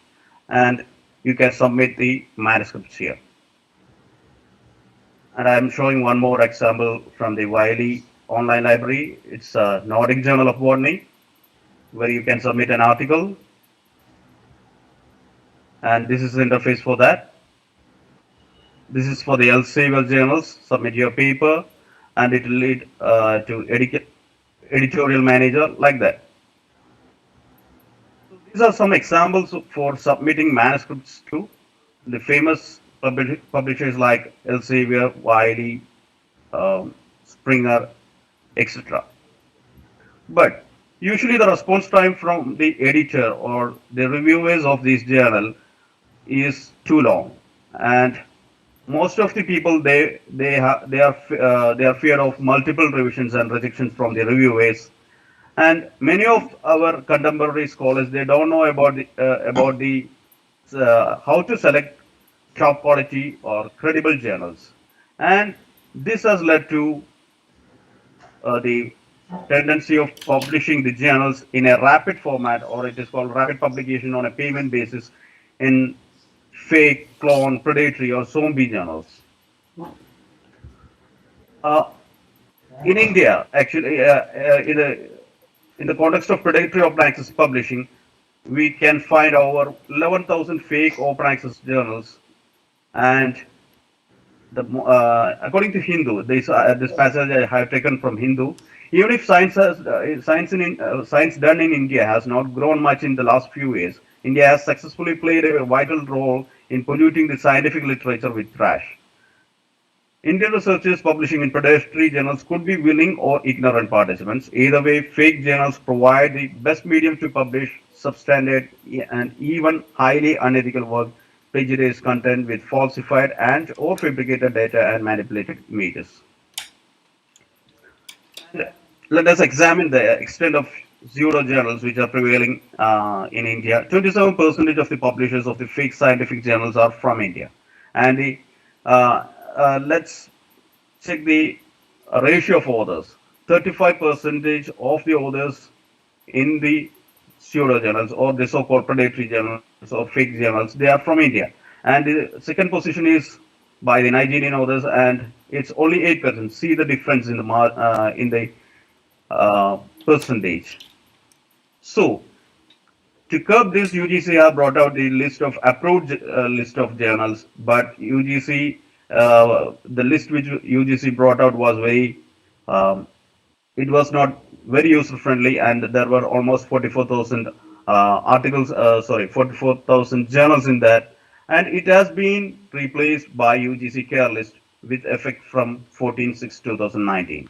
and you can submit the manuscripts here. And I'm showing one more example from the Wiley online library. It's a Nordic Journal of Botany, where you can submit an article, and this is the interface for that. This is for the Elsevier journals. Submit your paper, and it will lead to editorial manager like that. So these are some examples for submitting manuscripts to the famous publishers like Elsevier, Wiley, Springer, etc. But Usually, the response time from the editor or the reviewers of this journal is too long, and most of the people they are fear of multiple revisions and rejections from the reviewers. And many of our contemporary scholars they don't know about the how to select top quality or credible journals, and this has led to the tendency of publishing the journals in a rapid format, or it is called rapid publication on a payment basis, in fake, clone, predatory, or zombie journals. Uh, in India, actually, in the context of predatory open access publishing, we can find over 11,000 fake open access journals. And according to Hindu, this passage I have taken from Hindu. Even if science done in India has not grown much in the last few years, India has successfully played a vital role in polluting the scientific literature with trash. Indian researchers publishing in predatory journals could be willing or ignorant participants. Either way, fake journals provide the best medium to publish substandard and even highly unethical work, plagiarized content with falsified and or fabricated data and manipulated images. And let us examine the extent of pseudo journals which are prevailing in India. 27% of the publishers of the fake scientific journals are from India, and let's check the ratio of authors. 35% of the authors in the pseudo journals or the so-called predatory journals or fake journals, they are from India. And the second position is by the Nigerian authors, and it's only 8%. See the difference in the percentage. So to curb this, UGC have brought out the list of approved list of journals, but UGC the list which UGC brought out was very um, it was not very user friendly, and there were almost 44,000 articles, sorry, 44,000 journals in that, and it has been replaced by UGC care list with effect from 14/6/2019.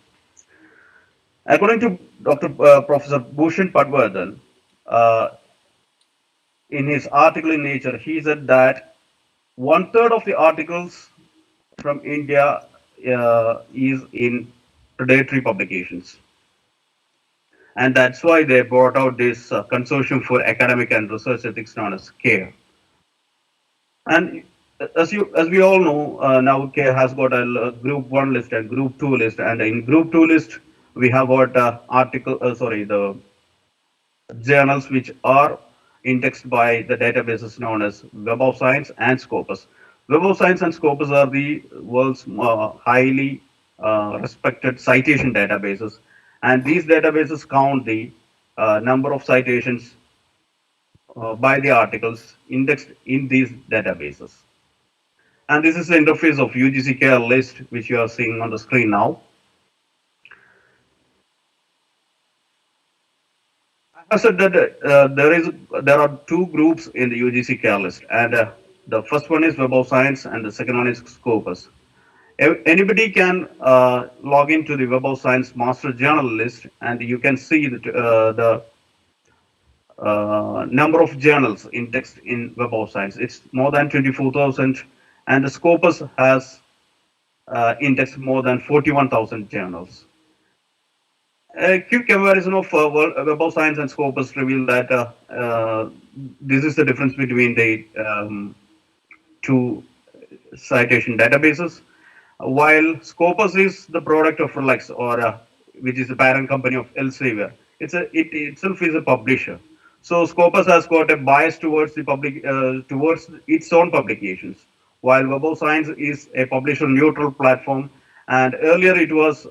According to Dr. Professor Bhushan Padwardhan, uh, in his article in Nature, he said that one third of the articles from India is in predatory publications. And that's why they brought out this consortium for academic and research ethics known as CARE. And as we all know, now CARE has got a group 1 list and group 2 list, and in group 2 list we have got the journals which are indexed by the databases known as Web of Science and Scopus. Web of Science and Scopus are the world's highly respected citation databases, and these databases count the number of citations by the articles indexed in these databases. And this is the interface of UGC care list, which you are seeing on the screen now. I said that there are two groups in the UGC care list, and the first one is Web of Science, and the second one is Scopus. Anybody can log into the Web of Science master journal list, and you can see the number of journals indexed in Web of Science. It's more than 24,000, and the Scopus has indexed more than 41,000 journals. A quick comparison of Web of Science and Scopus reveal that this is the difference between the two citation databases. While Scopus is the product of Relax, or which is the parent company of Elsevier, it itself is a publisher. So Scopus has got a bias towards the towards its own publications, while Web of Science is a publisher neutral platform. And earlier it was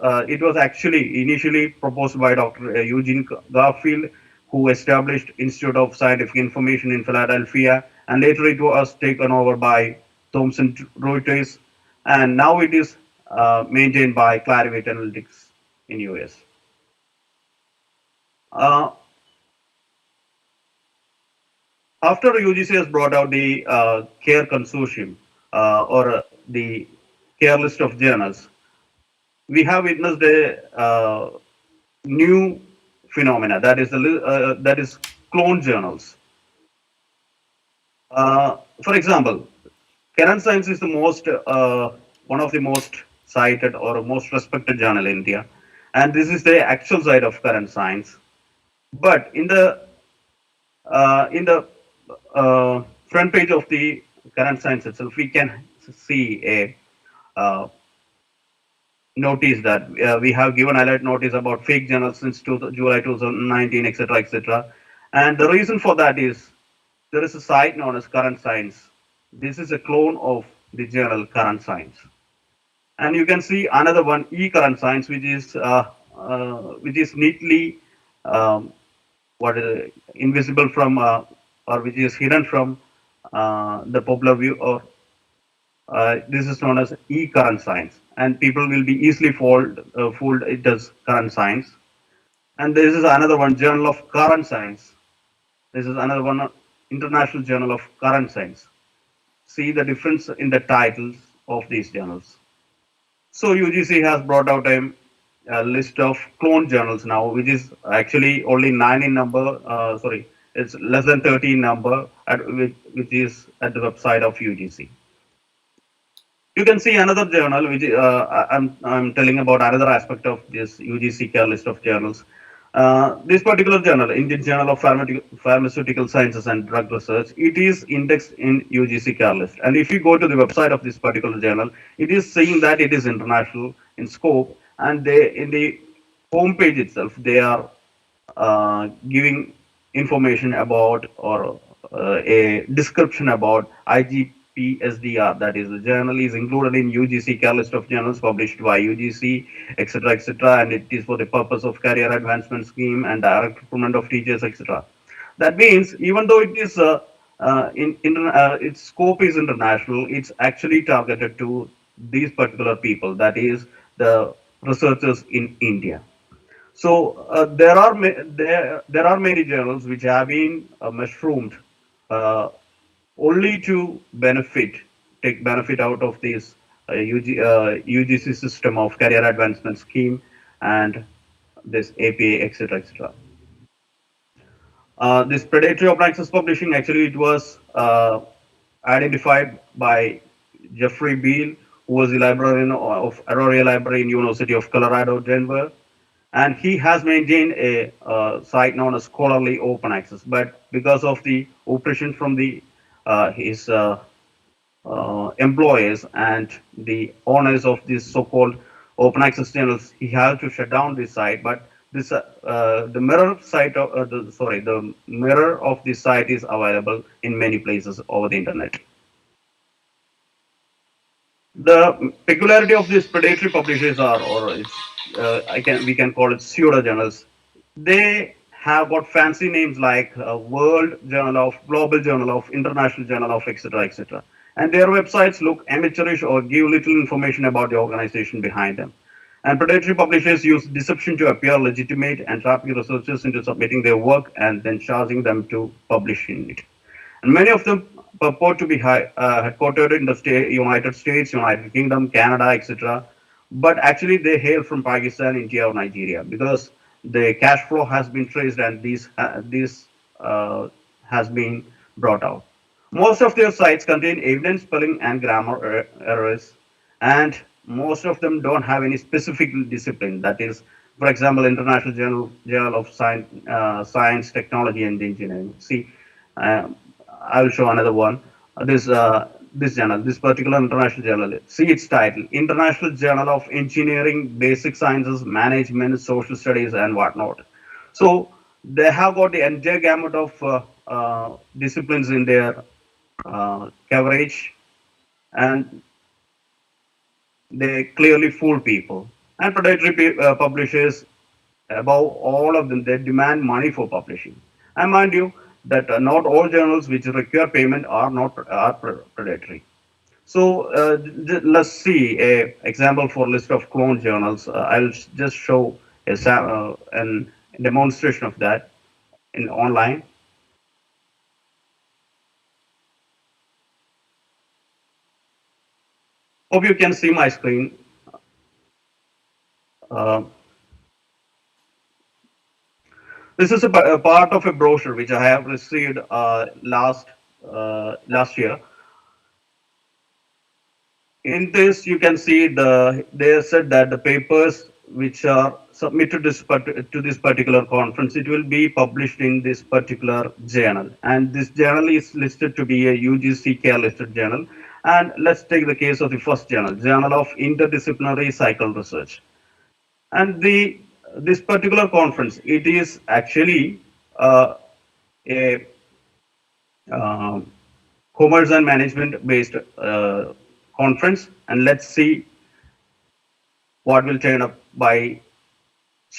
actually initially proposed by Dr. Eugene Garfield, who established Institute of Scientific Information in Philadelphia, and later it was taken over by Thomson Reuters, and now it is maintained by Clarivate Analytics in US. Uh, After UGC has brought out the CARE consortium or the CARE list of journals, we have witnessed a new phenomena. That is clone journals. For example, current science is the most one of the most cited or most respected journal in India, and this is the actual side of current science. But in the front page of the current science itself, we can see a notice that we have given alert notice about fake journals since July 2019, etc., etc. And the reason for that is there is a site known as Current Science. This is a clone of the journal Current Science. And you can see another one, e-current science, which is neatly um, what invisible from or which is hidden from the popular view, or this is known as e-current science, and people will be easily fooled it as current science. And this is another one, Journal of Current Science. This is another one, International Journal of Current Science. See the difference in the titles of these journals. So UGC has brought out a list of clone journals now, which is actually only 9 in number. Sorry, it's less than 30 in number, which is at the website of UGC. You can see another journal, which I'm telling about another aspect of this UGC care list of journals. This particular journal, Indian Journal of Pharmaceutical Sciences and Drug Research, it is indexed in UGC care list. And if you go to the website of this particular journal, it is saying that it is international in scope, and they in the home page itself they are giving information about, or a description about IGPSDR, that is the journal is included in UGC care list of journals published by UGC, etc., etc., and it is for the purpose of career advancement scheme and direct recruitment of teachers, etc. That means even though it is its scope is international, it's actually targeted to these particular people, that is the researchers in India. So there are many journals which have been mushroomed uh, only to take benefit out of this UGC system of career advancement scheme and this APA, etc., etc. This predatory open access publishing, actually it was identified by Jeffrey Beal, who was the librarian of Aurora Library in University of Colorado, Denver, and he has maintained a site known as Scholarly Open Access. But because of the oppression from the his employers and the owners of these so-called open access channels, he had to shut down this site. But this the mirror site of the mirror of this site is available in many places over the internet. The peculiarity of these predatory publishers are, or it's, we can call it pseudo journals. They have got fancy names like World Journal of, Global Journal of, International Journal of, etc., etc. And their websites look amateurish or give little information about the organization behind them. And predatory publishers use deception to appear legitimate and trapping researchers into submitting their work and then charging them to publish in it. And many of them purport to be headquartered in the United States, United Kingdom, Canada, etc. But actually, they hail from Pakistan, India, or Nigeria, because the cash flow has been traced and this has been brought out. Most of their sites contain evidence spelling and grammar errors, and most of them don't have any specific discipline. That is, for example, International Journal of Science, Technology, and Engineering. See, uh, I will show another one. This journal, this particular international journal. See its title: International Journal of Engineering, Basic Sciences, Management, Social Studies, and whatnot. So they have got the entire gamut of disciplines in their coverage, and they clearly fool people. And predatory publishers, above all of them, they demand money for publishing. And mind you, that not all journals which require payment are not predatory. So let's see a example for list of clone journals. I'll just show an demonstration of that in online. Hope you can see my screen. Uh, This is a part of a brochure which I have received last year. In this, you can see they said that the papers which are submitted to this particular conference, it will be published in this particular journal, and this journal is listed to be a UGC care listed journal. And let's take the case of the first journal, Journal of Interdisciplinary Cycle Research. And this particular conference, it is actually a um, commerce and management based conference. And let's see what will turn up by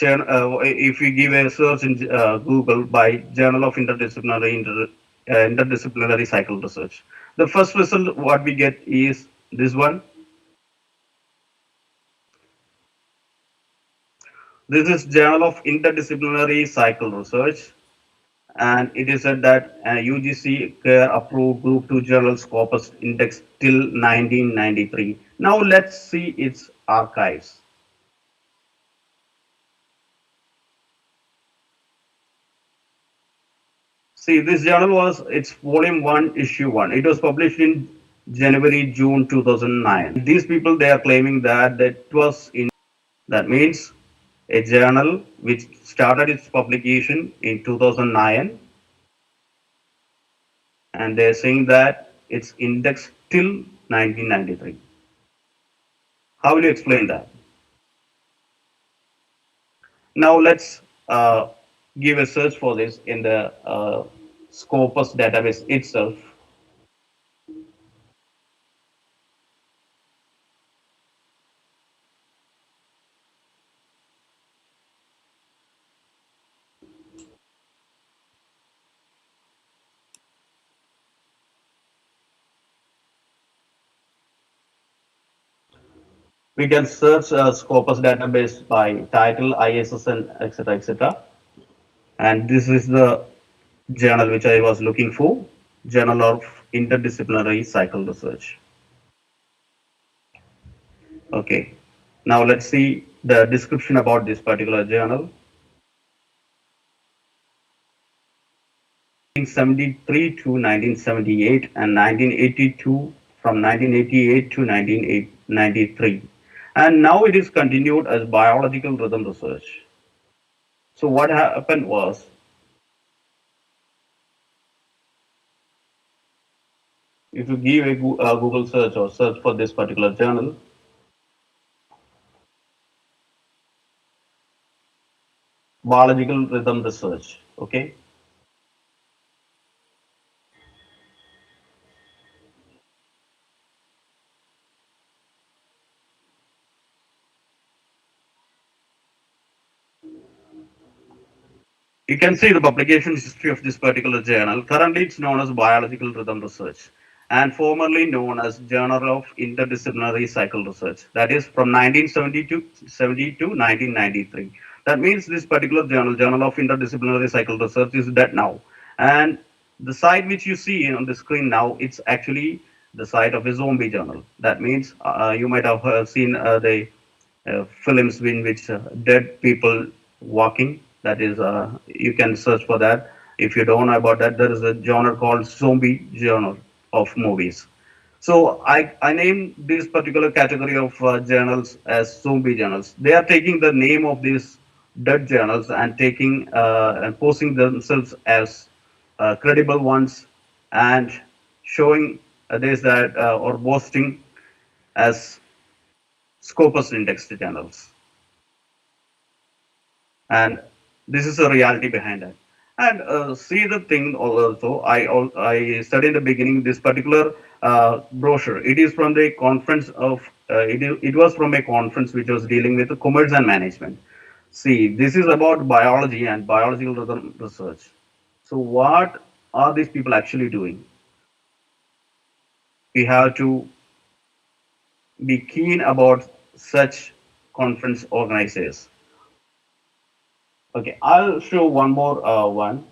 if we give a search in Google by Journal of Interdisciplinary Cycle Research. The first result what we get is this one. This is Journal of Interdisciplinary Cycle Research, and it is said that UGC care approved Group 2 journal Scopus Index till 1993. Now let's see its archives. See, this journal was its volume 1, issue 1. It was published in January, June 2009. These people, they are claiming that was in, that means a journal which started its publication in 2009, and they're saying that it's indexed till 1993. How will you explain that? Now let's give a search for this in the Scopus database itself. We can search Scopus database by title, ISSN, etc., etc. And this is the journal which I was looking for, Journal of Interdisciplinary Cycle Research. Okay. Now let's see the description about this particular journal. 1973 to 1978 and 1982 from 1988 to 1993. And now it is continued as biological rhythm research. So what happened was, if you give a Google search or search for this particular journal, biological rhythm research, okay, you can see the publication history of this particular journal. Currently, it's known as Biological Rhythm Research and formerly known as Journal of Interdisciplinary Cycle Research. That is from 1972 to 1993. That means this particular journal, Journal of Interdisciplinary Cycle Research, is dead now. And the site which you see on the screen now, it's actually the site of a zombie journal. That means you might have seen the films in which dead people walking. That is, you can search for that. If you don't know about that, there is a genre called zombie genre of movies. So I named this particular category of journals as zombie journals. They are taking the name of these dead journals and taking and posing themselves as credible ones and showing this that or boasting as Scopus indexed journals. And this is the reality behind that. And see the thing also, I said in the beginning, this particular brochure, it is from the conference of it was from a conference which was dealing with commerce and management. See, this is about biology and biological research. So what are these people actually doing? We have to be keen about such conference organizers. Okay, I'll show one more one.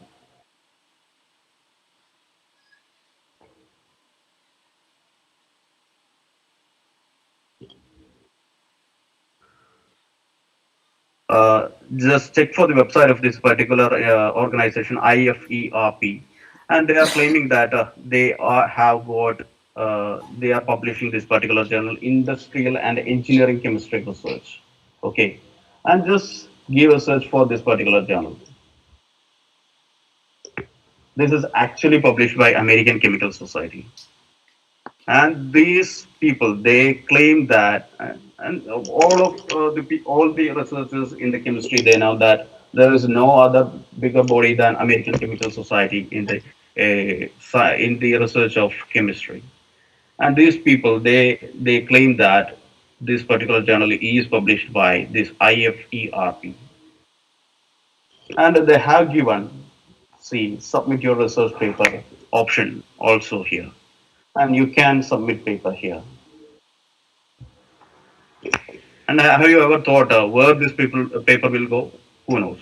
just check for the website of this particular organization, IFERP, and they are claiming that they are publishing this particular journal, Industrial and Engineering Chemistry Research. Okay, and just give a search for this particular journal. This is actually published by American Chemical Society. And these people, they claim that, and all the researchers in the chemistry, they know that there is no other bigger body than American Chemical Society in the research of chemistry. And these people, they claim that this particular journal is published by this IFERP, and they have given, see, submit your research paper option also here, and you can submit paper here. And have you ever thought where this paper will go? Who knows?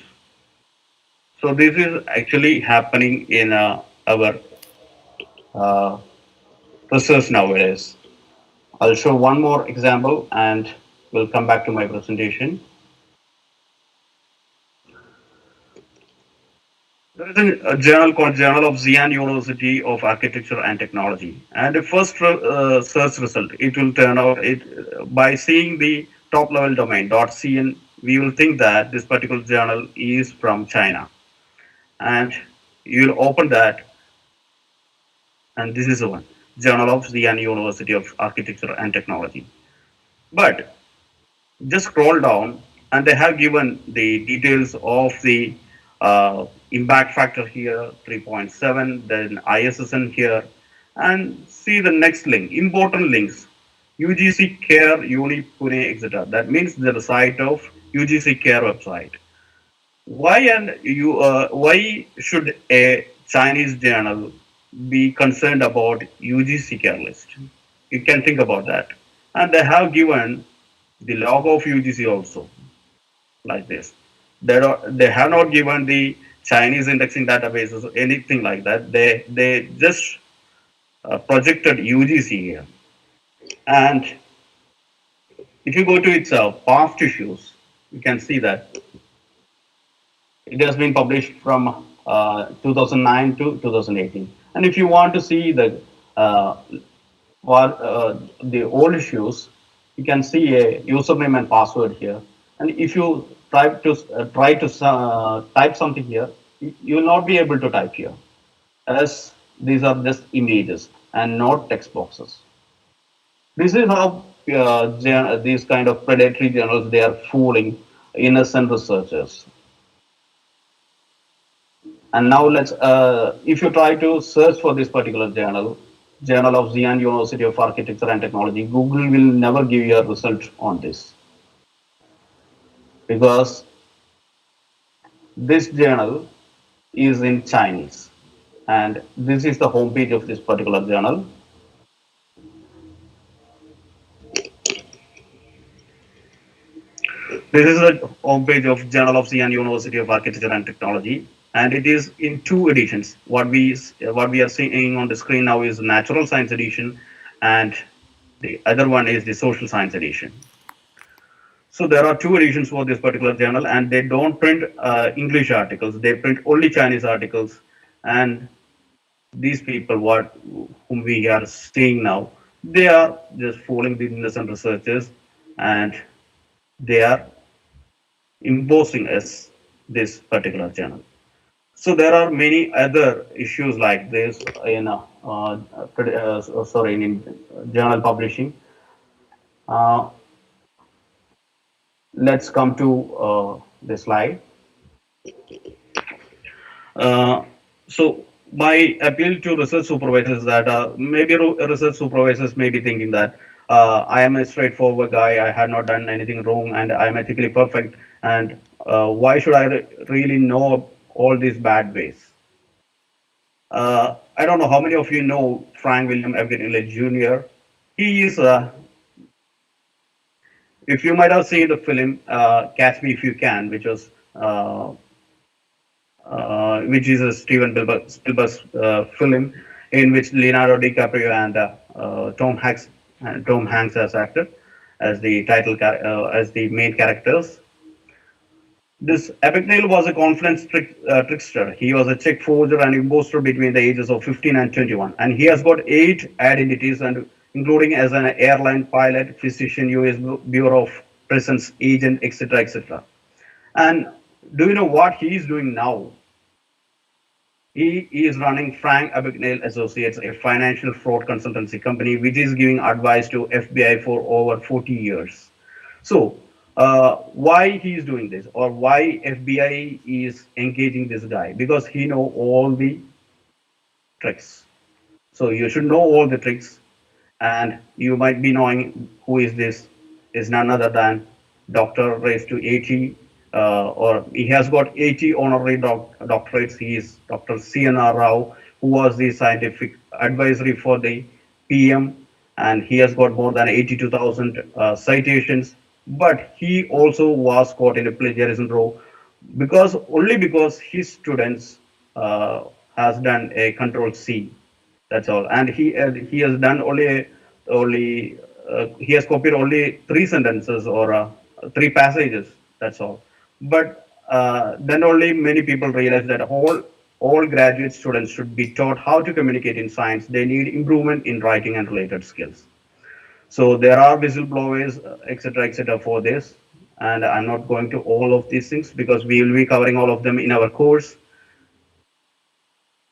So this is actually happening in our uh, research nowadays. I'll show one more example and we'll come back to my presentation. There is a journal called Journal of Xi'an University of Architecture and Technology. And the first search result, it will turn out, by seeing the top level domain .cn, we will think that this particular journal is from China. And you will open that, and this is the one, Journal of Xi'an University of Architecture and Technology. But just scroll down, and they have given the details of the impact factor here, 3.7, then ISSN here, and see the next link, important links, UGC Care, Uni Pune, etc. That means the site of UGC Care website. Why should a Chinese journal be concerned about UGC care list? You can think about that. And they have given the logo of UGC also, like this. They have not given the Chinese indexing databases, anything like that. They just projected UGC here. And if you go to its past issues, you can see that it has been published from 2009 to 2018. And if you want to see uh, the old issues, you can see a username and password here. And if you try to type something here, you will not be able to type here, as these are just images and not text boxes. This is how these kind of predatory journals, they are fooling innocent researchers. And now if you try to search for this particular journal, Journal of Xi'an University of Architecture and Technology, Google will never give you a result on this, because this journal is in Chinese. And this is the homepage of this particular journal. This is the homepage of Journal of Xi'an University of Architecture and Technology, and it is in two editions. What we are seeing on the screen now is the Natural Science edition, and the other one is the Social Science edition. So there are two editions for this particular journal, and they don't print English articles. They print only Chinese articles, and these people, whom we are seeing now, they are just fooling the innocent researchers, and they are imposing us this particular journal. So there are many other issues like this in journal publishing. Uh, let's come to the slide. So my appeal to research supervisors, that maybe research supervisors may be thinking that I am a straightforward guy, I have not done anything wrong, and I am ethically perfect, and why should I really know all these bad ways? I don't know how many of you know Frank William Evangelist Jr. He is, if you might have seen the film Catch Me If You Can, which is a Spielberg's film in which Leonardo DiCaprio and Tom Hanks as actor as the main characters. This Abagnale was a confidence trickster. He was a check forger and imposter between the ages of 15 and 21. And he has got 8 identities, and including as an airline pilot, physician, US Bureau of Prisons agent, etc., etc. And do you know what he is doing now? He is running Frank Abagnale Associates, a financial fraud consultancy company, which is giving advice to FBI for over 40 years. So, why he is doing this, or why FBI is engaging this guy? Because he know all the tricks. So you should know all the tricks, and you might be knowing who is this. Is none other than Doctor raised to 80, or he has got 80 honorary doctorates. He is Dr. CNR Rao, who was the scientific advisory for the PM, and he has got more than 82,000 citations. But he also was caught in a plagiarism row because his students has done a control C. That's all. And he has done only he has copied only 3 sentences or 3 passages. That's all. But then only many people realize that all graduate students should be taught how to communicate in science. They need improvement in writing and related skills. So there are whistleblowers, etc., etc., for this. And I'm not going to all of these things because we will be covering all of them in our course.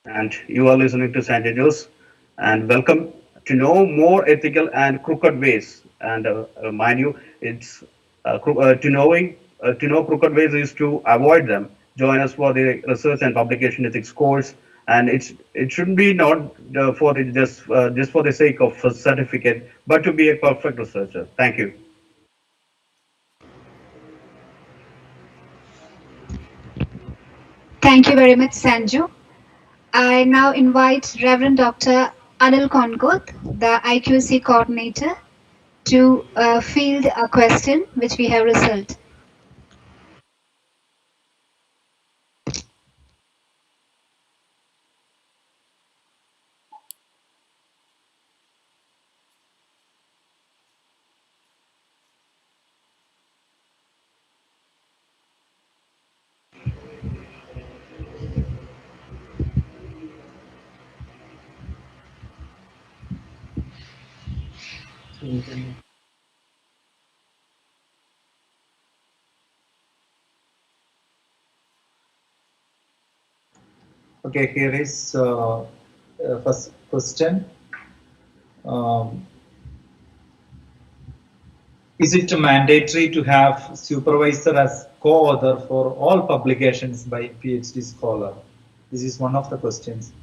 And you are listening to Sanjay Jose, and welcome to know more ethical and crooked ways. And mind you, it's to know crooked ways is to avoid them. Join us for the research and publication ethics course, and it shouldn't be not for the just for the sake of a certificate, but to be a perfect researcher. Thank you. Thank you very much, Sanju. I now invite Reverend Dr. Anil Kongoth, the IQC coordinator, to field a question which we have received. Okay, here is first question. Is it mandatory to have supervisor as co-author for all publications by PhD scholar? This is one of the questions.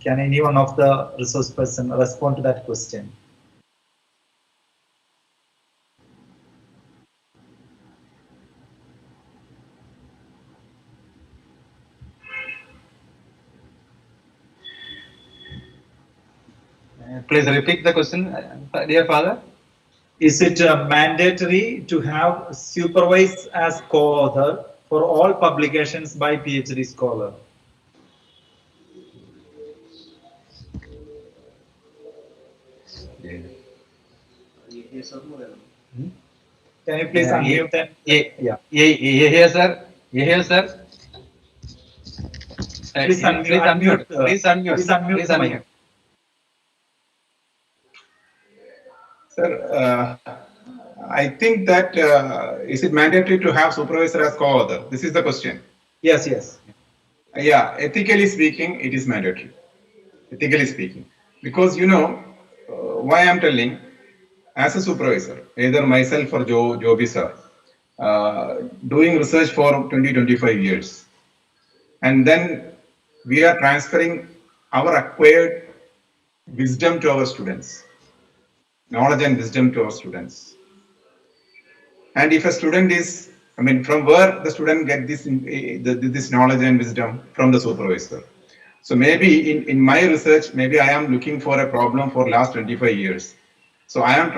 Can any one of the resource person respond to that question? Please repeat the question, dear father. Is it mandatory to have supervise as co-author for all publications by PhD scholar? Can you please unmute them? Yeah. Yes, sir. Yes, sir. Please unmute. Please unmute. Please unmute the mic. Sir, I think that is it mandatory to have supervisor as co-author? This is the question. Yes, yes. Yeah, ethically speaking, it is mandatory. Ethically speaking, because you know why I'm telling, as a supervisor, either myself or Joby sir, doing research for 20-25 years, and then we are transferring our acquired wisdom to our students, knowledge and wisdom to our students. And if a student is, I mean, from where the student get this knowledge and wisdom? From the supervisor. So maybe in my research, maybe I am looking for a problem for last 25 years. So I am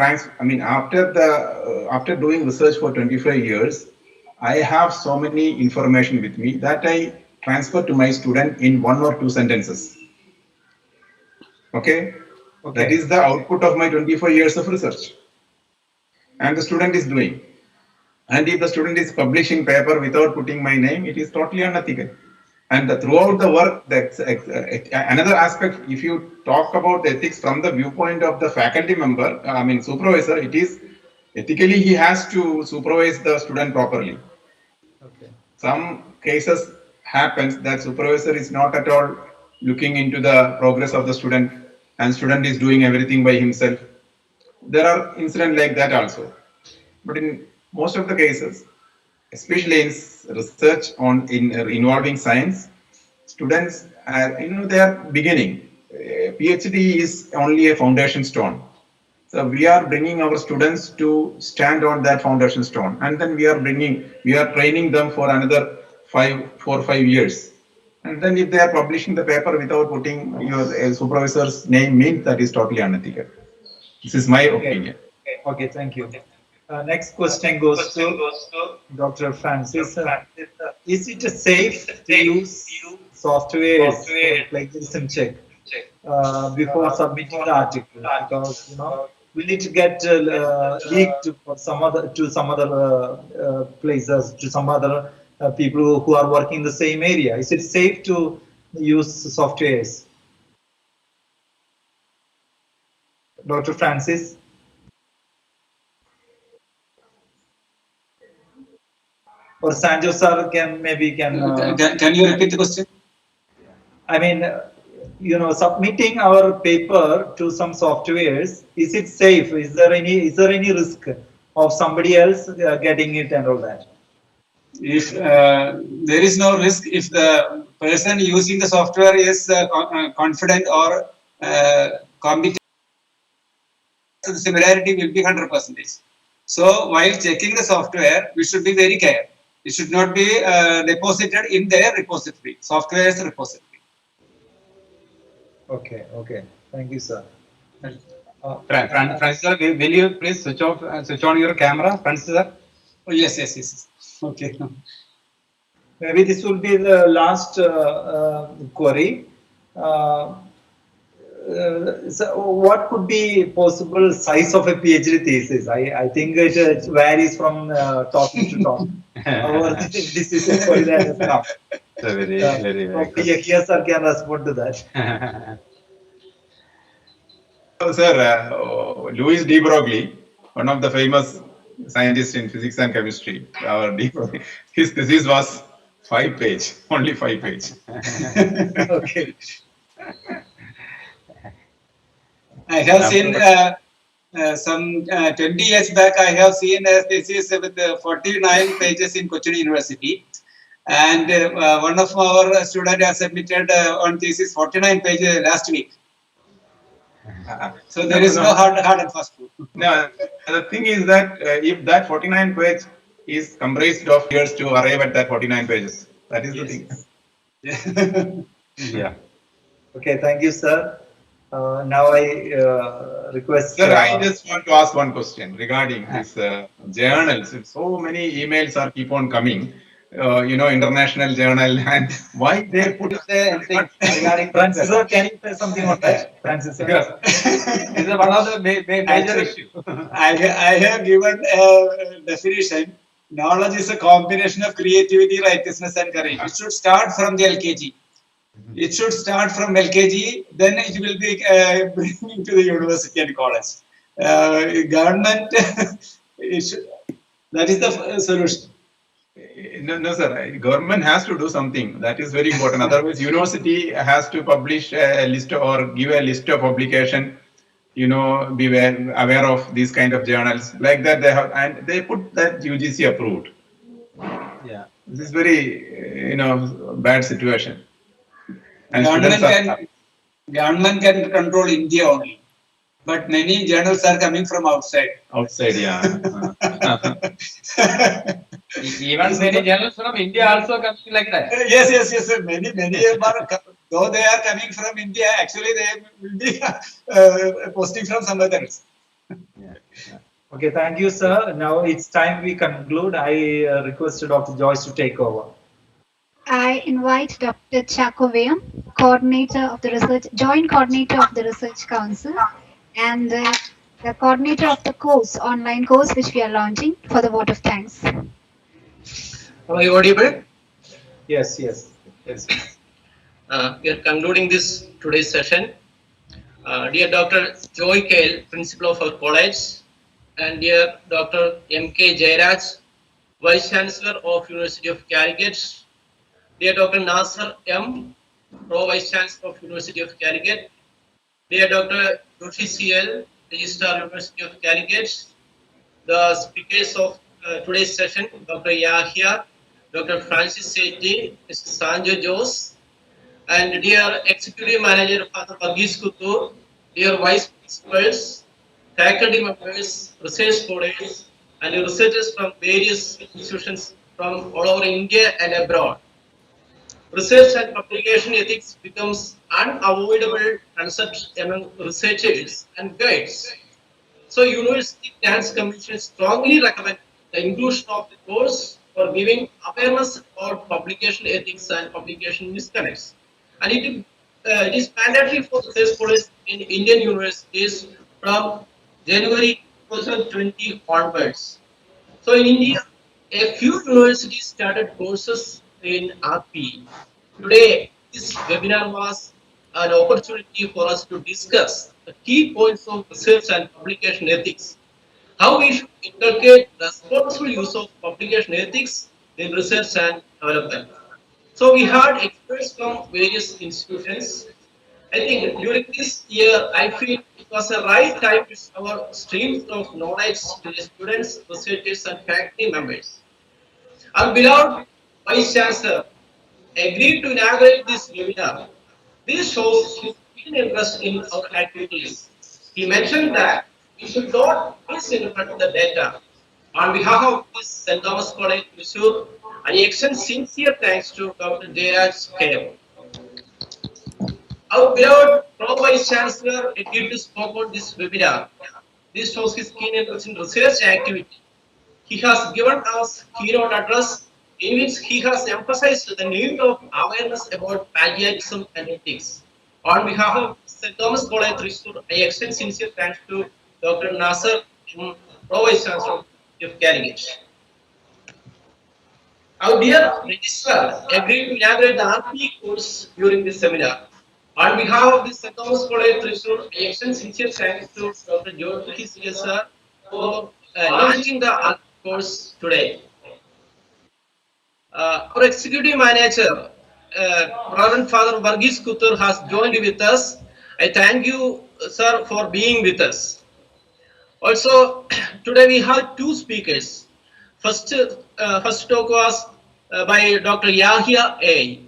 after doing research for 25 years, I have so many information with me that I transfer to my student in 1 or 2 sentences. Okay? That is the output of my 25 years of research. And the student is doing. And if the student is publishing paper without putting my name, it is totally unethical. And throughout the work, that's another aspect. If you talk about ethics from the viewpoint of the faculty member, I mean supervisor, it is ethically he has to supervise the student properly. Okay. Some cases happens that supervisor is not at all looking into the progress of the student, and student is doing everything by himself. There are incidents like that also. But in most of the cases, especially in research on involving science, students are, they are beginning. PhD is only a foundation stone. So we are bringing our students to stand on that foundation stone, and then we are training them for another 4 or 5 years. And then if they are publishing the paper without putting your supervisor's name, means that is totally unethical. This is my opinion. Okay, thank you. Next question goes to Dr. Francis. Is it safe to use softwares for plagiarism check before submitting the article? Because will it get leaked for some other places, to some other people who are working in the same area? Is it safe to use softwares? Dr. Francis? Or Sanjo sir can Can you repeat the question? I mean, submitting our paper to some softwares, is it safe? Is there any risk of somebody else getting it and all that? If there is no risk, if the person using the software is confident or competent, the similarity will be 100%. So while checking the software, we should be very careful. It should not be deposited in their repository, software's repository. Okay. Thank you, sir. Francis sir, will you please switch on your camera, Francis sir? Oh, yes. Okay. Maybe this will be the last query. So what could be possible size of a PhD thesis? I think it varies from topic to topic. However, this is a query that has come. Very Probably Yahya sir can respond to that. Sir, Louis de Broglie, one of the famous scientists in physics and chemistry, his thesis was 5 page, only 5 page. Okay. I have seen some 20 years back, I have seen a thesis with 49 pages in Cochin University. And one of our students has submitted on thesis 49 pages last week. So there is no hard and fast rule. No, the thing is that if that 49 page is comprised of years to arrive at that 49 pages, that is the thing. Yeah. Okay, thank you, sir. Now I request. Sir, I just want to ask one question regarding this journals. So many emails are keep on coming. International journal, and why they put anything regarding Francis sir, can you say something on that? Francis sir. This is one of the major issue. I have given a definition. Knowledge is a combination of creativity, righteousness, and courage. It should start from the LKG. It should start from LKG, then it will be bringing to the university and college. Government, that is the solution. No, sir. Government has to do something. That is very important. Otherwise, university has to publish a list or give a list of publication. Be aware of these kind of journals like that. They have, and they put that UGC approved. Yeah. This is very bad situation. And government can control India only, but many journals are coming from outside. Outside, yeah. Even many journals from India also coming like that. Yes. Many are, though they are coming from India, actually they will be posting from some others. Okay, thank you, sir. Now it's time we conclude. I request Dr. Joyce to take over. I invite Dr. Chakoveam, coordinator of the research, joint coordinator of the Research Council, and the coordinator of the course, online course which we are launching, for the vote of thanks. Am I audible? Yes, yes, yes. We are concluding this today's session. Dear Dr. Joy Kale, Principal of our college, and dear Dr. M.K. Jairaj, Vice Chancellor of University of Calicut, dear Dr. Nasser M., Pro Vice Chancellor of University of Calicut, dear Dr. Joshi C.L., Registrar University of Calicut, the speakers of today's session, Dr. Yahya, Dr. Francis Sethi, Mr. Sanjay Jose, and dear Executive Manager Father Varghese Kuttur, dear Vice Principals, faculty members, research scholars, and researchers from various institutions from all over India and abroad. Research and publication ethics becomes unavoidable concept among researchers and guides. So, University Grants Commission strongly recommend the inclusion of the course for giving awareness about publication ethics and publication misconducts. And it is mandatory for research scholars in Indian universities from January 2020 onwards. So, in India, a few universities started courses in RP. Today, this webinar was an opportunity for us to discuss the key points of research and publication ethics, how we should inculcate responsible use of publication ethics in research and development. So we had experts from various institutions. I think during this year, I feel it was a right time to our streams of knowledge to the students, researchers, and faculty members. Our beloved Vice Chancellor agreed to inaugurate this webinar. This shows his keen interest in our activities. He mentioned that we should not misinterpret the data. On behalf of this St. Thomas College, Thrissur, I extend sincere thanks to Dr. Jairaj K. Our beloved Pro Vice Chancellor agreed to speak on this webinar. This shows his keen interest in research activity. He has given us keynote address in which he has emphasized the need of awareness about plagiarism and ethics. On behalf of St. Thomas College, Thrissur, I extend sincere thanks to Dr. Nasser, Pro Vice Chancellor of Calicut. Our dear Registrar agreed to inaugurate the RP course during this seminar. On behalf of the St. Thomas College, Thrissur, I extend sincere thanks to Dr. Joshi C.L. for launching the RP course today. Our executive manager, Reverend Father Varghese Kuttur, has joined with us. I thank you, sir, for being with us. Also, today we have two speakers. First talk was by Dr. Yahya A.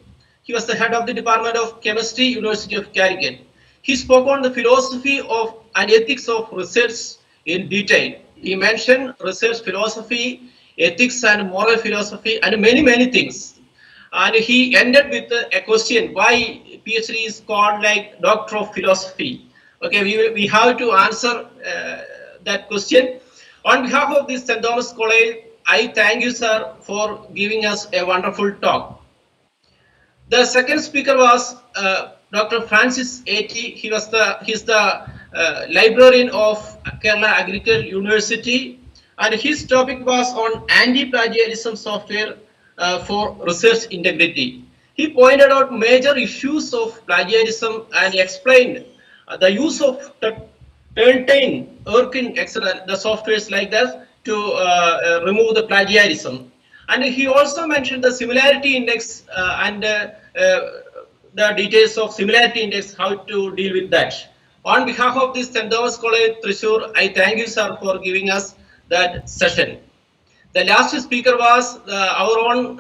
He was the head of the Department of Chemistry, University of Calicut. He spoke on the philosophy of and ethics of research in detail. He mentioned research philosophy, ethics and moral philosophy, and many things. And he ended with a question: why PhD is called like Doctor of Philosophy? Okay, we have to answer that question. On behalf of this St. Thomas College, I thank you, sir, for giving us a wonderful talk. The second speaker was Dr. Francis A.T. He's the librarian of Kerala Agricultural University, and his topic was on anti-plagiarism software for research integrity. He pointed out major issues of plagiarism and explained the use of Turnitin, Erkin, etc., the softwares like that to remove the plagiarism. And he also mentioned the similarity index and the details of similarity index, how to deal with that. On behalf of this St. Thomas College, Thrissur, I thank you, sir, for giving us that session. The last speaker was our own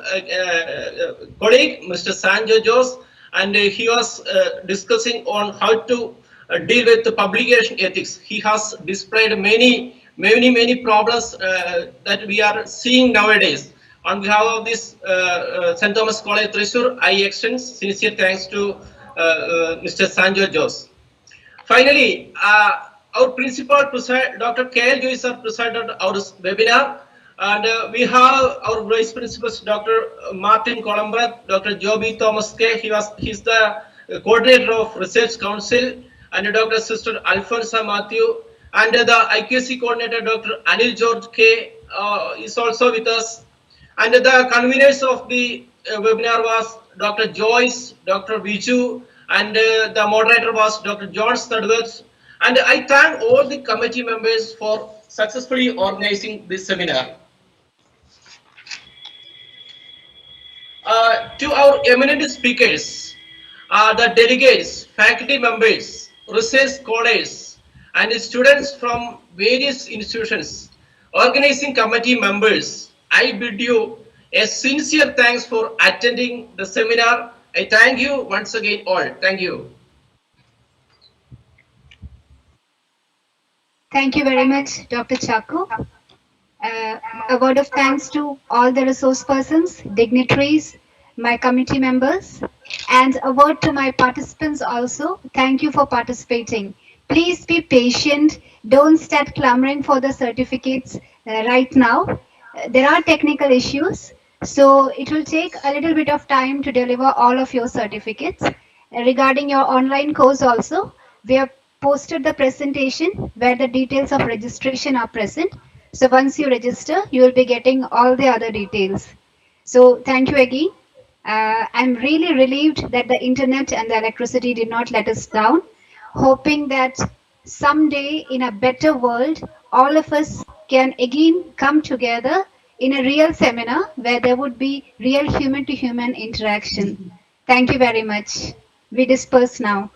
colleague, Mr. Sanjay Jose, and he was discussing on how to deal with the publication ethics. He has displayed many problems that we are seeing nowadays. On behalf of this St. Thomas College, Thrissur, I extend sincere thanks to Mr. Sanjay Jose. Finally, our principal, Dr. K.L. Joy sir, presided our webinar, and we have our vice principals, Dr. Martin Columbrath, Dr. Joby Thomas K. He's the coordinator of Research Council, and Dr. Sister Alfonso Matthew, And the IQC coordinator, Dr. Anil George K, is also with us. And the conveners of the webinar was Dr. Joyce, Dr. Viju, and the moderator was Dr. John Studworth. And I thank all the committee members for successfully organizing this seminar. To our eminent speakers, the delegates, faculty members, research scholars, and students from various institutions, organizing committee members, I bid you a sincere thanks for attending the seminar. I thank you once again all. Thank you. Thank you very much, Dr. Chaku. A word of thanks to all the resource persons, dignitaries, my committee members, and a word to my participants also. Thank you for participating. Please be patient. Don't start clamoring for the certificates right now. There are technical issues, so it will take a little bit of time to deliver all of your certificates. Regarding your online course also, we have posted the presentation where the details of registration are present. So once you register, you will be getting all the other details. So thank you again. I'm really relieved that the internet and the electricity did not let us down. Hoping that someday in a better world, all of us can again come together in a real seminar where there would be real human to human interaction. Thank you very much. We disperse now.